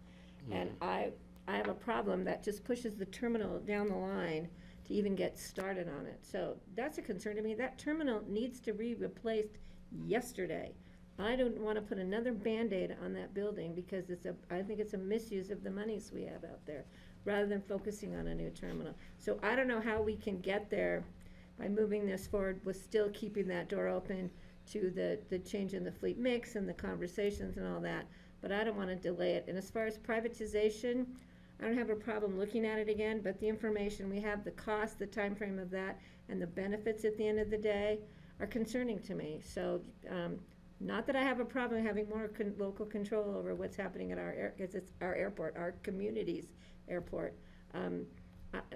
And I have a problem that just pushes the terminal down the line to even get started on it. So that's a concern to me. That terminal needs to be replaced yesterday. I don't want to put another Band-Aid on that building because I think it's a misuse of the monies we have out there rather than focusing on a new terminal. So I don't know how we can get there by moving this forward with still keeping that door open to the change in the fleet mix and the conversations and all that, but I don't want to delay it. And as far as privatization, I don't have a problem looking at it again, but the information we have, the cost, the time frame of that, and the benefits at the end of the day are concerning to me. So, not that I have a problem having more local control over what's happening at because it's our airport, our community's airport.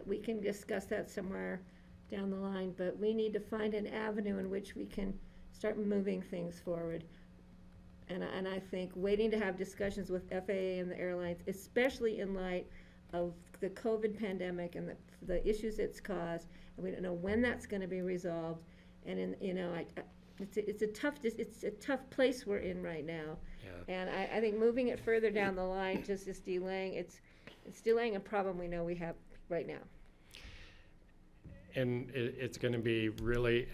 We can discuss that somewhere down the line, but we need to find an avenue in which we can start moving things forward. And I think waiting to have discussions with FAA and the airlines, especially in light of the COVID pandemic and the issues it's caused, and we don't know when that's going to be resolved. And it's a tough place we're in right now. Yeah. And I think moving it further down the line just is delaying. It's delaying a problem we know we have right now. And it's going to be really,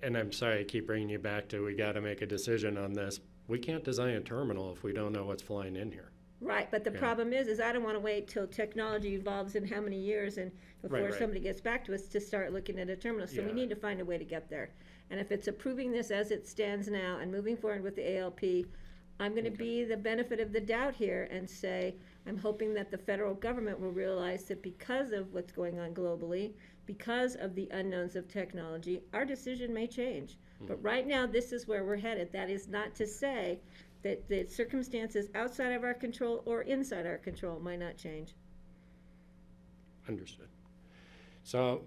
and I'm sorry I keep bringing you back to, we got to make a decision on this. We can't design a terminal if we don't know what's flying in here. Right, but the problem is I don't want to wait till technology evolves in how many years and before somebody gets back to us to start looking at a terminal. So we need to find a way to get there. And if it's approving this as it stands now and moving forward with the ALP, I'm going to be the benefit of the doubt here and say I'm hoping that the federal government will realize that because of what's going on globally, because of the unknowns of technology, our decision may change. But right now, this is where we're headed. That is not to say that the circumstances outside of our control or inside our control might not change. Understood. So,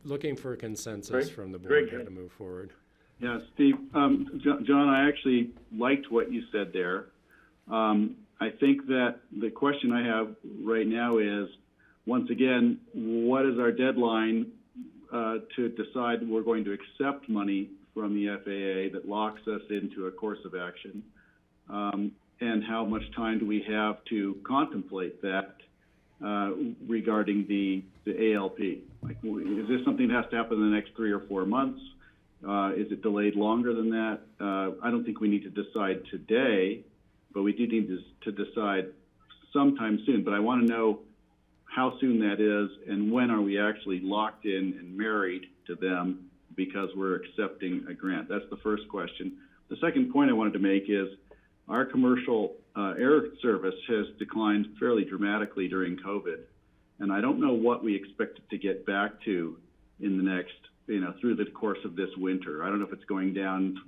looking for a consensus Greg? from the board Greg, how to move forward. Yeah, Steve, John, I actually liked what you said there. I think that the question I have right now is, once again, what is our deadline to decide we're going to accept money from the FAA that locks us into a course of action? And how much time do we have to contemplate that regarding the ALP? Like, is this something that has to happen in the next 3 or 4 months? Is it delayed longer than that? I don't think we need to decide today, but we do need to decide sometime soon. But I want to know how soon that is and when are we actually locked in and married to them because we're accepting a grant. That's the first question. The second point I wanted to make is our commercial air service has declined fairly dramatically during COVID. And I don't know what we expect it to get back to in the next, through the course of this winter. I don't know if it's going down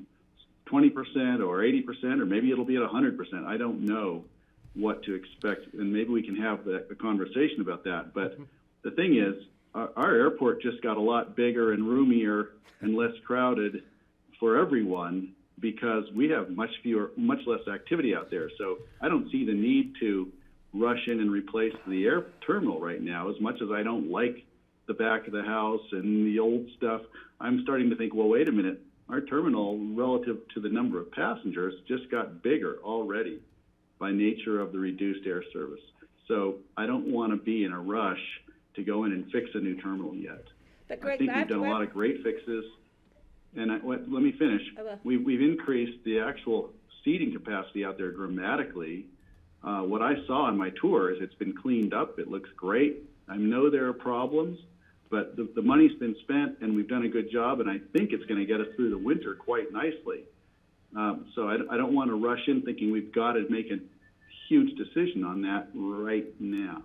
20% or 80%, or maybe it'll be at 100%. I don't know what to expect, and maybe we can have a conversation about that. But the thing is, our airport just got a lot bigger and roomier and less crowded for everyone because we have much less activity out there. So I don't see the need to rush in and replace the air terminal right now. As much as I don't like the back of the house and the old stuff, I'm starting to think, well, wait a minute, our terminal relative to the number of passengers just got bigger already by nature of the reduced air service. So I don't want to be in a rush to go in and fix a new terminal yet. But Greg, I think we've done a lot of great fixes. And let me finish. We've increased the actual seating capacity out there dramatically. What I saw on my tour is it's been cleaned up. It looks great. I know there are problems, but the money's been spent and we've done a good job, and I think it's going to get us through the winter quite nicely. So I don't want to rush in thinking we've got to make a huge decision on that right now.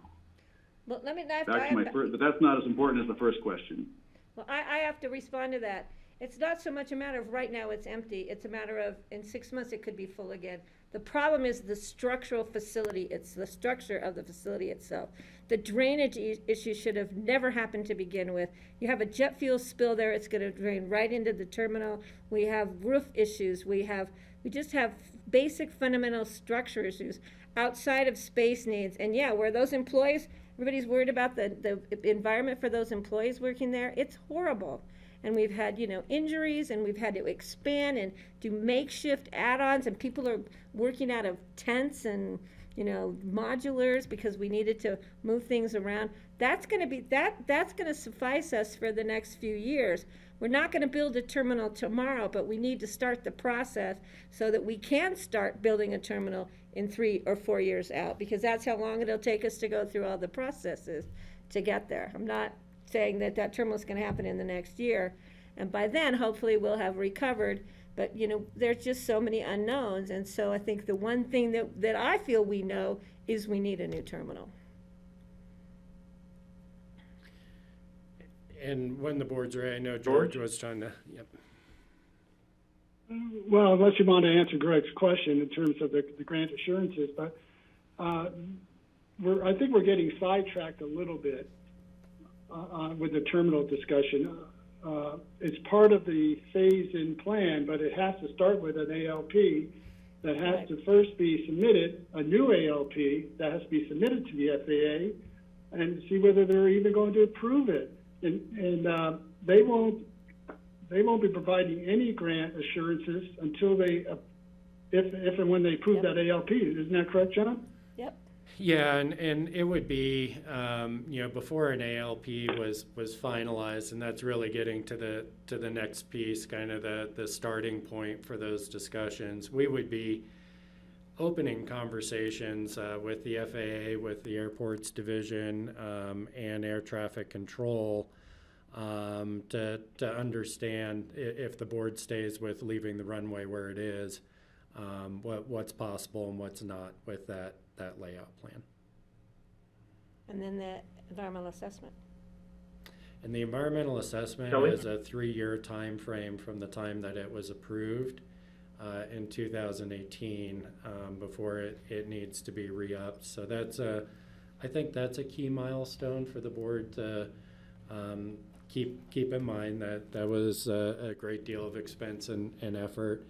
Well, let me, But that's not as important as the first question. Well, I have to respond to that. It's not so much a matter of right now it's empty. It's a matter of in 6 months it could be full again. The problem is the structural facility. It's the structure of the facility itself. The drainage issue should have never happened to begin with. You have a jet fuel spill there. It's going to drain right into the terminal. We have roof issues. We just have basic fundamental structure issues outside of space needs. And yeah, where those employees, everybody's worried about the environment for those employees working there. It's horrible. And we've had, injuries, and we've had to expand and do makeshift add-ons, and people are working out of tents and, modulars because we needed to move things around. That's going to suffice us for the next few years. We're not going to build a terminal tomorrow, but we need to start the process so that we can start building a terminal in 3 or 4 years out, because that's how long it'll take us to go through all the processes to get there. I'm not saying that terminal is going to happen in the next year, and by then hopefully we'll have recovered, but there's just so many unknowns. And so I think the one thing that I feel we know is we need a new terminal. And when the board's ready, I know George was trying to, yep. Well, unless you want to answer Greg's question in terms of the grant assurances, but I think we're getting sidetracked a little bit with the terminal discussion. It's part of the phase-in plan, but it has to start with an ALP that has to first be submitted, a new ALP that has to be submitted to the FAA, and see whether they're even going to approve it. And they won't be providing any grant assurances until if and when they approve that ALP. Isn't that correct, John? Yep. Yeah, and it would be, before an ALP was finalized, and that's really getting to the next piece, kind of the starting point for those discussions. We would be opening conversations with the FAA, with the Airports Division, and Air Traffic Control to understand if the board stays with leaving the runway where it is, what's possible and what's not with that layout plan. And then the environmental assessment. And the environmental assessment Kelly? is a 3-year time frame from the time that it was approved in 2018 before it needs to be re-upped. So I think that's a key milestone for the board to keep in mind that was a great deal of expense and effort.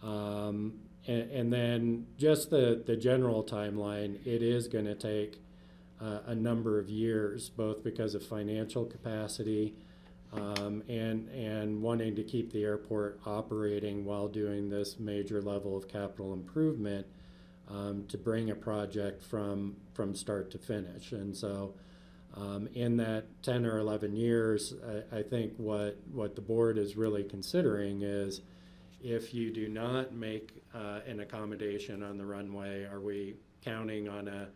And then just the general timeline, it is going to take a number of years, both because of financial capacity and wanting to keep the airport operating while doing this major level of capital improvement to bring a project from start to finish. And so in that 10 or 11 years, I think what the board is really considering is, if you do not make an accommodation on the runway, are we counting on a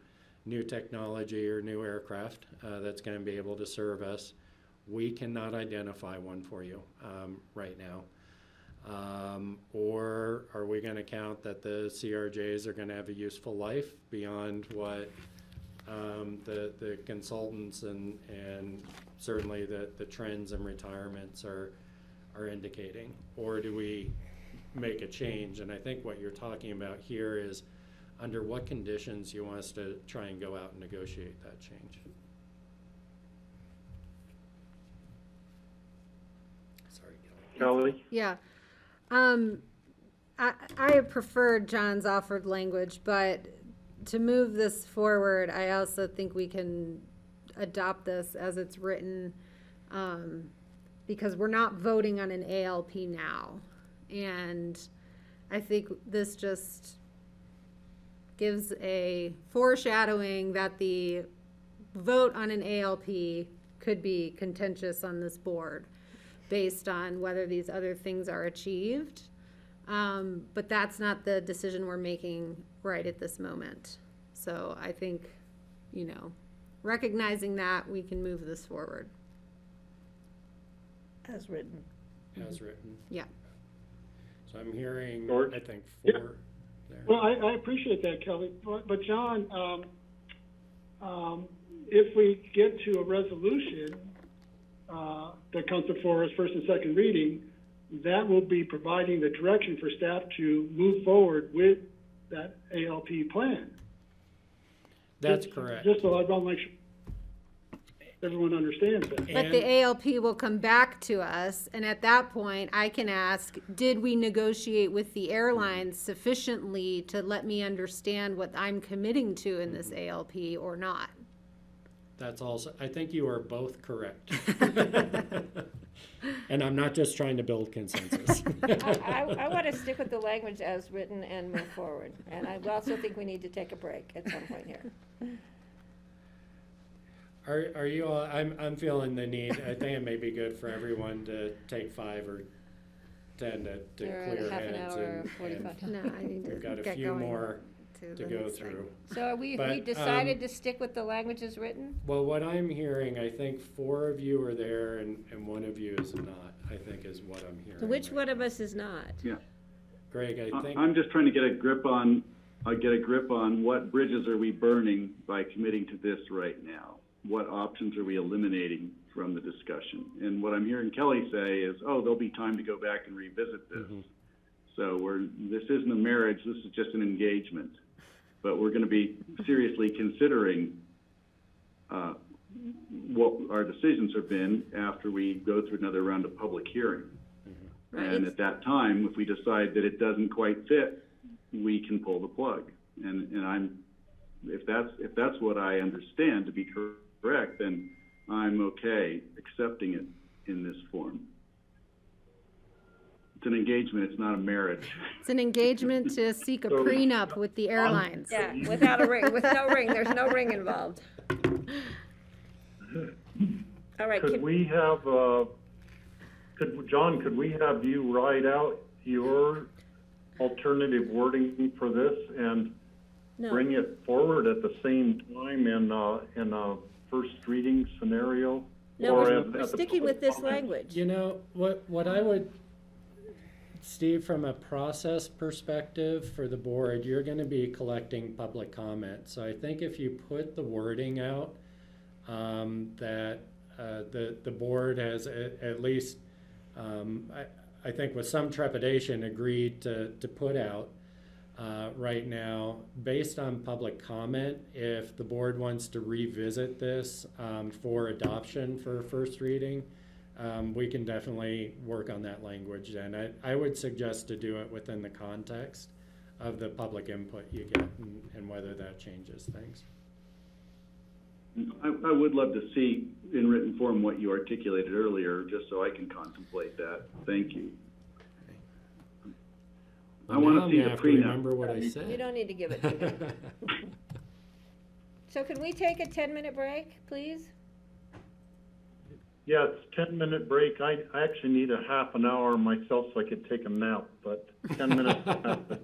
new technology or new aircraft that's going to be able to serve us? We cannot identify one for you right now. Or are we going to count that the CRJs are going to have a useful life beyond what the consultants and certainly the trends and retirements are indicating? Or do we make a change? And I think what you're talking about here is under what conditions you want us to try and go out and negotiate that change. Sorry, Kelly? Yeah. I prefer John's offered language, but to move this forward, I also think we can adopt this as it's written, because we're not voting on an ALP now. And I think this just gives a foreshadowing that the vote on an ALP could be contentious on this board based on whether these other things are achieved. But that's not the decision we're making right at this moment. So I think, recognizing that, we can move this forward. As written. As written. Yeah. So I'm hearing, George? I think, 4 there. Well, I appreciate that, Kelly, but John, if we get to a resolution that comes before us first and second reading, that will be providing the direction for staff to move forward with that ALP plan. That's correct. Just so I want to make sure everyone understands that. But the ALP will come back to us, and at that point, I can ask, did we negotiate with the airlines sufficiently to let me understand what I'm committing to in this ALP or not? That's also, I think you are both correct. And I'm not just trying to build consensus. I want to stick with the language as written and move forward. And I also think we need to take a break at some point here. Are you all, I'm feeling the need, I think it may be good for everyone to take 5 or 10 to We're at clear half an heads. hour, and 45. No, I need to we've got a get few going more to to the go next thing. through. So are we But, decided to stick with the language as written? Well, what I'm hearing, I think 4 of you are there and 1 of you is not, I think is what I'm hearing. Which right one of now. us is not? Yeah. Greg, I think, I'm just trying to get a grip on what bridges are we burning by committing to this right now? What options are we eliminating from the discussion? And what I'm hearing Kelly say is, there'll be time to go back and revisit this. Mhm. So this isn't a marriage, this is just an engagement. But we're gonna be seriously considering what our decisions have been after we go through another round of public hearing. Right. And at that time, if we decide that it doesn't quite fit, we can pull the plug. And if that's what I understand to be correct, then I'm okay accepting it in this form. It's an engagement, it's not a marriage. It's an engagement to seek a prenup with the airlines. Yeah, without a ring, with no ring, there's no ring involved. All right, Could we have, John, could we have you write out your alternative wording for this and bring it forward at the same time in a first reading scenario? no, Or we're at the sticking with public this comment? language. you know, what I would, Steve, from a process perspective for the board, you're gonna be collecting public comment. So I think if you put the wording out, that the board has at least, I think with some trepidation, agreed to put out right now, based on public comment, if the board wants to revisit this for adoption for first reading, we can definitely work on that language. And I would suggest to do it within the context of the public input you get and whether that changes things. I would love to see in written form what you articulated earlier, just so I can contemplate that. Thank you. I want to see the have to prenup. remember what I said. You don't need to give it to me. So can we take a 10-minute break, please? Yeah, it's 10-minute break. I actually need a half an hour myself so I could take a nap, but 10 minutes.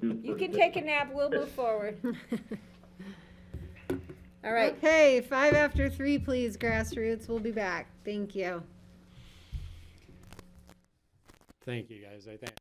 You can take a nap, we'll move forward. All right. Okay, 5 after 3, please, grassroots. We'll be back. Thank you. Thank you, guys. I think.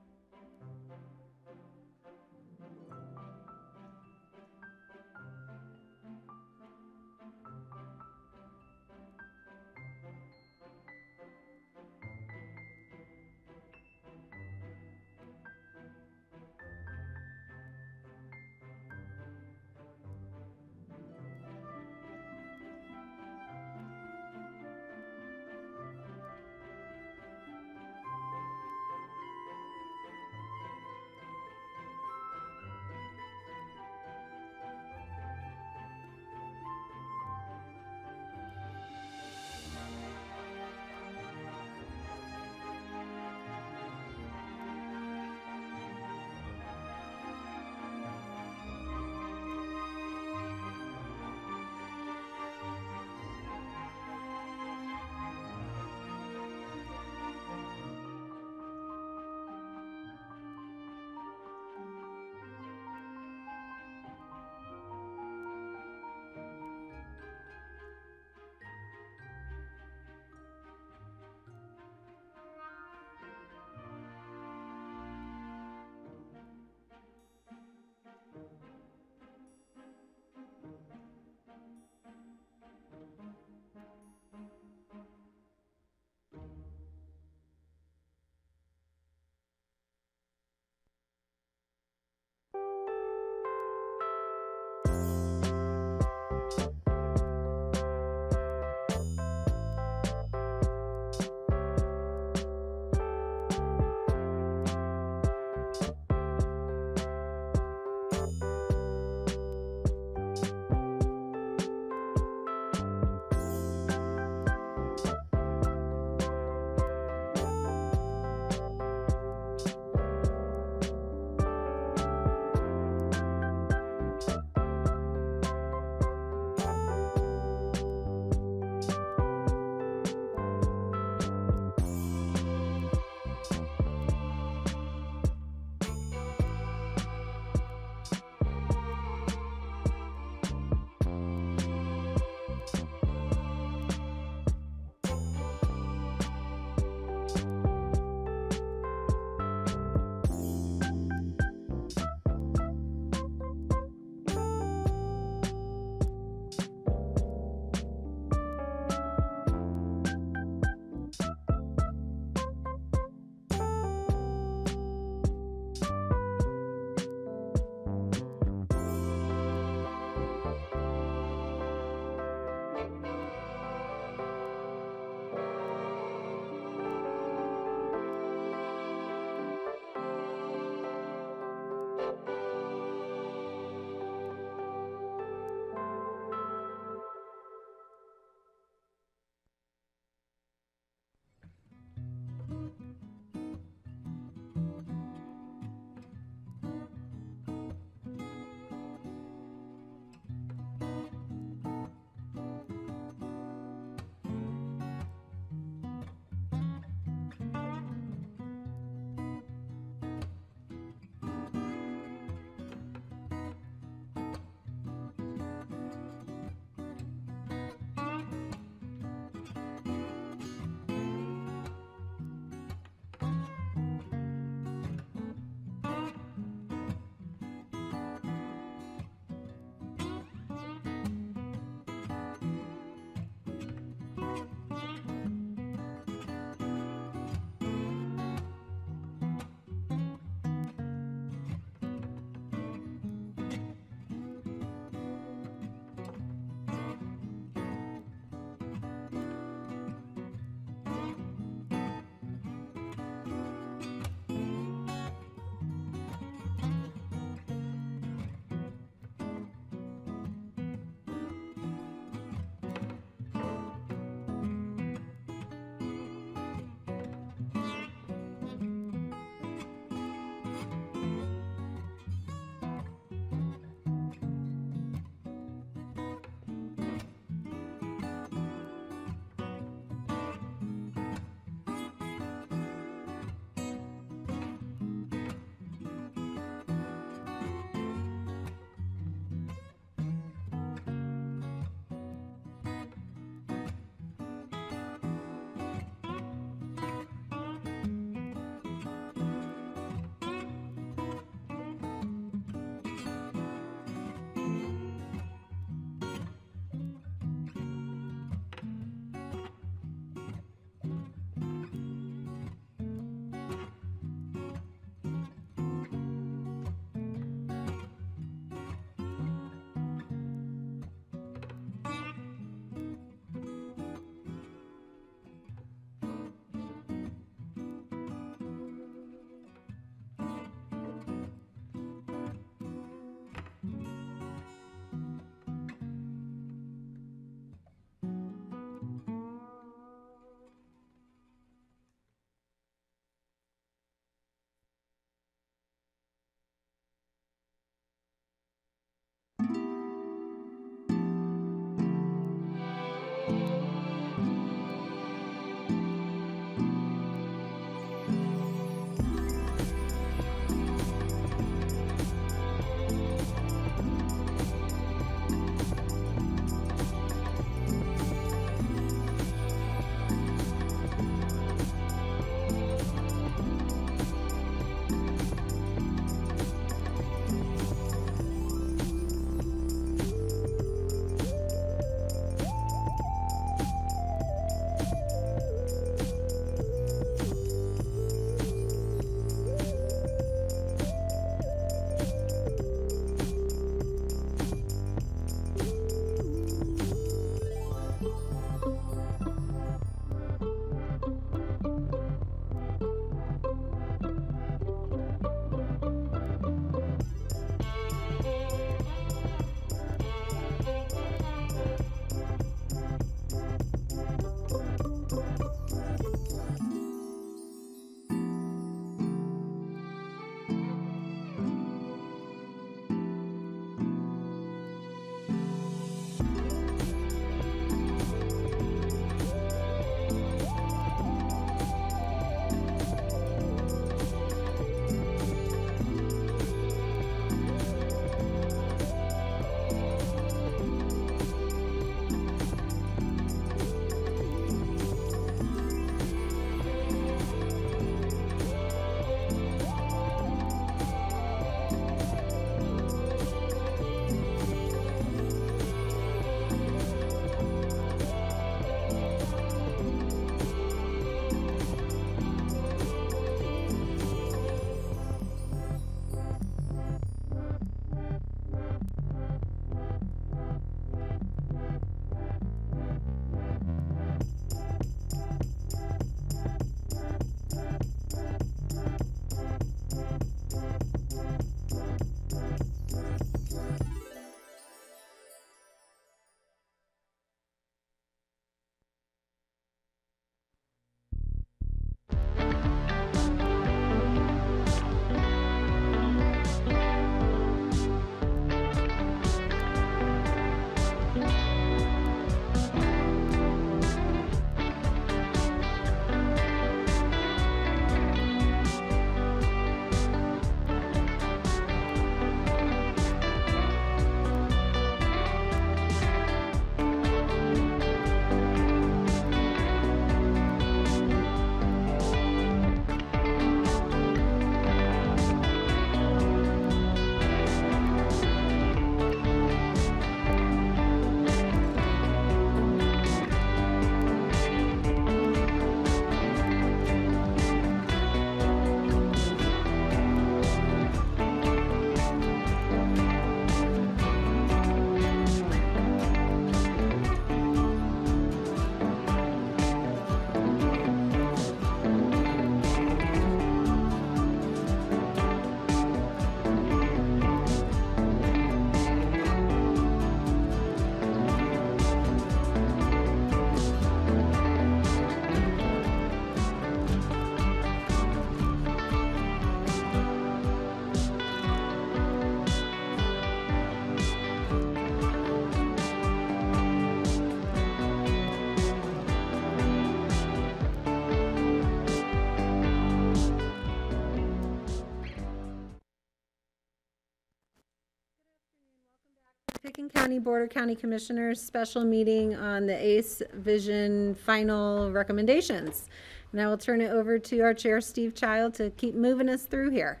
Picken County Board of County Commissioners special meeting on the ACE Vision final recommendations. And I will turn it over to our chair, Steve Child, to keep moving us through here.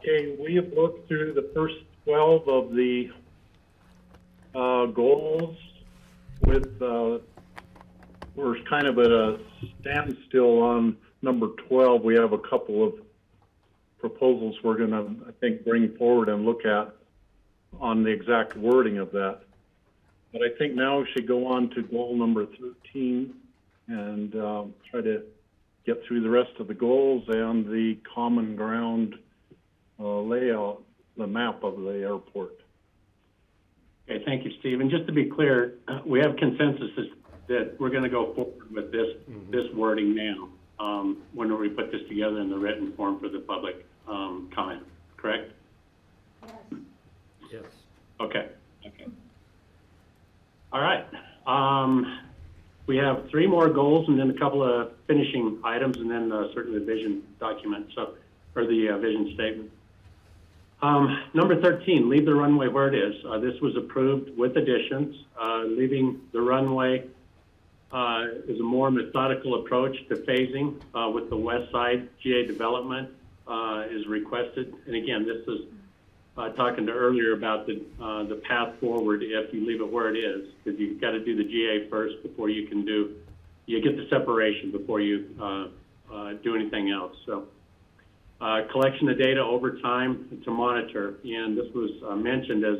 Okay, we have looked through the first 12 of the goals with, we're kind of at a standstill on number 12. We have a couple of proposals we're going to, I think, bring forward and look at on the exact wording of that. But I think now we should go on to goal number 13 and try to get through the rest of the goals and the common ground layout, the map of the airport. Okay, thank you, Steve. And just to be clear, we have consensus that we're going to go forward with this wording now when we put this together in the written form for the public comment, correct? Yes. Okay. All right. We have 3 more goals and then a couple of finishing items and then certainly the vision document, or the vision statement. Number 13, leave the runway where it is. This was approved with additions. Leaving the runway is a more methodical approach to phasing with the west side GA development is requested. And again, this is talking to earlier about the path forward if you leave it where it is, because you've got to do the GA first before you can you get the separation before you do anything else. So collection of data over time to monitor, and this was mentioned as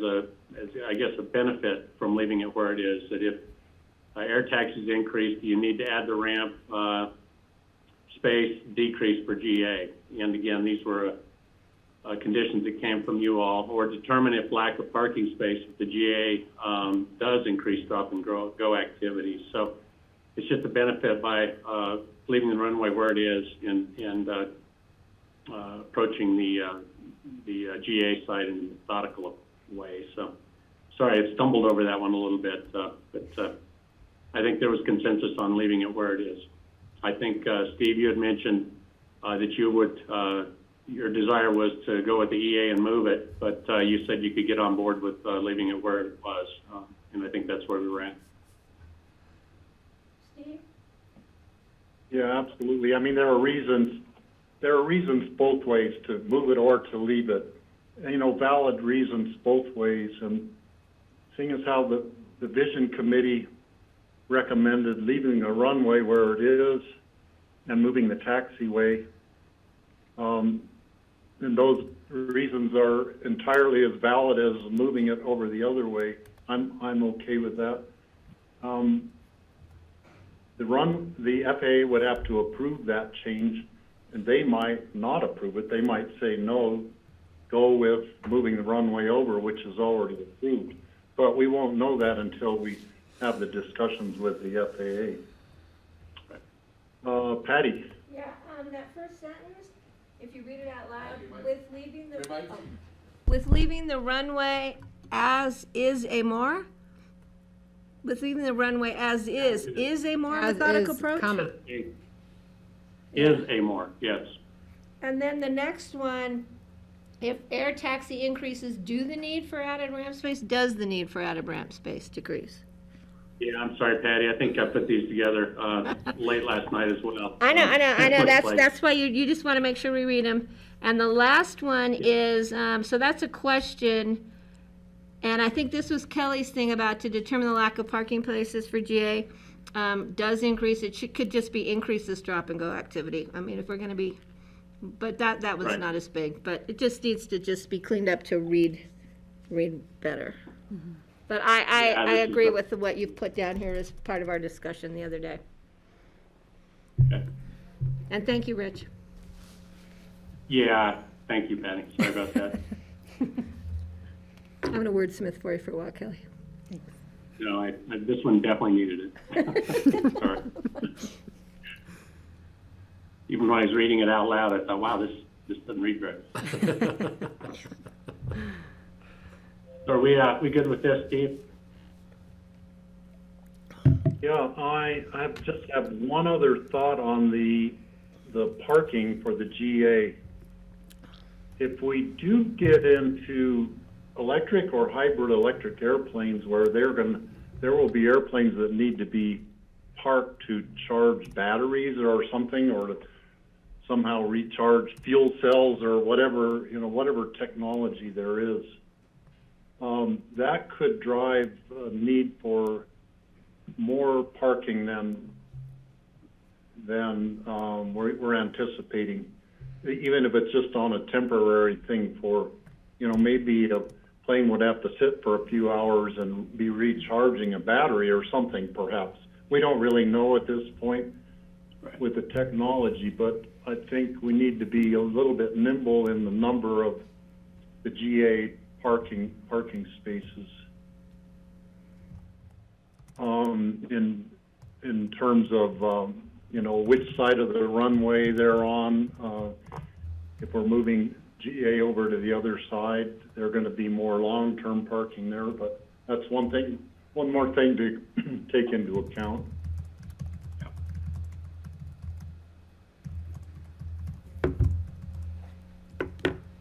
I guess a benefit from leaving it where it is, that if air taxis increase, you need to add the ramp space decrease for GA. And again, these were conditions that came from you all, or determine if lack of parking space with the GA does increase stop and go activities. So it's just a benefit by leaving the runway where it is and approaching the GA site in a methodical way. So sorry, I stumbled over that one a little bit, but I think there was consensus on leaving it where it is. I think, Steve, you had mentioned that you would, your desire was to go with the EA and move it, but you said you could get on board with leaving it where it was, and I think that's where we were at. Steve? Yeah, absolutely. I mean, there are reasons both ways to move it or to leave it. You know, valid reasons both ways. And seeing as how the Vision Committee recommended leaving the runway where it is and moving the taxiway, and those reasons are entirely as valid as moving it over the other way. I'm okay with that. The FAA would have to approve that change, and they might not approve it. They might say no, go with moving the runway over, which is already approved. But we won't know that until we have the discussions with the FAA. Patty. Yeah, that first sentence, if you read it out loud, with leaving the runway as is a more? With leaving the runway as is a more As methodical is, approach? comma. Is a more, yes. And then the next one, if air taxi increases, do the need for added ramp space? Does the need for added ramp space decrease? Yeah, I'm sorry, Patty. I think I put these together late last night as well. I know. Looks like- That's why you just want to make sure we read them. And the last one is, so that's a question, and I think this was Kelly's thing about to determine the lack of parking places for GA. Does increase, could just be increases drop and go activity. I mean, if we're going to be, but that was Right. not as big, but it just needs to just be cleaned up to read better. But I this is agree the- with what you've put down here as part of our discussion the other day. Okay. And thank you, Rich. Yeah, thank you, Patty. Sorry about that. I'm gonna wordsmith for you for a while, Kelly. No, this one definitely needed it. Sorry. Even when I was reading it out loud, I thought, wow, this doesn't read right. So are we good with this, Steve? Yeah, I just have one other thought on the parking for the GA. if we do get into electric or hybrid electric airplanes where there will be airplanes that need to be parked to charge batteries or something, or to somehow recharge fuel cells or whatever, whatever technology there is, that could drive a need for more parking than we're anticipating, even if it's just on a temporary thing for, maybe a plane would have to sit for a few hours and be recharging a battery or something, perhaps. We don't really know at this point with the technology, but I think we need to be a little bit nimble in the number of the GA parking spaces. In terms of which side of the runway they're on. If we're moving GA over to the other side, they're going to be more long-term parking there. But that's one more thing to take into account.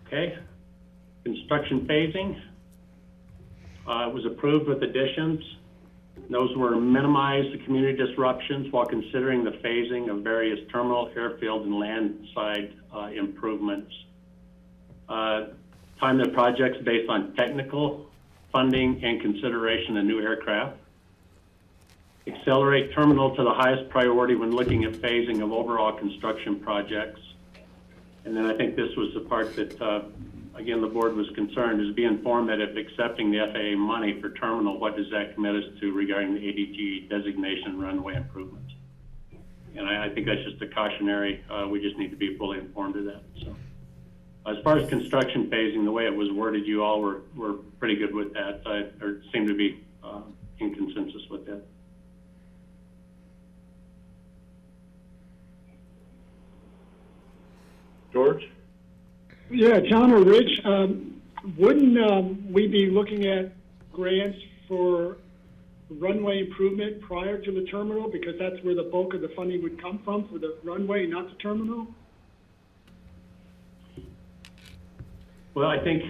Okay, construction phasing. It was approved with additions. Those were minimize the community disruptions while considering the phasing of various terminal, airfield, and landside improvements. Time the projects based on technical, funding, and consideration of new aircraft. Accelerate terminal to the highest priority when looking at phasing of overall construction projects. And then I think this was the part that, again, the board was concerned, is be informed that if accepting the FAA money for terminal, what does that commit us to regarding the ADG designation runway improvements? And I think that's just a cautionary, we just need to be fully informed of that. So as far as construction phasing, the way it was worded, you all were pretty good with that, or seemed to be in consensus with that. George? Yeah, John or Rich, wouldn't we be looking at grants for runway improvement prior to the terminal, because that's where the bulk of the funding would come from, for the runway, not the terminal? Well, I think,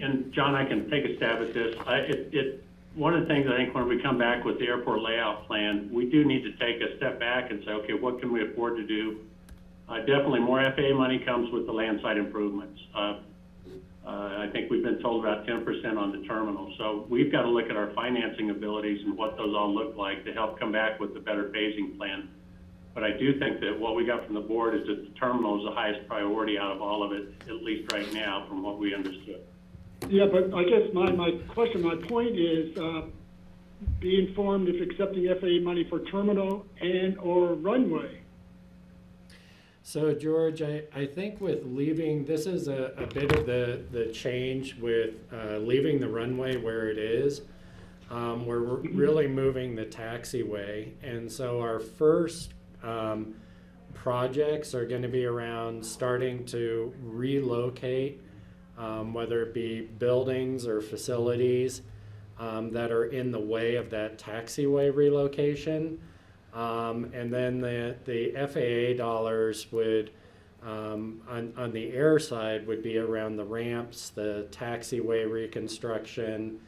and John, I can take a stab at this. One of the things I think when we come back with the airport layout plan, we do need to take a step back and say, okay, what can we afford to do? Definitely more FAA money comes with the landside improvements. I think we've been told about 10% on the terminal. So we've got to look at our financing abilities and what those all look like to help come back with a better phasing plan. But I do think that what we got from the board is that the terminal is the highest priority out of all of it, at least right now, from what we understood. Yeah, but I guess my point is, be informed if accepting FAA money for terminal and or runway. So George, I think with leaving, this is a bit of the change with leaving the runway where it is. We're really moving the taxiway, and so our first projects are going to be around starting to relocate, whether it be buildings or facilities that are in the way of that taxiway relocation. And then the FAA dollars would, on the air side, would be around the ramps, the taxiway reconstruction,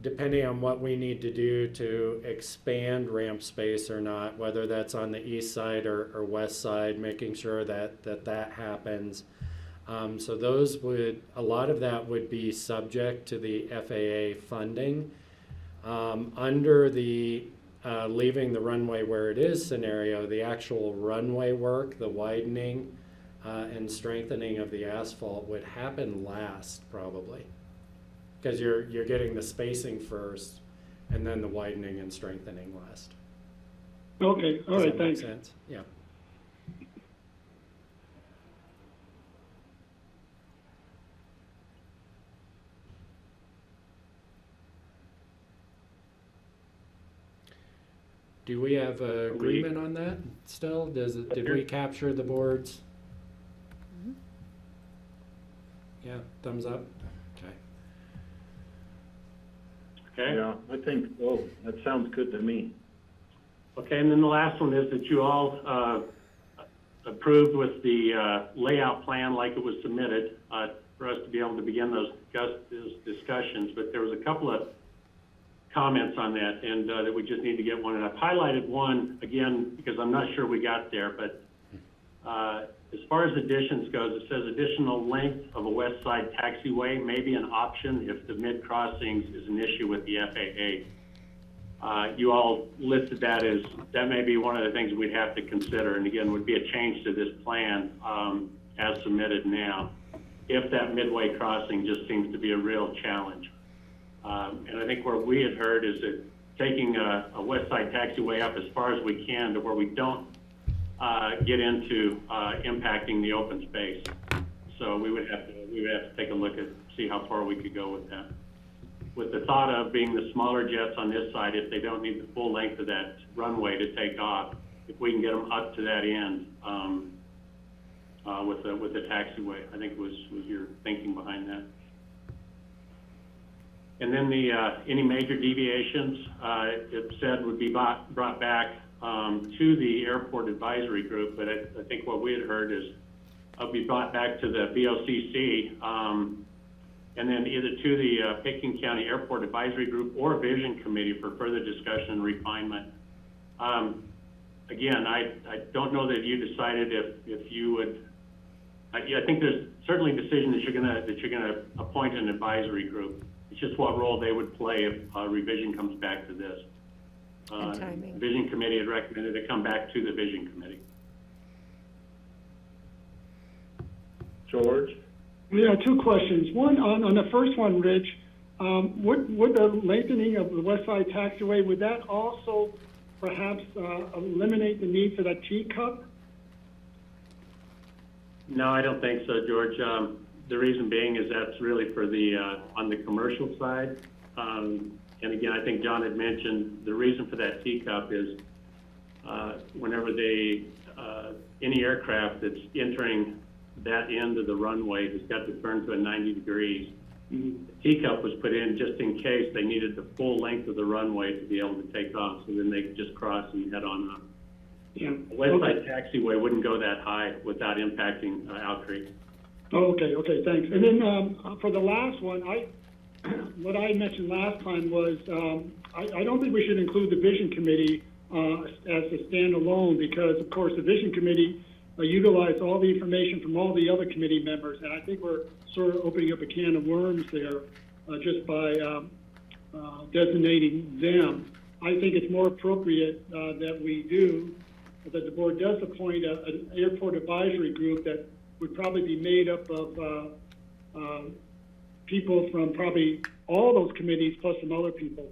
depending on what we need to do to expand ramp space or not, whether that's on the east side or west side, making sure that happens. So those a lot of that would be subject to the FAA funding. Under the leaving the runway where it is scenario, the actual runway work, the widening and strengthening of the asphalt would happen last, probably, because you're getting the spacing first and then the widening and strengthening last. Okay, all right, thanks. Does that make sense? Yeah. Do we have agreement on that still? Did we capture the boards? Yeah, thumbs up? Okay. Yeah, I think so. That sounds good to me. Okay, and then the last one is that you all approved with the layout plan like it was submitted for us to be able to begin those discussions. But there was a couple of comments on that, and that we just need to get one. And I've highlighted one again because I'm not sure we got there. But as far as additions goes, it says additional length of a west side taxiway may be an option if the mid crossings is an issue with the FAA. You all listed that as, that may be one of the things we'd have to consider, and again, would be a change to this plan as submitted now, if that midway crossing just seems to be a real challenge. And I think what we had heard is that taking a west side taxiway up as far as we can to where we don't get into impacting the open space. So we would have to take a look at, see how far we could go with that. With the thought of being the smaller jets on this side, if they don't need the full length of that runway to take off, if we can get them up to that end with the taxiway, I think was your thinking behind that. And then the any major deviations, it said would be brought back to the airport advisory group, but I think what we had heard is be brought back to the BOCC. And then either to the Pickens County Airport Advisory Group or Vision Committee for further discussion and refinement. Again, I don't know that you decided if you would. I think there's certainly a decision that you're gonna appoint an advisory group. It's just what role they would play if revision comes back to this. And timing. Vision Committee had recommended it come back to the Vision Committee. George? Yeah, two questions. One, on the first one, Rich, would the lengthening of the west side taxiway, would that also perhaps eliminate the need for that teacup? No, I don't think so, George. The reason being is that's really for the on the commercial side. And again, I think John had mentioned the reason for that teacup is whenever they any aircraft that's entering that end of the runway has got to turn to a 90 degrees. The teacup was put in just in case they needed the full length of the runway to be able to take off, so then they could just cross and head on up. Yeah. A west side taxiway wouldn't go that high without impacting Owl Creek. Oh, okay, thanks. And then for the last one, what I mentioned last time was I don't think we should include the Vision Committee as a standalone because, of course, the Vision Committee utilize all the information from all the other committee members, and I think we're sort of opening up a can of worms there just by designating them. I think it's more appropriate that the board does appoint an airport advisory group that would probably be made up of people from probably all those committees plus some other people.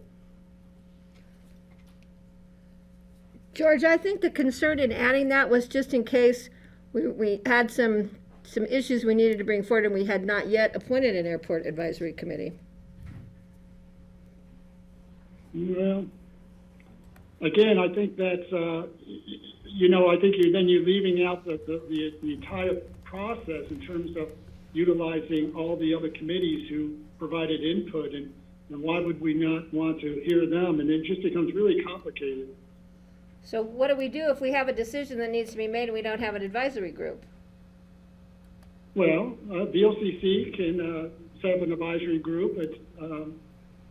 George, I think the concern in adding that was just in case we had some issues we needed to bring forward and we had not yet appointed an airport advisory committee. Well, again, I think that's, I think you're leaving out the entire process in terms of utilizing all the other committees who provided input, and why would we not want to hear them? And it just becomes really complicated. So what do we do if we have a decision that needs to be made and we don't have an advisory group? Well, VLCC can set up an advisory group.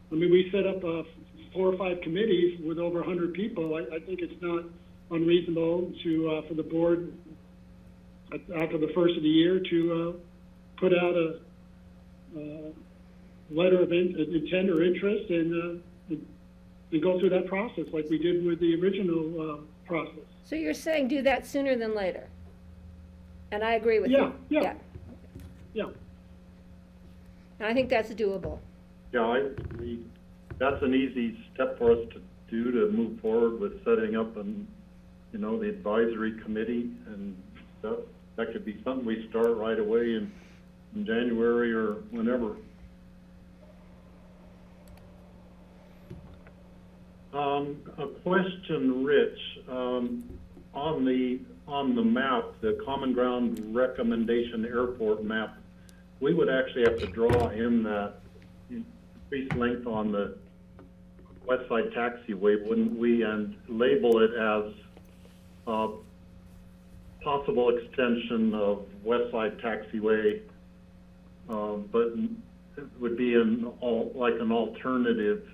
We set up 4 or 5 committees with over 100 people. I think it's not unreasonable for the board after the first of the year to put out a letter of intent or interest and go through that process like we did with the original process. So you're saying do that sooner than later? And I agree with you. Yeah. And I think that's doable. Yeah, that's an easy step for us to do to move forward with setting up the advisory committee and stuff. That could be something we start right away in January or whenever. A question, Rich, on the map, the Common Ground Recommendation Airport map, we would actually have to draw in that increased length on the west side taxiway, wouldn't we, and label it as possible extension of West Side Taxiway, but it would be like an alternative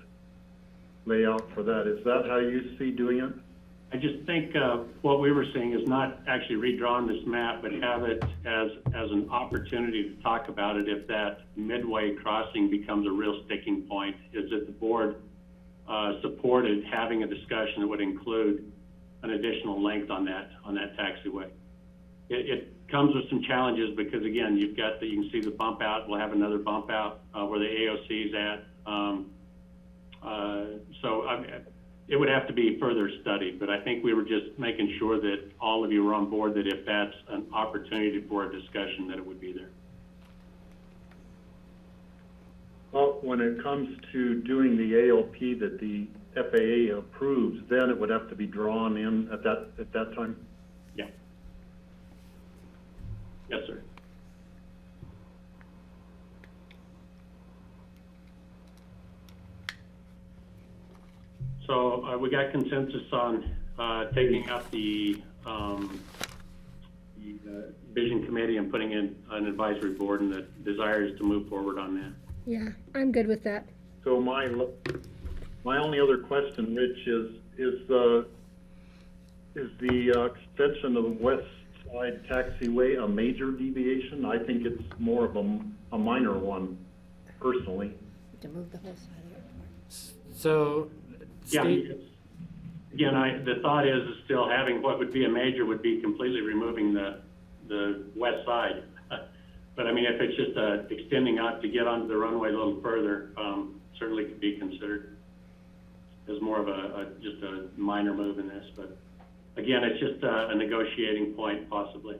layout for that. Is that how you see doing it? I just think what we were seeing is not actually redrawing this map, but have it as an opportunity to talk about it if that midway crossing becomes a real sticking point. Is that the board supported having a discussion that would include an additional length on that taxiway? It comes with some challenges because again, you can see the bump out. We'll have another bump out where the AOC is at. It would have to be further studied, but I think we were just making sure that all of you were on board that if that's an opportunity for a discussion, that it would be there. Well, when it comes to doing the ALP that the FAA approves, then it would have to be drawn in at that time? Yeah. Yes, sir. So we got consensus on taking up the vision committee and putting in an advisory board, and the desire is to move forward on that. Yeah, I'm good with that. So my only other question, Rich, is the extension of the West Side Taxiway a major deviation? I think it's more of a minor one, personally. To move the whole side of the airport. So, Yeah. Steve, Again, the thought is still having what would be a major would be completely removing the west side. But I mean, if it's just extending out to get onto the runway a little further, certainly could be considered as more of just a minor move in this. But again, it's just a negotiating point, possibly.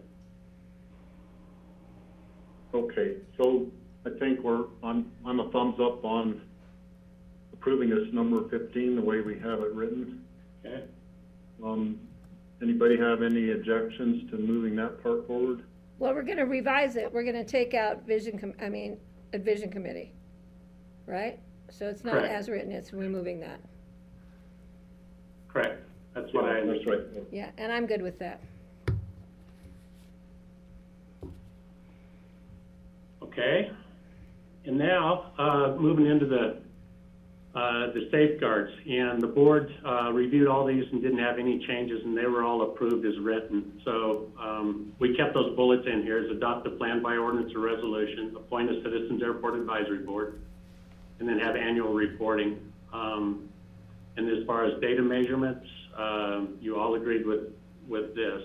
Okay, so I think I'm a thumbs up on approving this number 15 the way we have it written. Okay. Anybody have any objections to moving that part forward? Well, we're gonna revise it. We're gonna take out vision committee, right? So it's not Correct. as written, it's removing that. Correct. That's what I That's right. Yeah, and I'm good with that. Okay. And now, moving into the safeguards, and the board reviewed all these and didn't have any changes, and they were all approved as written. So we kept those bullets in here: is adopt the plan by ordinance or resolution, appoint a Citizens Airport Advisory Board, and then have annual reporting. And as far as data measurements, you all agreed with this.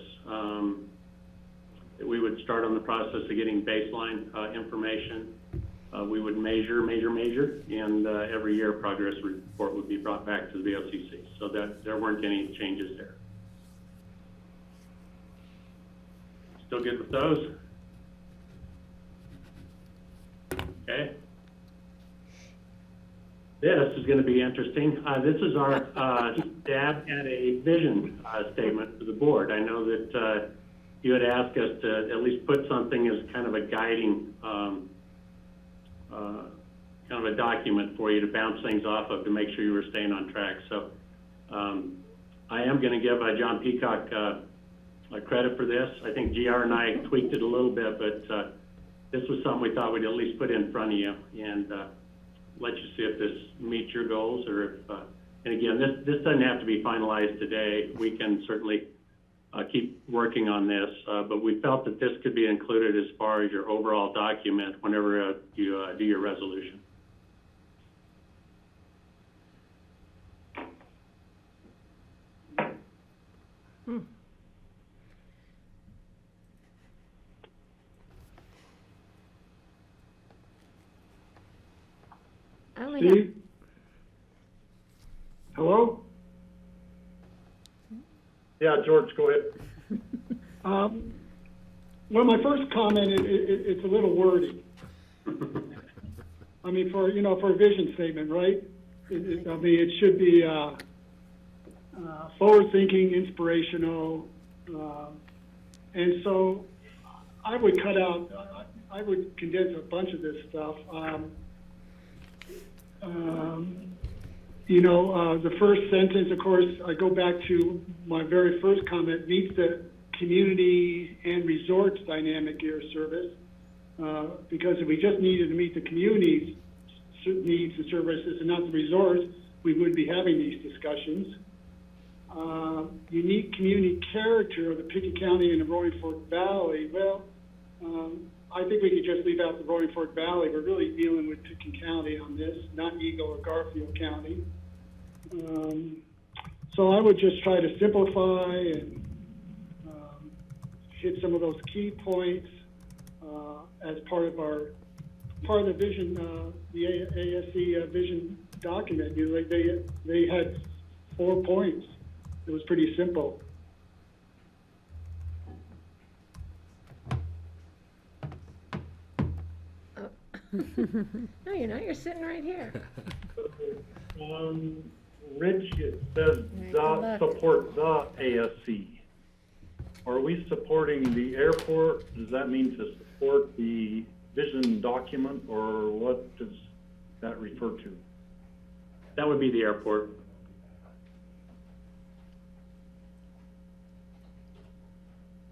That we would start on the process of getting baseline information. We would measure, and every year a progress report would be brought back to the VOCC, so that there weren't any changes there. Still good with those? Okay. This is going to be interesting. This is our stab at a vision statement for the board. I know that you had asked us to at least put something as kind of a guiding kind of a document for you to bounce things off of to make sure you were staying on track. So I am going to give John Peacock credit for this. I think GR and I tweaked it a little bit, but this was something we thought we'd at least put in front of you and let you see if this meets your goals, or if, and again, this doesn't have to be finalized today. We can certainly keep working on this, but we felt that this could be included as far as your overall document whenever you do your resolution. I only have, Steve? Hello? Yeah, George, go ahead. Well, my first comment, it's a little wordy. I mean, for a vision statement, right? I mean, it should be forward-thinking, inspirational, and so I would cut out, I would condense a bunch of this stuff. The first sentence, of course, I go back to my very first comment, meets the community and resorts dynamic air service. Because if we just needed to meet the community's needs and services and not the resorts, we would be having these discussions. Unique community character of the Pickett County and the Roaring Fork Valley. Well, I think we could just leave out the Roaring Fork Valley. We're really dealing with Pickett County on this, not Eagle or Garfield County. So I would just try to simplify and hit some of those key points as part of the vision, the ASE vision document. You know, they had 4 points. It was pretty simple. No, you're not, you're sitting right here. Rich, it says support the ASE. Are we supporting the airport? Does that mean to support the vision document, or what does that refer to? That would be the airport.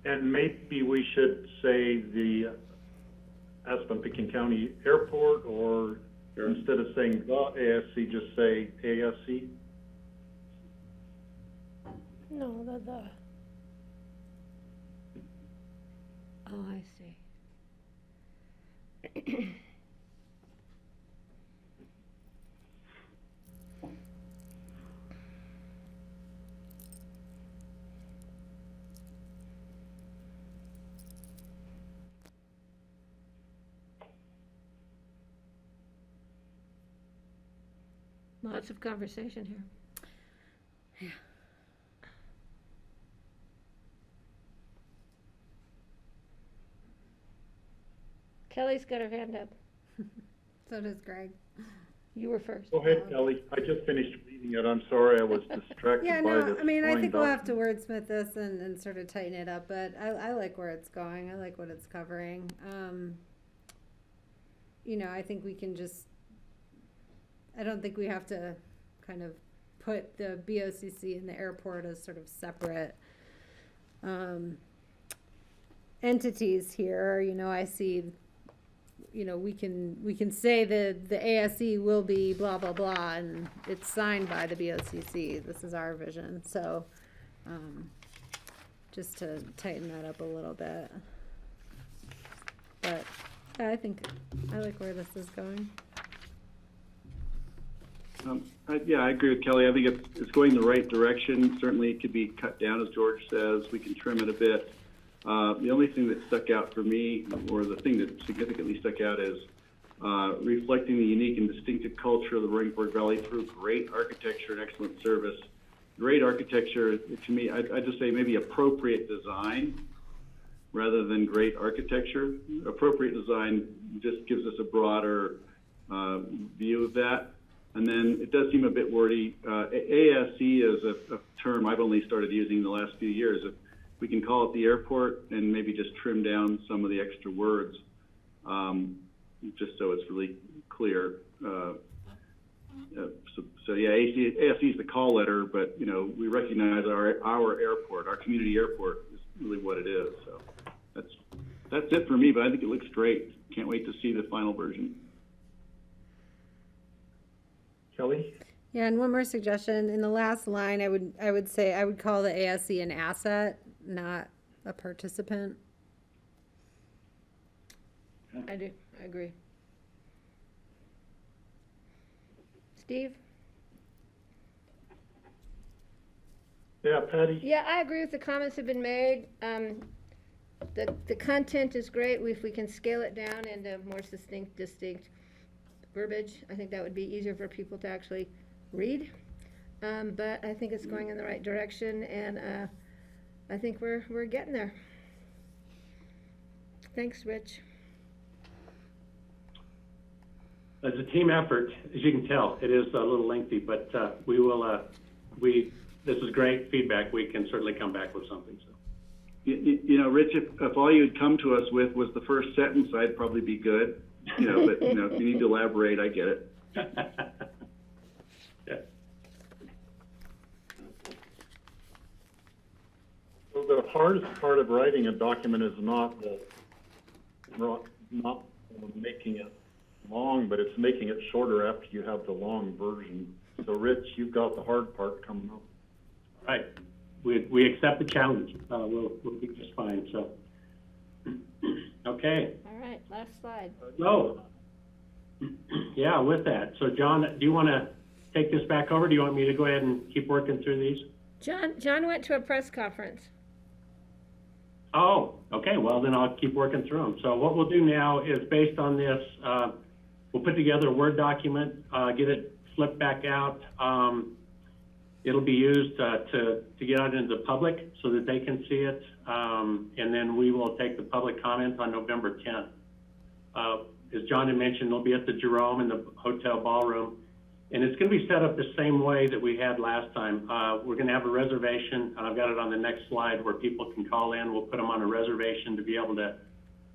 And maybe we should say the Aspen-Pickens County Airport, or instead of saying the ASC, just say ASC? No, the. Oh, I see. Lots of conversation here. Kelly's got her hand up. So does Greg. You were first. Go ahead, Kelly. I just finished reading it. I'm sorry, I was distracted Yeah, by no, this. I mean, I flying think we'll have document. to wordsmith this and sort of tighten it up, but I like where it's going. I like what it's covering. You know, I think we can just, I don't think we have to kind of put the BOCC and the airport as sort of separate entities here. You know, I see, you know, we can say that the ASE will be blah, blah, blah, and it's signed by the BOCC. This is our vision. So, just to tighten that up a little bit. But yeah, I like where this is going. Yeah, I agree with Kelly. I think it's going the right direction. Certainly, it could be cut down, as George says. We can trim it a bit. The only thing that stuck out for me, or the thing that significantly stuck out, is reflecting the unique and distinctive culture of the Roaring Fork Valley through great architecture and excellent service. Great architecture, to me, I'd just say maybe appropriate design rather than great architecture. Appropriate design just gives us a broader view of that. And then it does seem a bit wordy. ASE is a term I've only started using in the last few years. If we can call it the airport and maybe just trim down some of the extra words, just so it's really clear. So yeah, ASE is the call letter, but you know, we recognize our airport, our community airport is really what it is. So that's it for me, but I think it looks great. Can't wait to see the final version. Kelly? Yeah, and one more suggestion. In the last line, I would say I would call the ASE an asset, not a participant. I do, I agree. Steve? Yeah, Patty? Yeah, I agree with the comments that have been made. The content is great. If we can scale it down into more distinct verbiage, I think that would be easier for people to actually read. But I think it's going in the right direction, and I think we're getting there. Thanks, Rich. It's a team effort, as you can tell. It is a little lengthy, but this is great feedback. We can certainly come back with something. So. You know, Rich, if all you'd come to us with was the first sentence, I'd probably be good. You know, but you know, if you need to elaborate, I get it. Yeah. So the hardest part of writing a document is not making it long, but it's making it shorter after you have the long version. So Rich, you've got the hard part coming up. Right. We accept the challenge. We'll be just fine, so. Okay. All right, last slide. So, yeah, with that. So John, do you want to take this back over? Do you want me to go ahead and keep working through these? John went to a press conference. Oh, okay. Well, then I'll keep working through them. So what we'll do now is, based on this, we'll put together a Word document, get it flipped back out. It'll be used to get out into the public so that they can see it. And then we will take the public comment on November 10th. As John had mentioned, it'll be at the Jerome in the hotel ballroom. And it's going to be set up the same way that we had last time. We're going to have a reservation, and I've got it on the next slide, where people can call in. We'll put them on a reservation to be able to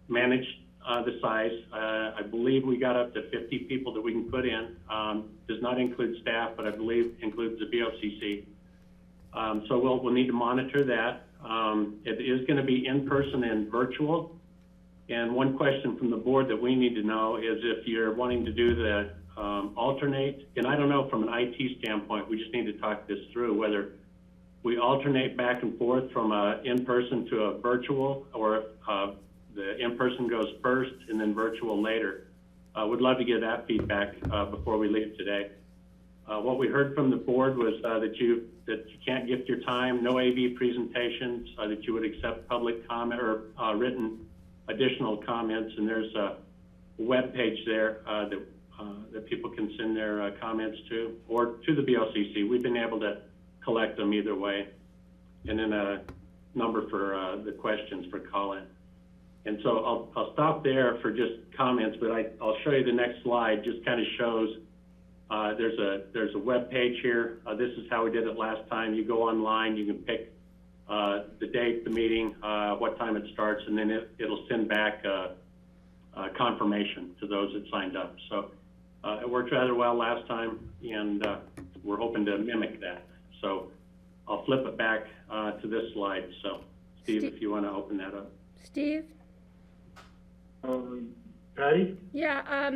manage the size. I believe we got up to 50 people that we can put in. Does not include staff, but I believe includes the BOCC. So we'll need to monitor that. It is going to be in person and virtual. And one question from the board that we need to know is if you're wanting to do the alternate, and I don't know from an IT standpoint, we just need to talk this through, whether we alternate back and forth from a in-person to a virtual, or if the in-person goes first and then virtual later. Would love to get that feedback before we leave today. What we heard from the board was that you can't gift your time, no AV presentations, that you would accept public comment or written additional comments, and there's a web page there that people can send their comments to, or to the BLCC. We've been able to collect them either way, and then a number for the questions for call-in. And so I'll stop there for just comments, but I'll show you the next slide. Just kind of shows there's a web page here. This is how we did it last time. You go online, you can pick the date, the meeting, what time it starts, and then it'll send back confirmation to those that signed up. So it worked rather well last time, and we're hoping to mimic that. So I'll flip it back to this slide. So Steve, if you want to open that up. Steve? Patty? Yeah,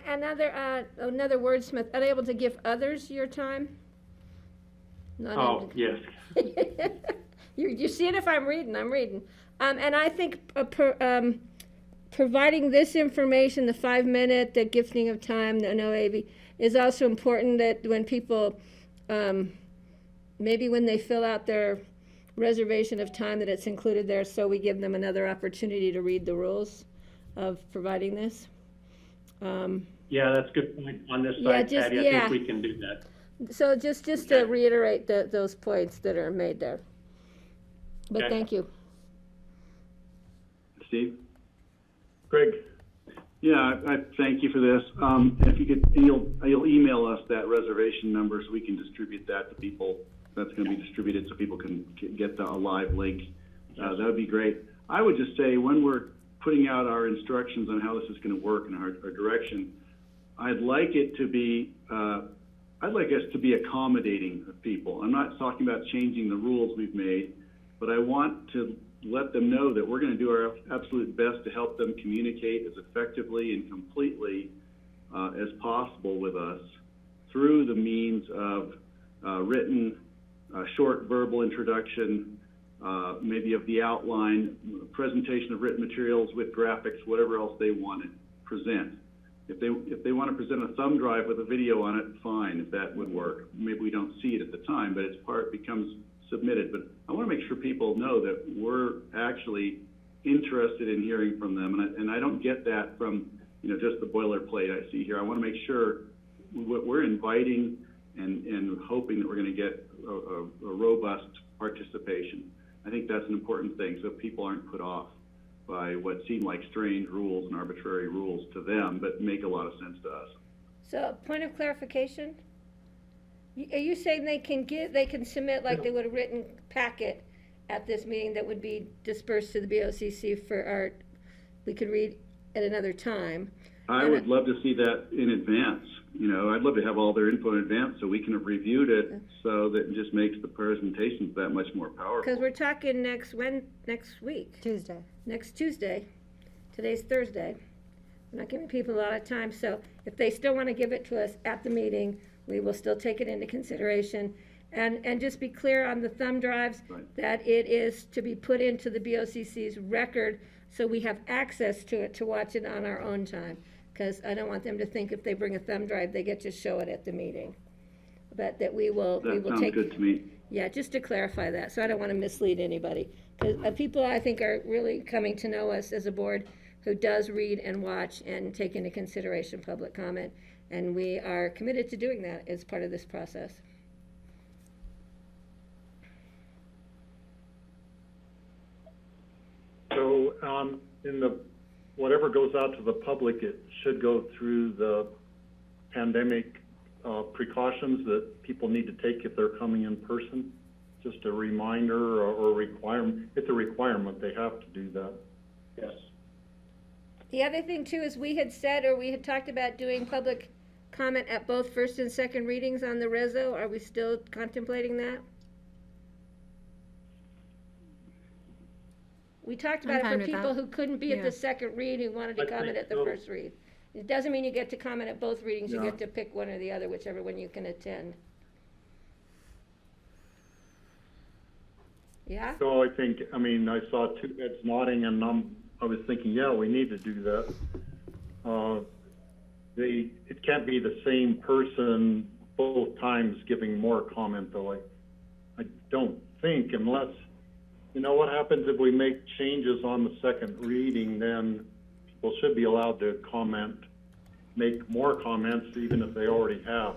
another wordsmith, unable to give others your time? Not Oh, able yes. to- You see it if I'm reading, and I think providing this information, the 5-minute, the gifting of time, the no AV, is also important, that when people, maybe when they fill out their reservation of time, that it's included there, so we give them another opportunity to read the rules of providing this. Yeah, that's a good point on this Yeah, side, just- Patty. I yeah. think we can do that. So just to reiterate those points that are made there. But Okay. thank you. Steve? Greg? Yeah, I thank you for this. If you could, you'll email us that reservation number so we can distribute that to people. That's going to be distributed so people can get a live link. That would be great. I would just say, when we're putting out our instructions on how this is going to work and our direction, I'd like us to be accommodating of people. I'm not talking about changing the rules we've made, but I want to let them know that we're going to do our absolute best to help them communicate as effectively and completely as possible with us through the means of written, short verbal introduction, maybe of the outline, presentation of written materials with graphics, whatever else they want to present. If they want to present a thumb drive with a video on it, fine, if that would work. Maybe we don't see it at the time, but it becomes submitted. But I want to make sure people know that we're actually interested in hearing from them, and I don't get that from just the boilerplate I see here. I want to make sure we're inviting and hoping that we're going to get a robust participation. I think that's an important thing, so people aren't put off by what seem like strange rules and arbitrary rules to them, but make a lot of sense to us. So, point of clarification? Are you saying they can submit like they would a written packet at this meeting that would be dispersed to the BOCC we could read at another time? I would love to see that in advance. You know, I'd love to have all their info in advance so we can have reviewed it, so that it just makes the presentations that much more powerful. Because we're talking next week, Tuesday. next Tuesday. Today's Thursday. We're not giving people a lot of time, so if they still want to give it to us at the meeting, we will still take it into consideration. And just be clear on the thumb drives, Right. that it is to be put into the BOCC's record, so we have access to it to watch it on our own time. Because I don't want them to think if they bring a thumb drive, they get to show it at the meeting. But that we will That sounds take. good to me. Yeah, just to clarify that, so I don't want to mislead anybody. Because people, I think, are really coming to know us as a board who does read and watch and take into consideration public comment. And we are committed to doing that as part of this process. So, in the, whatever goes out to the public, it should go through the pandemic precautions that people need to take if they're coming in person? Just a reminder or requirement? It's a requirement, they have to do that. Yes. The other thing too is we had said, or we had talked about doing public comment at both first and second readings on the reso. Are we still contemplating that? We talked about I'm it fine for with people that. who couldn't be at Yeah. the second read, who wanted to I comment think at the so. first read. It doesn't mean you get to comment at both readings, you Yeah. get to pick one or the other, whichever one you can attend. Yeah? So I think, I mean, I saw two heads nodding and I was thinking, yeah, we need to do that. It can't be the same person both times giving more comment though. I don't think, unless, you know, what happens if we make changes on the second reading, then people should be allowed to comment, make more comments even if they already have.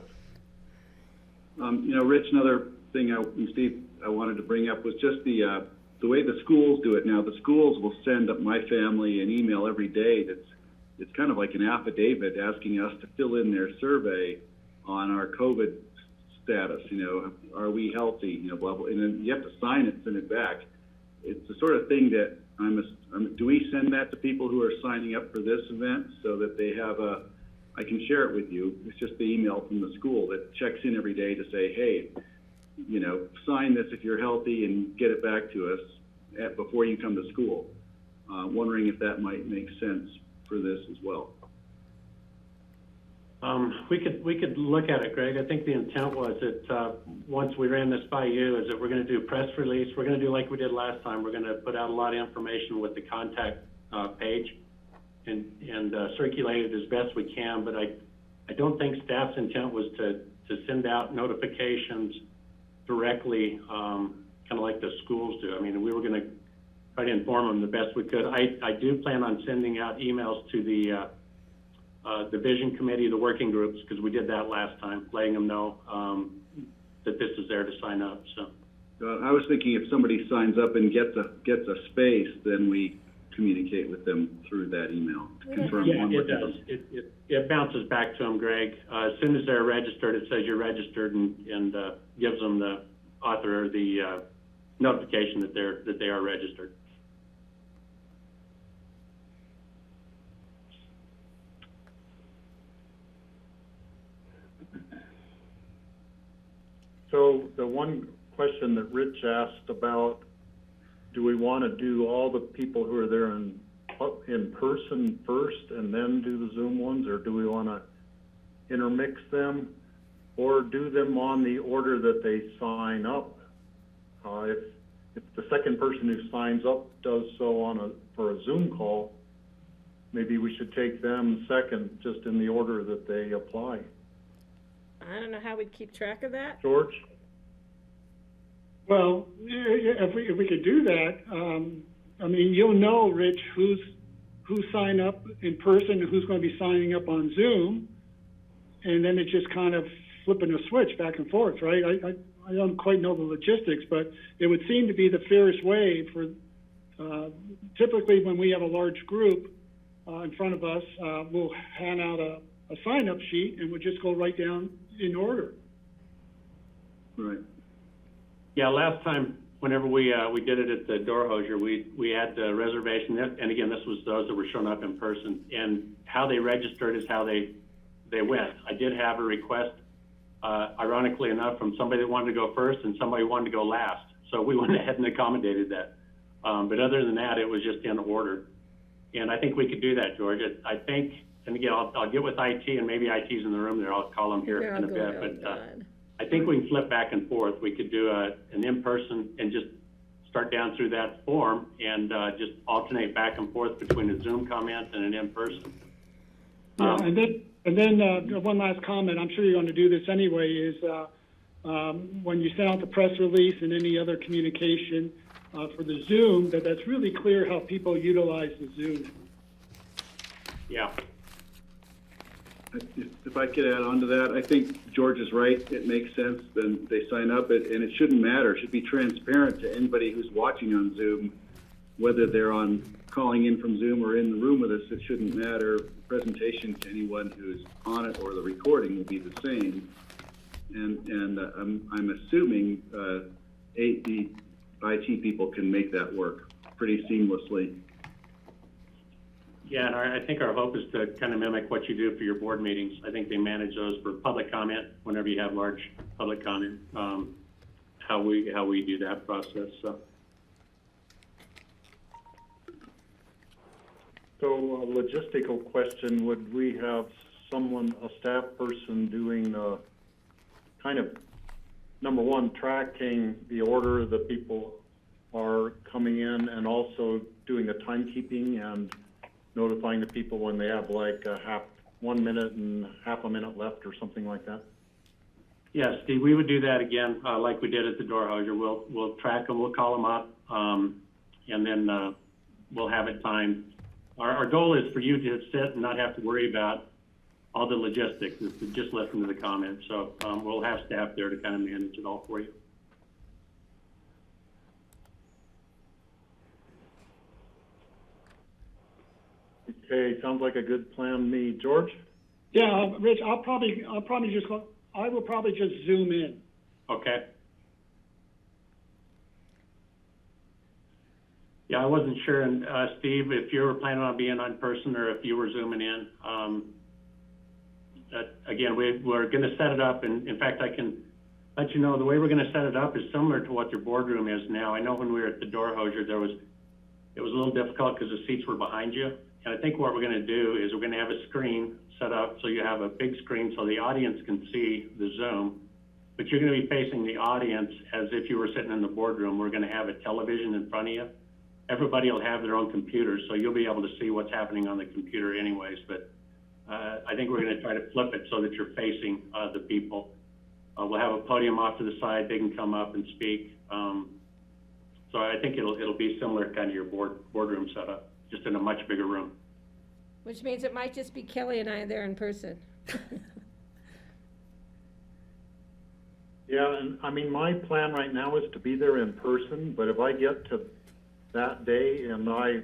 You know, Rich, another thing and Steve, I wanted to bring up was just the way the schools do it now. The schools will send up my family an email every day it's kind of like an affidavit asking us to fill in their survey on our COVID status. You know, are we healthy? You know, blah blah. And then you have to sign it, send it back. It's the sort of thing that do we send that to people who are signing up for this event so that they have I can share it with you. It's just the email from the school that checks in every day to say, hey, you know, sign this if you're healthy and get it back to us before you come to school. Wondering if that might make sense for this as well. We could look at it, Greg. I think the intent was that once we ran this by you, is that we're going to do a press release. We're going to do like we did last time. We're going to put out a lot of information with the contact page and circulate it as best we can. But I don't think staff's intent was to send out notifications directly, kind of like the schools do. I mean, we were going to try to inform them the best we could. I do plan on sending out emails to the vision committee, the working groups, because we did that last time, letting them know that this is there to sign up. So I was thinking if somebody signs up and gets a space, then we communicate with them through that email to confirm. yeah, one it with does. them. It bounces back to them, Greg. As soon as they're registered, it says you're registered and gives them the author the notification that they are registered. So the one question that Rich asked about, do we want to do all the people who are there in person first and then do the Zoom ones, or do we want to intermix them, or do them on the order that they sign up? If the second person who signs up does so for a Zoom call, maybe we should take them second, just in the order that they apply. I don't know how we'd keep track of that. George? Well, if we could do that, I mean, you'll know, Rich, who signed up in person and who's going to be signing up on Zoom, and then it's just kind of flipping a switch back and forth, right? I don't quite know the logistics, but it would seem to be the fairest way for, typically when we have a large group in front of us, we'll hand out a sign-up sheet and we'll just go right down in order. Right. Yeah, last time whenever we did it at the door hosier, we had the reservation, and again, this was those that were showing up in person, and how they registered is how they went. I did have a request, ironically enough, from somebody that wanted to go first and somebody wanted to go last. So we went ahead and accommodated that. But other than that, it was just in order. And I think we could do that, George. I think, and again, I'll get with IT, and maybe IT's in the room there. I'll call them here in a bit. But I think we can flip back and forth. We could do an in-person and just start down through that form and just alternate back and forth between a Zoom comment and an in-person. Yeah, and then one last comment. I'm sure you're going to do this anyway. Is when you send out the press release and any other communication for the Zoom, that's really clear how people utilize the Zoom. Yeah. If I could add on to that, I think George is right. It makes sense. Then they sign up, and it shouldn't matter. It should be transparent to anybody who's watching on Zoom, whether they're calling in from Zoom or in the room with us. It shouldn't matter. The presentation to anyone who's on it or the recording will be the same. And I'm assuming the IT people can make that work pretty seamlessly. Yeah, and I think our hope is to kind of mimic what you do for your board meetings. I think they manage those for public comment whenever you have large public comment. How we do that process. So a logistical question: would we have a staff person doing kind of number one, tracking the order that people are coming in, and also doing the timekeeping and notifying the people when they have like 1 minute and half a minute left or something like that? Yeah, Steve, we would do that again, like we did at the door hosier. We'll track them, we'll call them up, and then we'll have it timed. Our goal is for you to sit and not have to worry about all the logistics, is to just listen to the comments. So we'll have staff there to kind of manage it all for you. Okay, sounds like a good plan to me. George? Yeah, Rich, I will probably just Zoom in. Okay. Yeah, I wasn't sure, and Steve, if you were planning on being on person or if you were Zooming in. Again, we're going to set it up, and in fact, I can let you know the way we're going to set it up is similar to what your boardroom is now. I know when we were at the door hosier, it was a little difficult because the seats were behind you. And I think what we're going to do is we're going to have a screen set up so you have a big screen so the audience can see the Zoom, but you're going to be facing the audience as if you were sitting in the boardroom. We're going to have a television in front of you. Everybody will have their own computers, so you'll be able to see what's happening on the computer anyways, but I think we're going to try to flip it so that you're facing the people. We'll have a podium off to the side. They can come up and speak. So I think it'll be similar to kind of your boardroom setup, just in a much bigger room. Which means it might just be Kelly and I there in person. Yeah, and I mean, my plan right now is to be there in person, but if I get to that day and I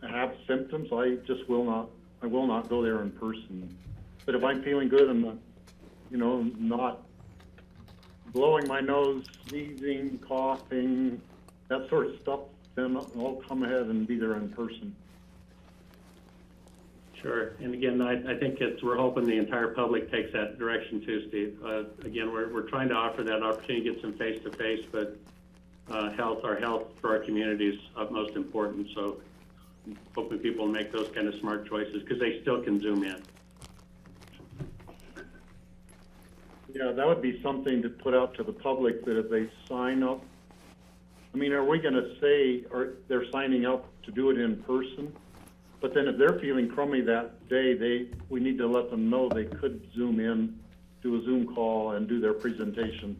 have symptoms, I will not go there in person. But if I'm feeling good and, not blowing my nose, sneezing, coughing, that sort of stuff, then I'll come ahead and be there in person. Sure, and again, I think we're hoping the entire public takes that direction too, Steve. Again, we're trying to offer that opportunity to get some face-to-face, but our health for our community is of most importance. So hoping people make those kind of smart choices because they still can Zoom in. Yeah, that would be something to put out to the public, that if they sign up, I mean, are we going to say, or they're signing up to do it in person? But then if they're feeling crummy that day, we need to let them know they could Zoom in, do a Zoom call, and do their presentation.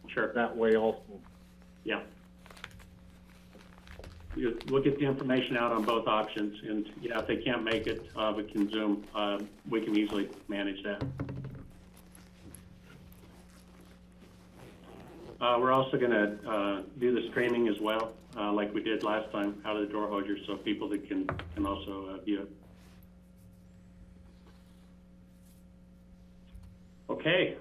Sure. That way also. Yeah. We'll get the information out on both options, and yeah, if they can't make it, we can Zoom. We can easily manage that. We're also going to do the streaming as well, like we did last time out of the door hosier, so people that can also view it. Okay.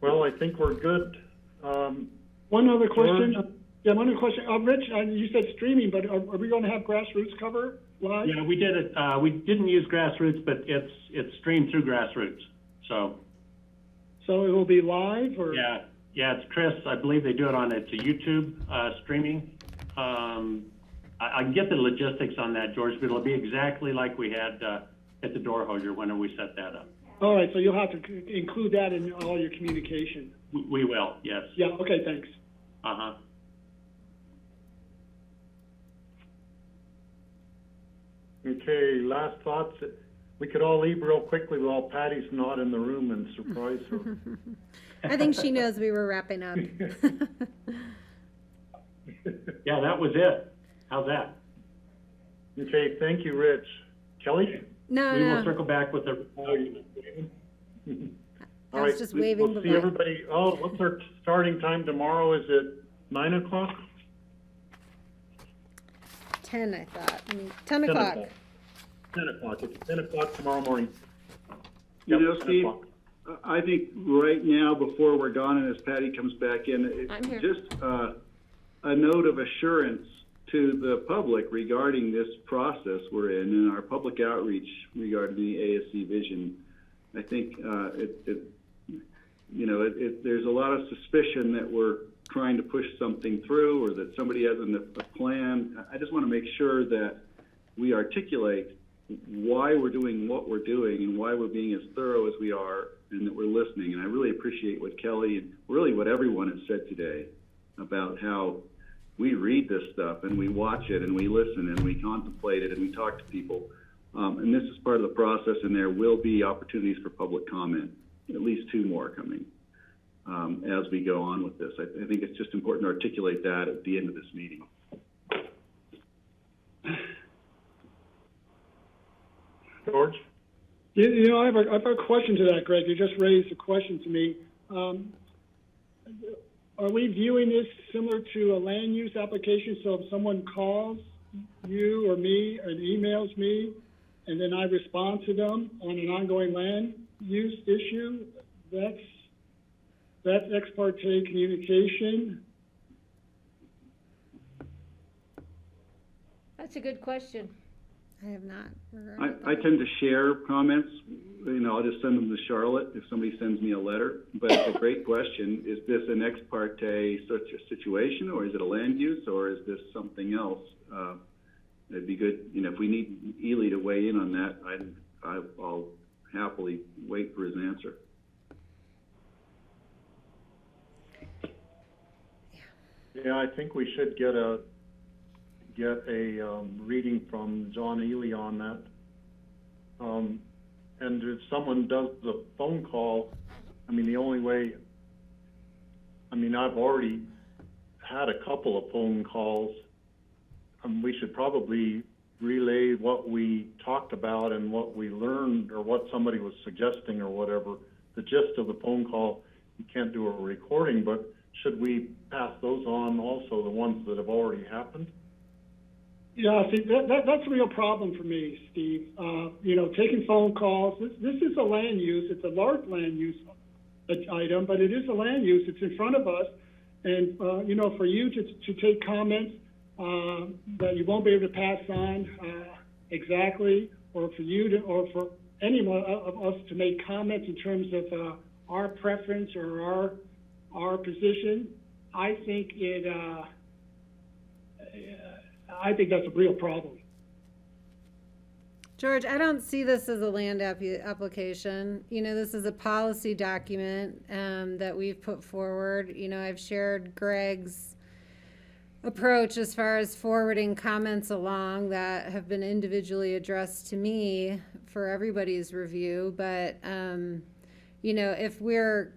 Well, I think we're good. One other question. George? Yeah, one other question. Rich, you said streaming, but are we going to have grassroots cover live? Yeah, we did it. We didn't use Grassroots, but it's streamed through Grassroots. So So it will be live, or? yeah, it's Chris. I believe they do it on it's a YouTube streaming. I can get the logistics on that, George, but it'll be exactly like we had at the Door Hosier when we set that up. All right, so you'll have to include that in all your communication. We will, yes. Yeah, okay, thanks. Uh-huh. Okay, last thoughts. We could all leave real quickly while Patty's not in the room and surprise her. I think she knows we were wrapping up. Yeah, that was it. How's that? Okay, thank you, Rich. Kelly? No, We will no, circle back with the I was just waving We'll see goodbye. everybody. Oh, what's our starting time tomorrow? Is it 9 o'clock? 10, I thought. 10 o'clock. 10 o'clock. It's 10 o'clock tomorrow morning. You Yep, know, 10 Steve, o'clock. I think right now, before we're gone and as Patty comes back in, I'm here. just a note of assurance to the public regarding this process we're in and our public outreach regarding the ASE vision. I think there's a lot of suspicion that we're trying to push something through or that somebody has a plan. I just want to make sure that we articulate why we're doing what we're doing and why we're being as thorough as we are and that we're listening. And I really appreciate what Kelly and really what everyone has said today about how we read this stuff and we watch it and we listen and we contemplate it and we talk to people. And this is part of the process, and there will be opportunities for public comment, at least 2 more coming as we go on with this. I think it's just important to articulate that at the end of this meeting. George? You know, I have a question to that, Greg. You just raised a question to me. Are we viewing this similar to a land use application? So if someone calls you or me and emails me, and then I respond to them on an ongoing land use issue, that's ex parte communication? That's a good question. I have not. I tend to share comments. You know, I'll just send them to Charlotte if somebody sends me a letter. But it's a great question. Is this an ex parte such a situation, or is it a land use, or is this something else? It'd be good, you know, if we need Ely to weigh in on that, I'll happily wait for his answer. Yeah, I think we should get a reading from John Ely on that. And if someone does the phone call, I mean, the only way, I mean, I've already had a couple of phone calls. We should probably relay what we talked about and what we learned or what somebody was suggesting or whatever. The gist of the phone call, you can't do a recording, but should we pass those on also, the ones that have already happened? Yeah, see, that's a real problem for me, Steve. You know, taking phone calls, this is a land use. It's a large land use item, but it is a land use. It's in front of us. And, you know, for you to take comments that you won't be able to pass on exactly, or for you to, or for anyone of us to make comments in terms of our preference or our position, I think that's a real problem. George, I don't see this as a land application. You know, this is a policy document that we've put forward. You know, I've shared Greg's approach as far as forwarding comments along that have been individually addressed to me for everybody's review. But you know, if we're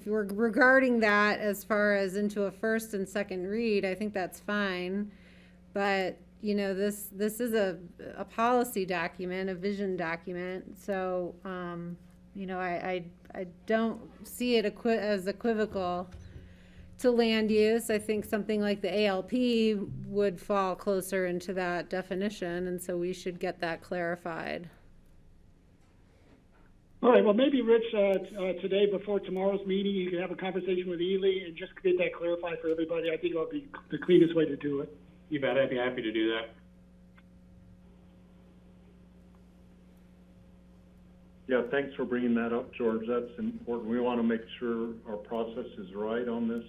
regarding that as far as into a first and second read, I think that's fine. But you know, this is a policy document, a vision document. So you know, I don't see it as equivocal to land use. I think something like the ALP would fall closer into that definition, and so we should get that clarified. All right, well, maybe Rich, today before tomorrow's meeting, you can have a conversation with Ely and just get that clarified for everybody. I think it'll be the cleanest way to do it. You bet, I'd be happy to do that. Yeah, thanks for bringing that up, George. That's important. We want to make sure our process is right on this.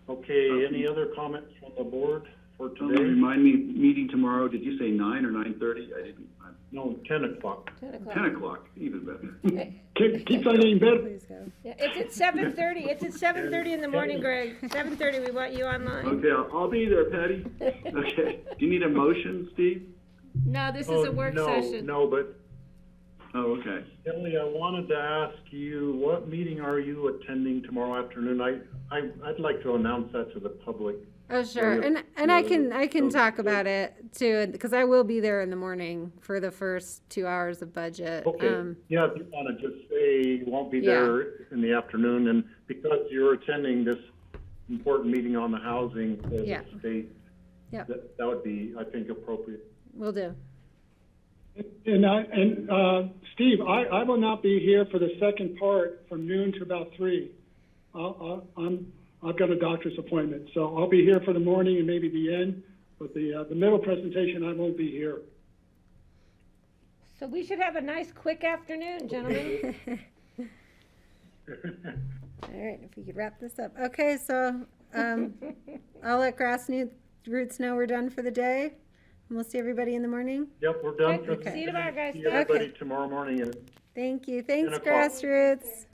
Okay, any other comments from the board for today? Remind me, meeting tomorrow, did you say 9 or 9:30? No, 10 o'clock. 10 o'clock, even better. Keeps on getting better. Please go. Yeah, it's at 7:30, it's at 7:30 in the morning, Greg. 7:30, we want you online. Okay, I'll be there, Patty. Okay, do you need a motion, Steve? No, this is a work session. No, but Oh, okay. Kelly, I wanted to ask you, what meeting are you attending tomorrow afternoon? I'd like to announce that to the public. Oh, sure. And I can talk about it too, because I will be there in the morning for the first 2 hours of budget. Okay, yeah, if you want to just say you won't be there in the afternoon, and because you're attending this important meeting on the housing for the state, Yep. that would be, I think, appropriate. Will do. And Steve, I will not be here for the second part from noon to about 3. I've got a doctor's appointment, so I'll be here for the morning and maybe the end, but the middle presentation, I won't be here. So we should have a nice, quick afternoon, gentlemen. All right, if we could wrap this up. Okay, so I'll let Grassroots know we're done for the day. And we'll see everybody in the morning. Yep, we're done for See you tomorrow, guys. See everybody Okay. tomorrow morning at Thank you. Thanks, 10 o'clock. Grassroots.